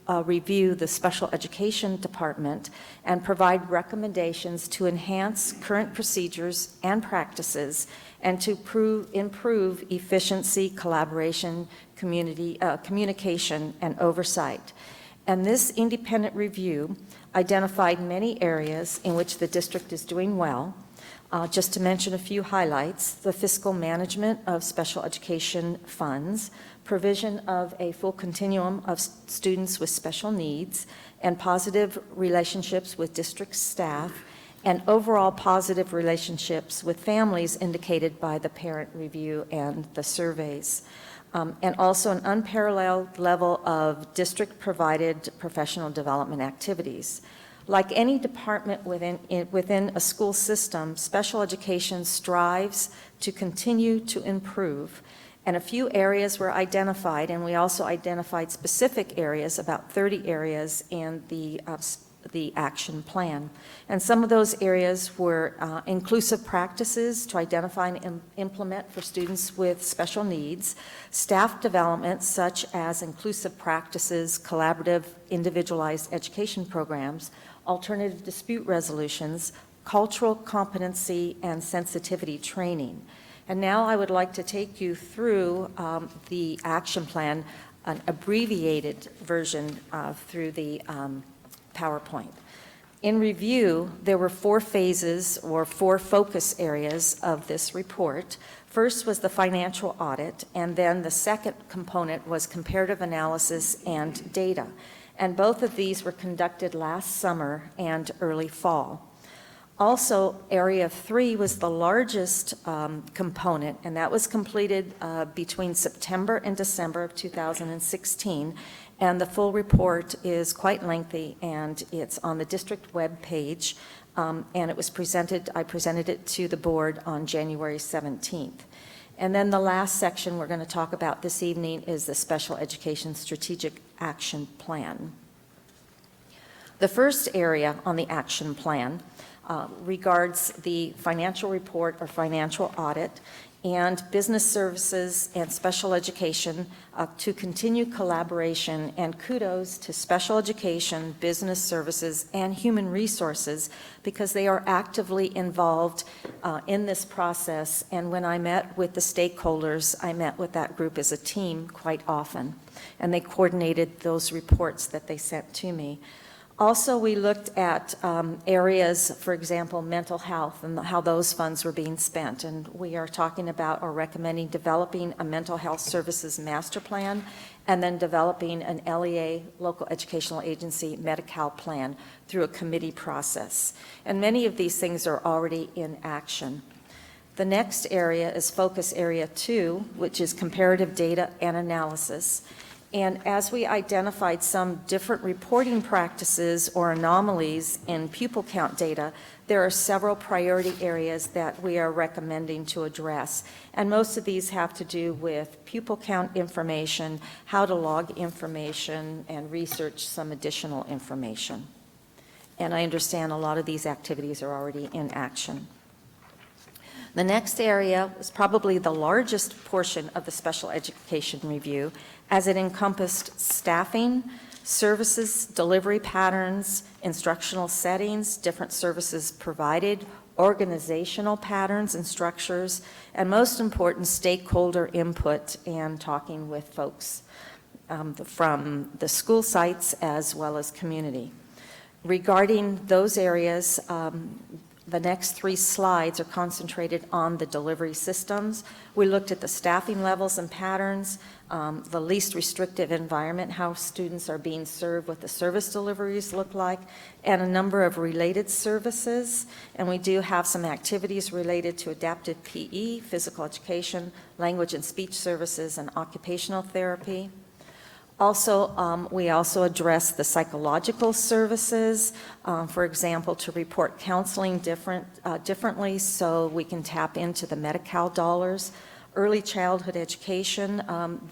review the special education department and provide recommendations to enhance current procedures and practices and to improve efficiency, collaboration, communication, and oversight. And this independent review identified many areas in which the district is doing well. Just to mention a few highlights: the fiscal management of special education funds, provision of a full continuum of students with special needs, and positive relationships with district staff, and overall positive relationships with families indicated by the parent review and the surveys. And also an unparalleled level of district-provided professional development activities. Like any department within a school system, special education strives to continue to improve. And a few areas were identified, and we also identified specific areas, about 30 areas in the action plan. And some of those areas were inclusive practices to identify and implement for students with special needs, staff development such as inclusive practices, collaborative, individualized education programs, alternative dispute resolutions, cultural competency, and sensitivity training. And now I would like to take you through the action plan, an abbreviated version through the PowerPoint. In review, there were 4 phases or 4 focus areas of this report. First was the financial audit, and then the second component was comparative analysis and data. And both of these were conducted last summer and early fall. Also, Area 3 was the largest component, and that was completed between September and December of 2016. And the full report is quite lengthy, and it's on the district web page, and it was I presented it to the board on January 17th. And then the last section we're going to talk about this evening is the Special Education Strategic Action Plan. The first area on the action plan regards the financial report or financial audit and business services and special education to continue collaboration, and kudos to special education, business services, and human resources because they are actively involved in this process. And when I met with the stakeholders, I met with that group as a team quite often, and they coordinated those reports that they sent to me. Also, we looked at areas, for example, mental health and how those funds were being spent. And we are talking about or recommending developing a mental health services master plan and then developing an LEA, local educational agency, Medi-Cal plan through a committee process. And many of these things are already in action. The next area is focus area 2, which is comparative data and analysis. And as we identified some different reporting practices or anomalies in pupil count data, there are several priority areas that we are recommending to address. And most of these have to do with pupil count information, how to log information, and research some additional information. And I understand a lot of these activities are already in action. The next area was probably the largest portion of the special education review, as it encompassed staffing, services, delivery patterns, instructional settings, different services provided, organizational patterns and structures, and most important, stakeholder input and talking with folks from the school sites as well as community. Regarding those areas, the next 3 slides are concentrated on the delivery systems. We looked at the staffing levels and patterns, the least restrictive environment, how students are being served, what the service deliveries look like, and a number of related services. And we do have some activities related to adaptive PE, physical education, language and speech services, and occupational therapy. Also, we also address the psychological services, for example, to report counseling differently so we can tap into the Medi-Cal dollars. Early childhood education,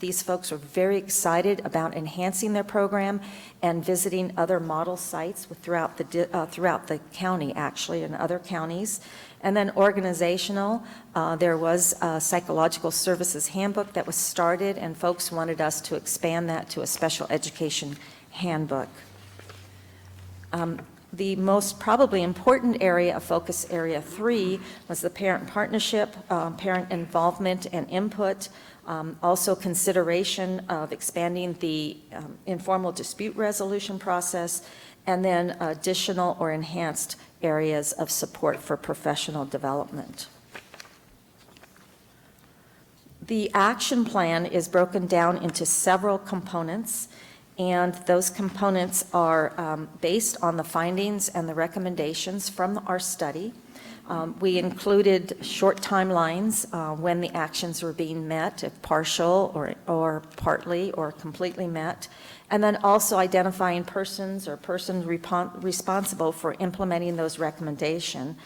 these folks are very excited about enhancing their program and visiting other model sites throughout the county, actually, and other counties. And then organizational, there was a psychological services handbook that was started, and folks wanted us to expand that to a special education handbook. The most probably important area of focus area 3 was the parent partnership, parent involvement and input, also consideration of expanding the informal dispute resolution process, and then additional or enhanced areas of support for professional development. The action plan is broken down into several components, and those components are based on the findings and the recommendations from our study. We included short timelines when the actions were being met, if partial or partly or completely met, and then also identifying persons or persons responsible for implementing those recommendations,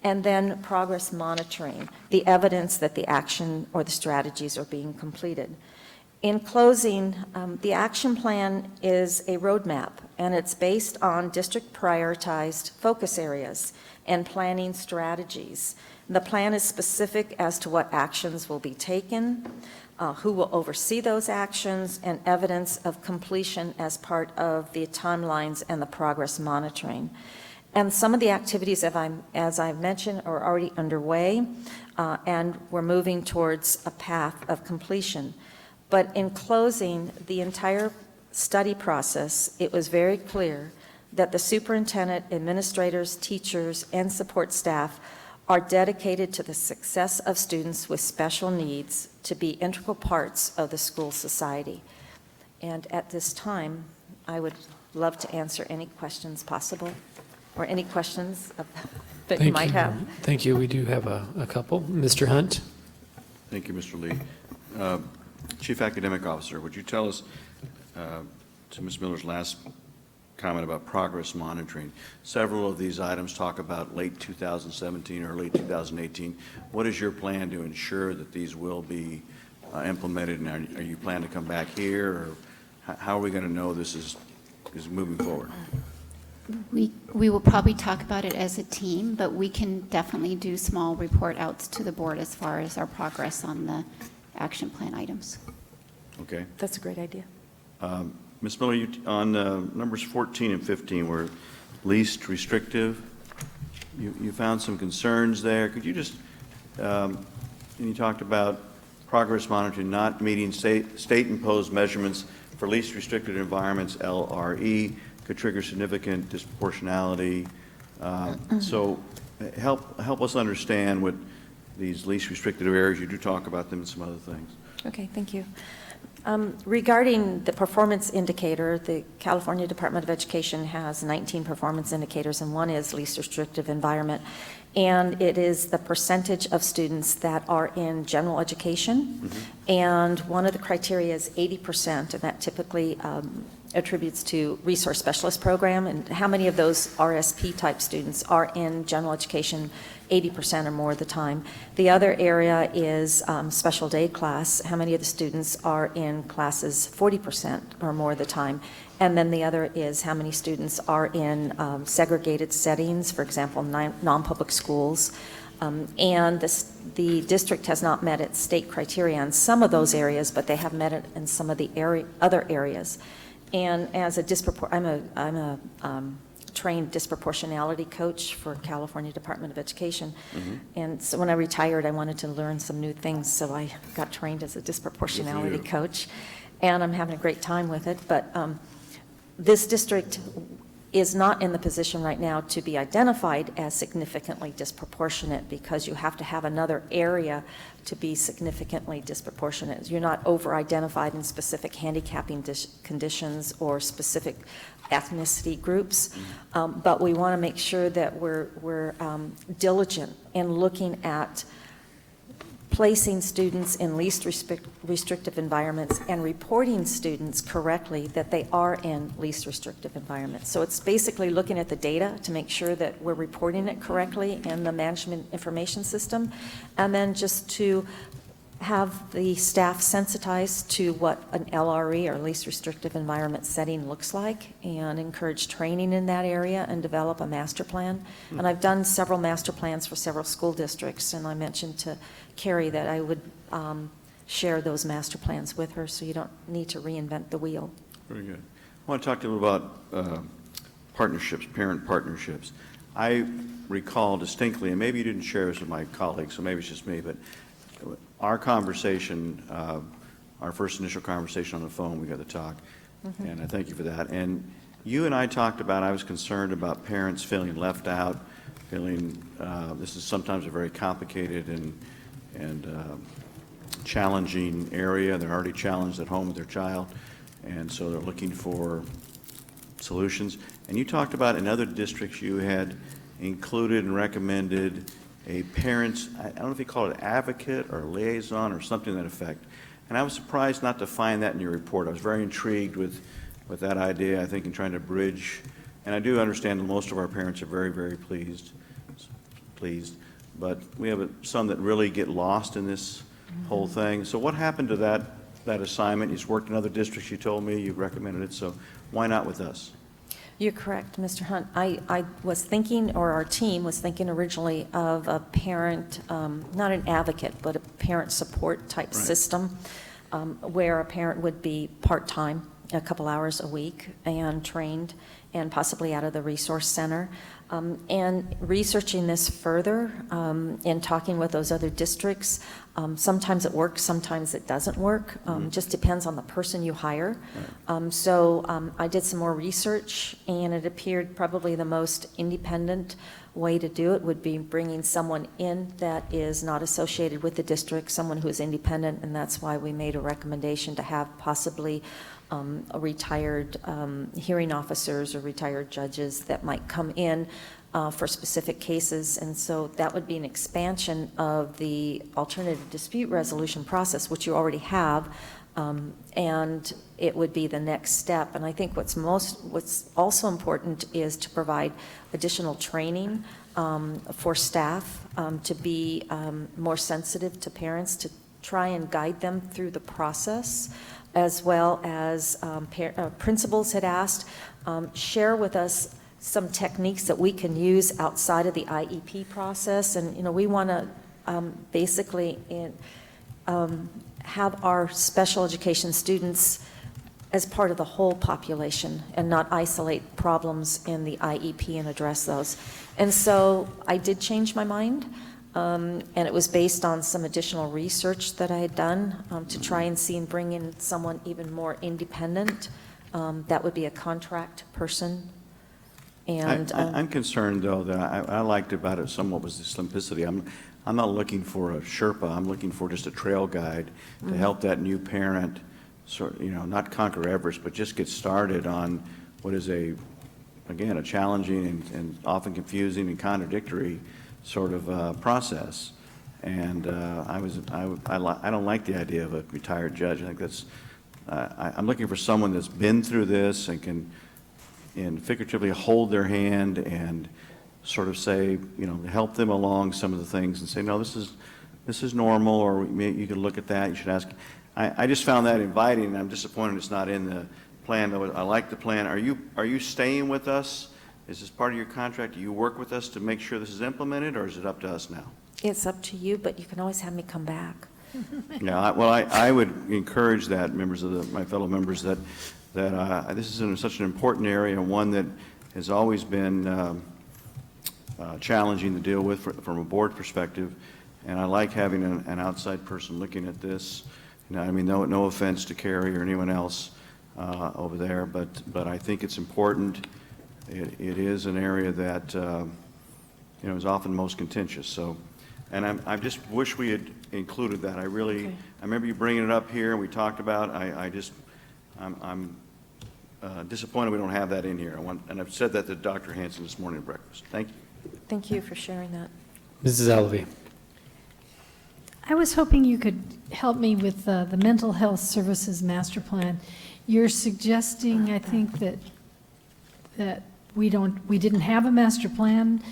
and then progress monitoring, the evidence that the action or the strategies are being completed. In closing, the action plan is a roadmap, and it's based on district prioritized focus areas and planning strategies. The plan is specific as to what actions will be taken, who will oversee those actions, and evidence of completion as part of the timelines and the progress monitoring. And some of the activities, as I've mentioned, are already underway, and we're moving towards a path of completion. But in closing, the entire study process, it was very clear that the superintendent, administrators, teachers, and support staff are dedicated to the success of students with special needs to be integral parts of the school society. And at this time, I would love to answer any questions possible, or any questions that you might have. Thank you. We do have a couple. Mr. Hunt? Thank you, Mr. Lee. Chief Academic Officer, would you tell us, to Ms. Miller's last comment about progress monitoring, several of these items talk about late 2017 or late 2018. What is your plan to ensure that these will be implemented, and are you planning to come back here, or how are we going to know this is moving forward? We will probably talk about it as a team, but we can definitely do small report outs to the board as far as our progress on the action plan items. Okay. That's a great idea. Ms. Miller, on numbers 14 and 15 were least restrictive. You found some concerns there. Could you just, and you talked about progress monitoring not meeting state-imposed measurements for least restricted environments, LRE, could trigger significant disproportionality. So help us understand what these least restricted areas, you do talk about them and some other things. Okay, thank you. Regarding the performance indicator, the California Department of Education has 19 performance indicators, and one is least restrictive environment. And it is the percentage of students that are in general education. Mm-hmm. And one of the criteria is 80%, and that typically attributes to resource specialist program, and how many of those RSP type students are in general education 80% or more of the time. The other area is special day class, how many of the students are in classes 40% or more of the time. And then the other is how many students are in segregated settings, for example, non-public schools. And the district has not met its state criteria in some of those areas, but they have met it in some of the other areas. And as a I'm a trained disproportionality coach for California Department of Education. And so when I retired, I wanted to learn some new things, so I got trained as a disproportionality coach. And I'm having a great time with it. But this district is not in the position right now to be identified as significantly disproportionate, because you have to have another area to be significantly disproportionate. You're not over-identified in specific handicapping conditions or specific ethnicity groups, but we want to make sure that we're diligent in looking at placing students in least restrictive environments and reporting students correctly that they are in least restrictive environments. So it's basically looking at the data to make sure that we're reporting it correctly in the management information system, and then just to have the staff sensitized to what an LRE, or least restrictive environment setting, looks like, and encourage training in that area and develop a master plan. And I've done several master plans for several school districts, and I mentioned to Carrie that I would share those master plans with her, so you don't need to reinvent the wheel. Very good. I want to talk to you about partnerships, parent partnerships. I recall distinctly, and maybe you didn't share this with my colleagues, so maybe it's just me, but our conversation, our first initial conversation on the phone, we got to talk, and I thank you for that. And you and I talked about, I was concerned about parents feeling left out, feeling this is sometimes a very complicated and challenging area. They're already challenged at home with their child, and so they're looking for solutions. And you talked about in other districts you had included and recommended a parent's, I don't know if you call it advocate or liaison or something to that effect. And I was surprised not to find that in your report. I was very intrigued with that idea, I think, in trying to bridge. And I do understand that most of our parents are very, very pleased. But we have some that really get lost in this whole thing. So what happened to that assignment? You just worked in other districts, you told me, you recommended it, so why not with us? You're correct, Mr. Hunt. I was thinking, or our team was thinking originally of a parent, not an advocate, but a parent support type system, where a parent would be part-time, a couple hours a week, and trained, and possibly out of the resource center. And researching this further and talking with those other districts, sometimes it works, sometimes it doesn't work. Just depends on the person you hire. So I did some more research, and it appeared probably the most independent way to do it would be bringing someone in that is not associated with the district, someone who is independent, and that's why we made a recommendation to have possibly retired hearing officers or retired judges that might come in for specific cases. And so that would be an expansion of the alternative dispute resolution process, which you already have, and it would be the next step. And I think what's also important is to provide additional training for staff to be more sensitive to parents, to try and guide them through the process, as well as principals had asked, share with us some techniques that we can use outside of the IEP process. And, we want to basically have our special education students as part of the whole population and not isolate problems in the IEP and address those. And so I did change my mind. And it was based on some additional research that I had done to try and see and bring in someone even more independent. That would be a contract person. And I'm concerned, though, that I liked about it somewhat was the simplicity. I'm not looking for a Sherpa. I'm looking for just a trail guide to help that new parent, not conquer Everest, but just get started on what is again, a challenging and often confusing and contradictory sort of process. And I don't like the idea of a retired judge. I think I'm looking for someone that's been through this and can figuratively hold their hand and sort of say, help them along some of the things and say, no, this is normal, or you can look at that, you should ask. I just found that inviting, and I'm disappointed it's not in the plan. I like the plan. Are you staying with us? Is this part of your contract? Do you work with us to make sure this is implemented, or is it up to us now? it's up to you, but you can always have me come back. Yeah, I would encourage that, my fellow members, that that this is such an important area, and one that has always been challenging to deal with from a board perspective. And I like having an outside person looking at this. You know, I mean, no offense to Carrie or anyone else over there, but I think it's important. It is an area that you know, is often most contentious. So, and I just wish we had included that. I really, I remember you bringing it up here and we talked about. I'm disappointed we don't have that in here. And I've said that to Dr. Hanson this morning at breakfast. Thank you. Thank you for sharing that. Mrs. Alavi. I was hoping you could help me with the Mental Health Services Master Plan. You're suggesting, I think, that we didn't have a master plan.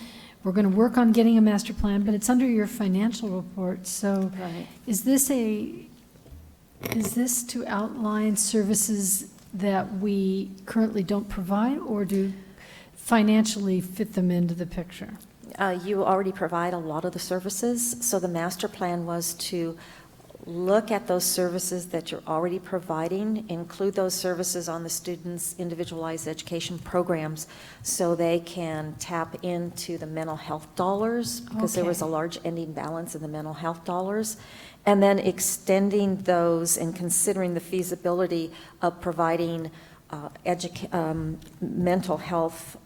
We're going to work on getting a master plan, but it's under your financial report. So Right. is this to outline services that we currently don't provide, or do financially fit them into the picture? You already provide a lot of the services, so the master plan was to look at those services that you're already providing, include those services on the students' individualized education programs so they can tap into the mental health dollars, because there was a large ending balance in the mental health dollars, and then extending those and considering the feasibility of providing mental health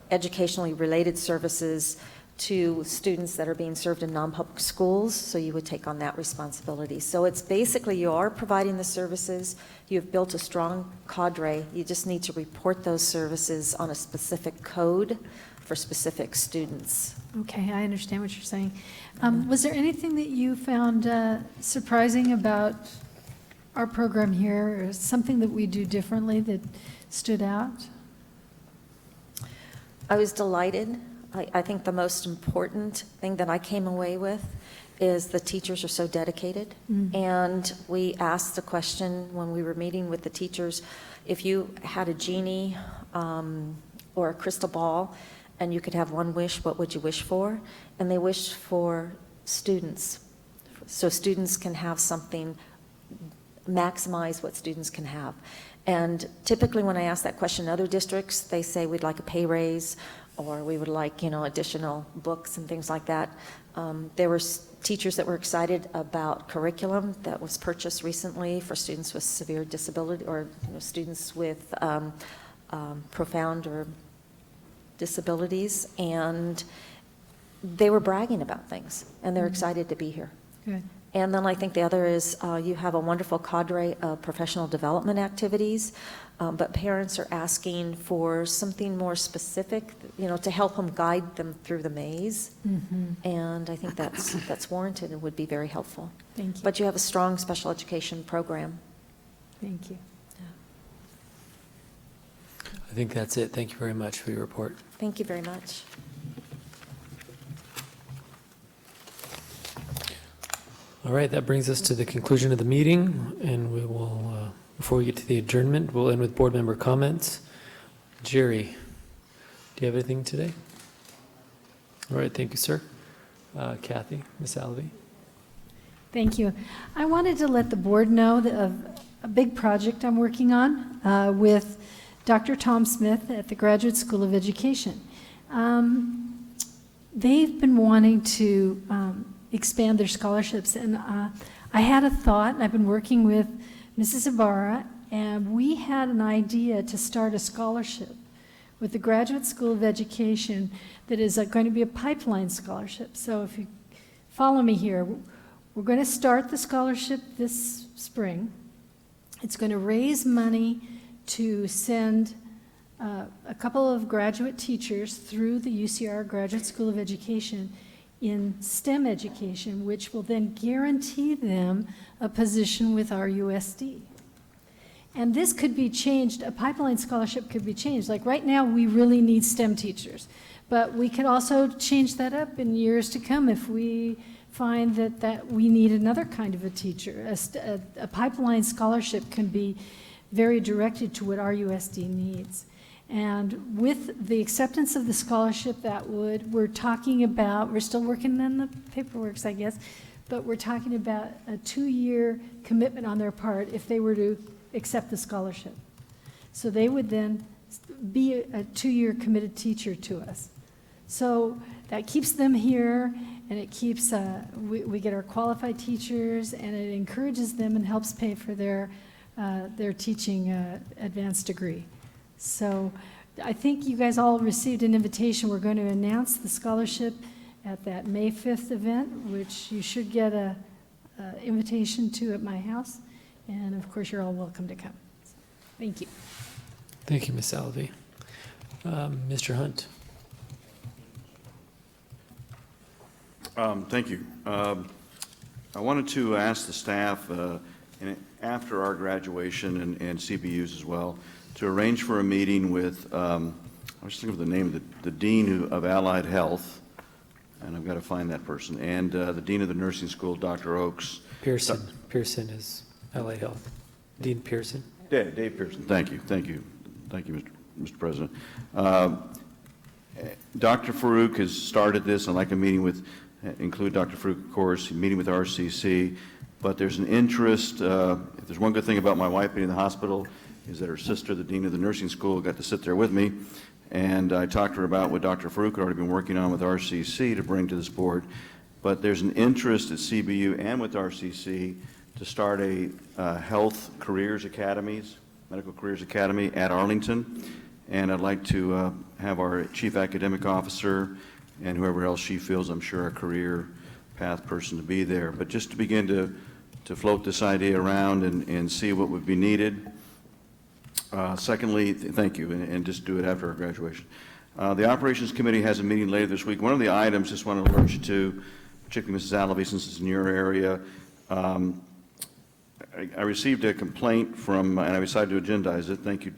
educationally related services to students that are being served in non-public schools, so you would take on that responsibility. So it's basically you are providing the services, you've built a strong cadre, you just need to report those services on a specific code for specific students. Okay, I understand what you're saying. Was there anything that you found surprising about our program here, or something that we do differently that stood out? I was delighted. I think the most important thing that I came away with is the teachers are so dedicated. And we asked the question when we were meeting with the teachers, if you had a genie or a crystal ball and you could have one wish, what would you wish for? And they wished for students. So students can have something, maximize what students can have. And typically when I ask that question in other districts, they say we'd like a pay raise, or we would like, you know, additional books and things like that. There were teachers that were excited about curriculum that was purchased recently for students with severe disability, or students with profound or disabilities, and they were bragging about things, and they're excited to be here. Good. And then I think the other is you have a wonderful cadre of professional development activities, but parents are asking for something more specific, you know, to help them guide them through the maze. And I think that's warranted and would be very helpful. Thank you. But you have a strong special education program. Thank you. I think that's it. Thank you very much for your report. Thank you very much. All right, that brings us to the conclusion of the meeting, and we will, before we get to the adjournment, we'll end with board member comments. Jerry, do you have anything today? All right, thank you, sir. Kathy, Ms. Alvey. Thank you. I wanted to let the board know of a big project I'm working on with Dr. Tom Smith at the Graduate School of Education. They've been wanting to expand their scholarships, and I had a thought, and I've been working with Mrs. Ibarra, and we had an idea to start a scholarship with the Graduate School of Education that is going to be a pipeline scholarship. So if you follow me here, we're going to start the scholarship this spring. It's going to raise money to send a couple of graduate teachers through the UCR Graduate School of Education in STEM education, which will then guarantee them a position with RUSD. And this could be changed, a pipeline scholarship could be changed. Like right now, we really need STEM teachers, but we could also change that up in years to come if we find that we need another kind of a teacher. A pipeline scholarship can be very directed to what RUSD needs. And with the acceptance of the scholarship, we're talking about, we're still working on the paperwork, I guess, but we're talking about a 2-year commitment on their part if they were to accept the scholarship. So they would then be a 2-year committed teacher to us. So that keeps them here, and it keeps, we get our qualified teachers, and it encourages them and helps pay for their teaching advanced degree. So I think you guys all received an invitation. We're going to announce the scholarship at that May 5th event, which you should get a invitation to at my house. And of course, you're all welcome to come. Thank you. Thank you, Ms. Alvey. Mr. Hunt. Thank you. I wanted to ask the staff, and after our graduation and CBUs as well, to arrange for a meeting with, I was just thinking of the name, the Dean of Allied Health, and I've got to find that person, and the Dean of the Nursing School, Dr. Oakes. Pearson. Pearson is Allied Health. Dean Pearson. Dave Pearson. Thank you. Thank you. Thank you, Mr. President. Dr. Farouk has started this. I'd like a meeting with, include Dr. Farouk, of course, meeting with RCC, but there's an interest, if there's one good thing about my wife being in the hospital, is that her sister, the Dean of the Nursing School, got to sit there with me, and I talked to her about what Dr. Farouk had already been working on with RCC to bring to this board, but there's an interest at CBU and with RCC to start a health careers academies, medical careers academy at Arlington, and I'd like to have our chief academic officer and whoever else she feels, I'm sure, a career path person to be there. But just to begin to float this idea around and see what would be needed. Secondly, thank you, and just do it after our graduation. The Operations Committee has a meeting later this week. One of the items, just want to alert you to, particularly Mrs. Alvey, since it's in your area, I received a complaint from, and I decided to agendize it, thank you,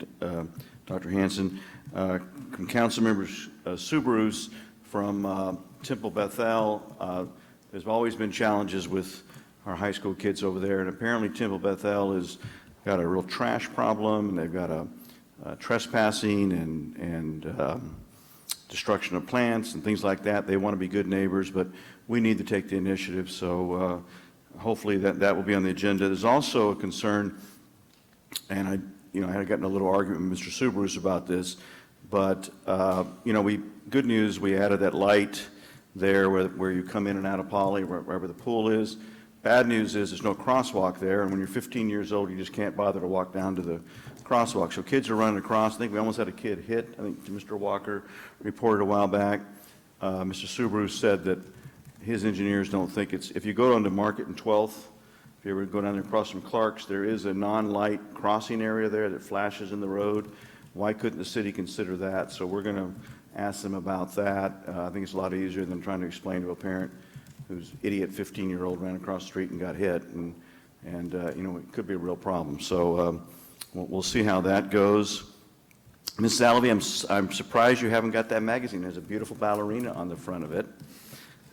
Dr. Hansen, from council members Subarus from Temple Bethel. There's always been challenges with our high school kids over there, and apparently Temple Bethel has got a real trash problem, and they've got a trespassing and destruction of plants and things like that. They want to be good neighbors, but we need to take the initiative, so hopefully that will be on the agenda. There's also a concern, and I had gotten a little argument with Mr. Subarus about this, but good news, we added that light there where you come in and out of Poly, wherever the pool is. Bad news is there's no crosswalk there, and when you're 15 years old, you just can't bother to walk down to the crosswalk. So kids are running across. I think we almost had a kid hit. I think Mr. Walker reported a while back. Mr. Subaru said that his engineers don't think it's, if you go down to Market and 12th, if you ever go down there across from Clark's, there is a non-light crossing area there that flashes in the road. Why couldn't the city consider that? So we're going to ask them about that. I think it's a lot easier than trying to explain to a parent whose idiot 15-year-old ran across the street and got hit, and it could be a real problem. So we'll see how that goes. Ms. Alvey, I'm surprised you haven't got that magazine. There's a beautiful ballerina on the front of it,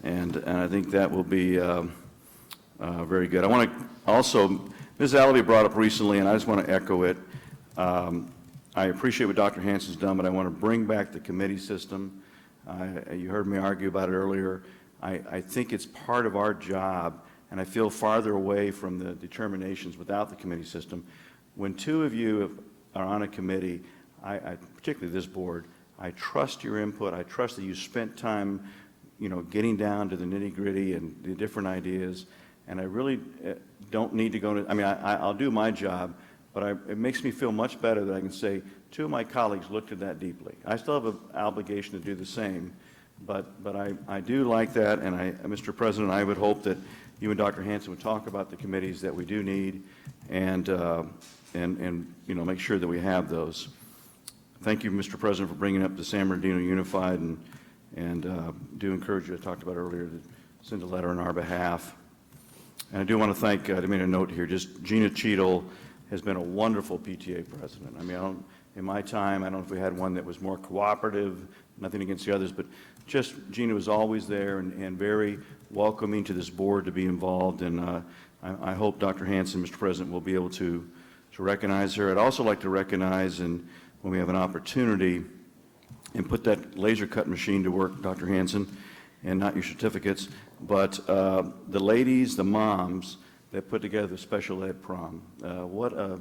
and I think that will be very good. I want to also, Ms. Alvey brought up recently, and I just want to echo it. I appreciate what Dr. Hansen's done, but I want to bring back the committee system. You heard me argue about it earlier. I think it's part of our job, and I feel farther away from the determinations without the committee system. When two of you are on a committee, particularly this board, I trust your input. I trust that you spent time, getting down to the nitty-gritty and the different ideas, and I really don't need to go into, I'll do my job, but it makes me feel much better that I can say, two of my colleagues looked at that deeply. I still have an obligation to do the same, but I do like that, and Mr. President, I would hope that you and Dr. Hansen would talk about the committees that we do need and make sure that we have those. Thank you, Mr. President, for bringing up the San Bernardino Unified, and do encourage you, I talked about earlier, to send a letter on our behalf. And I do want to thank, I made a note here, just Gina Cheadle has been a wonderful PTA president. In my time, I don't know if we had one that was more cooperative, nothing against the others, but just Gina was always there and very welcoming to this board to be involved, and I hope Dr. Hansen, Mr. President, will be able to recognize her. I'd also like to recognize, and when we have an opportunity, and put that laser cut machine to work, Dr. Hansen, and not your certificates, but the ladies, the moms that put together the special ed prom. What a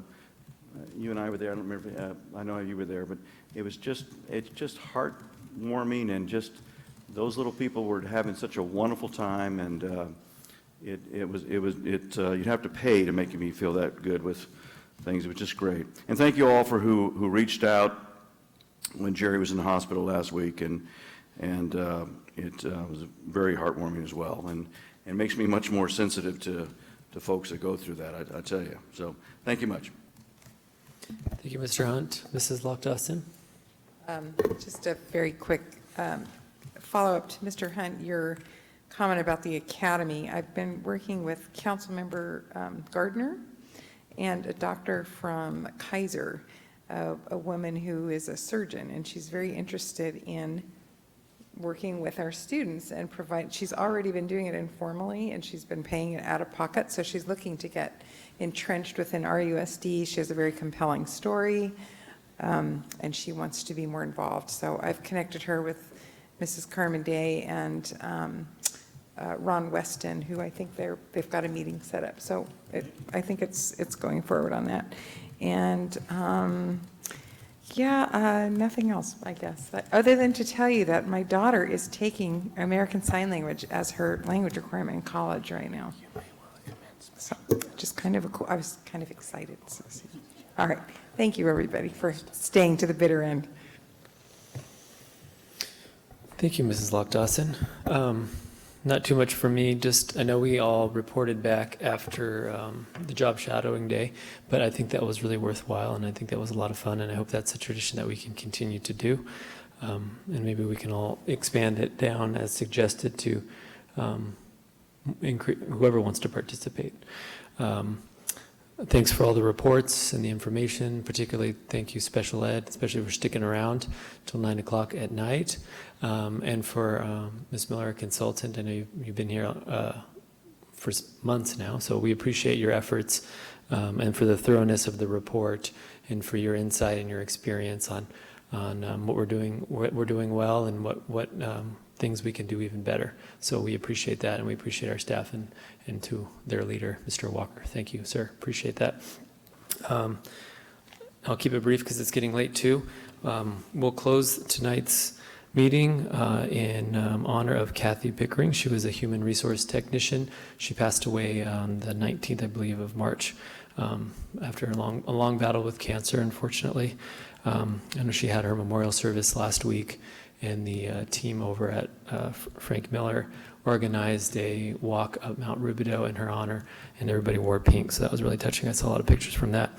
you and I were there, I don't remember, I know you were there, but it's just heartwarming, and just those little people were having such a wonderful time, and you'd have to pay to make me feel that good with things. It was just great. And thank you all for who reached out when Jerry was in the hospital last week, and it was very heartwarming as well, and makes me much more sensitive to folks that go through that, I tell you. So thank you much. Thank you, Mr. Hunt. Mrs. Lockdawson? Just a very quick follow-up to Mr. Hunt, your comment about the academy. I've been working with Councilmember Gardner and a doctor from Kaiser, a woman who is a surgeon, and she's very interested in working with our students and she's already been doing it informally, and she's been paying it out of pocket, so she's looking to get entrenched within RUSD. She has a very compelling story, and she wants to be more involved. So I've connected her with Mrs. Carmen Day and Ron Weston, who I think they've got a meeting set up. So I think it's going forward on that. And nothing else, I guess, other than to tell you that my daughter is taking American Sign Language as her language requirement in college right now. So just kind of I was kind of excited. So, all right. Thank you, everybody, for staying to the bitter end. Thank you, Mrs. Lockdawson. Not too much for me, just I know we all reported back after the job shadowing day, but I think that was really worthwhile, and I think that was a lot of fun, and I hope that's a tradition that we can continue to do. And maybe we can all expand it down as suggested to whoever wants to participate. Thanks for all the reports and the information, particularly thank you Special Ed, especially for sticking around till 9 o'clock at night. And for Ms. Miller, consultant, I know you've been here for months now, so we appreciate your efforts and for the thoroughness of the report and for your insight and your experience on what we're doing well and what things we can do even better. So we appreciate that, and we appreciate our staff and to their leader, Mr. Walker. Thank you, sir. Appreciate that. I'll keep it brief because it's getting late too. We'll close tonight's meeting in honor of Kathy Pickering. She was a human resource technician. She passed away on the 19th, I believe, of March after a long battle with cancer, unfortunately. I know she had her memorial service last week, and the team over at Frank Miller organized a walk up Mount Rubidoux in her honor, and everybody wore pink, so that was really touching. I saw a lot of pictures from that.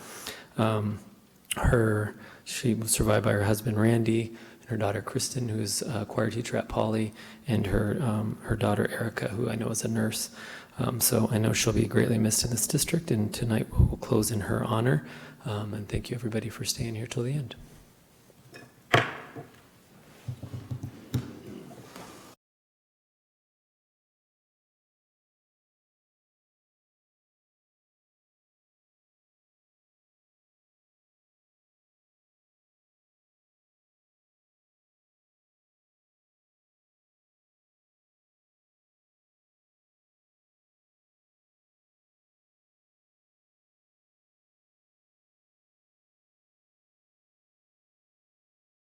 She was survived by her husband, Randy, and her daughter, Kristen, who's a choir teacher at Poly, and her daughter, Erica, who I know is a nurse. So I know she'll be greatly missed in this district, and tonight we'll close in her honor. And thank you, everybody, for staying here till the end.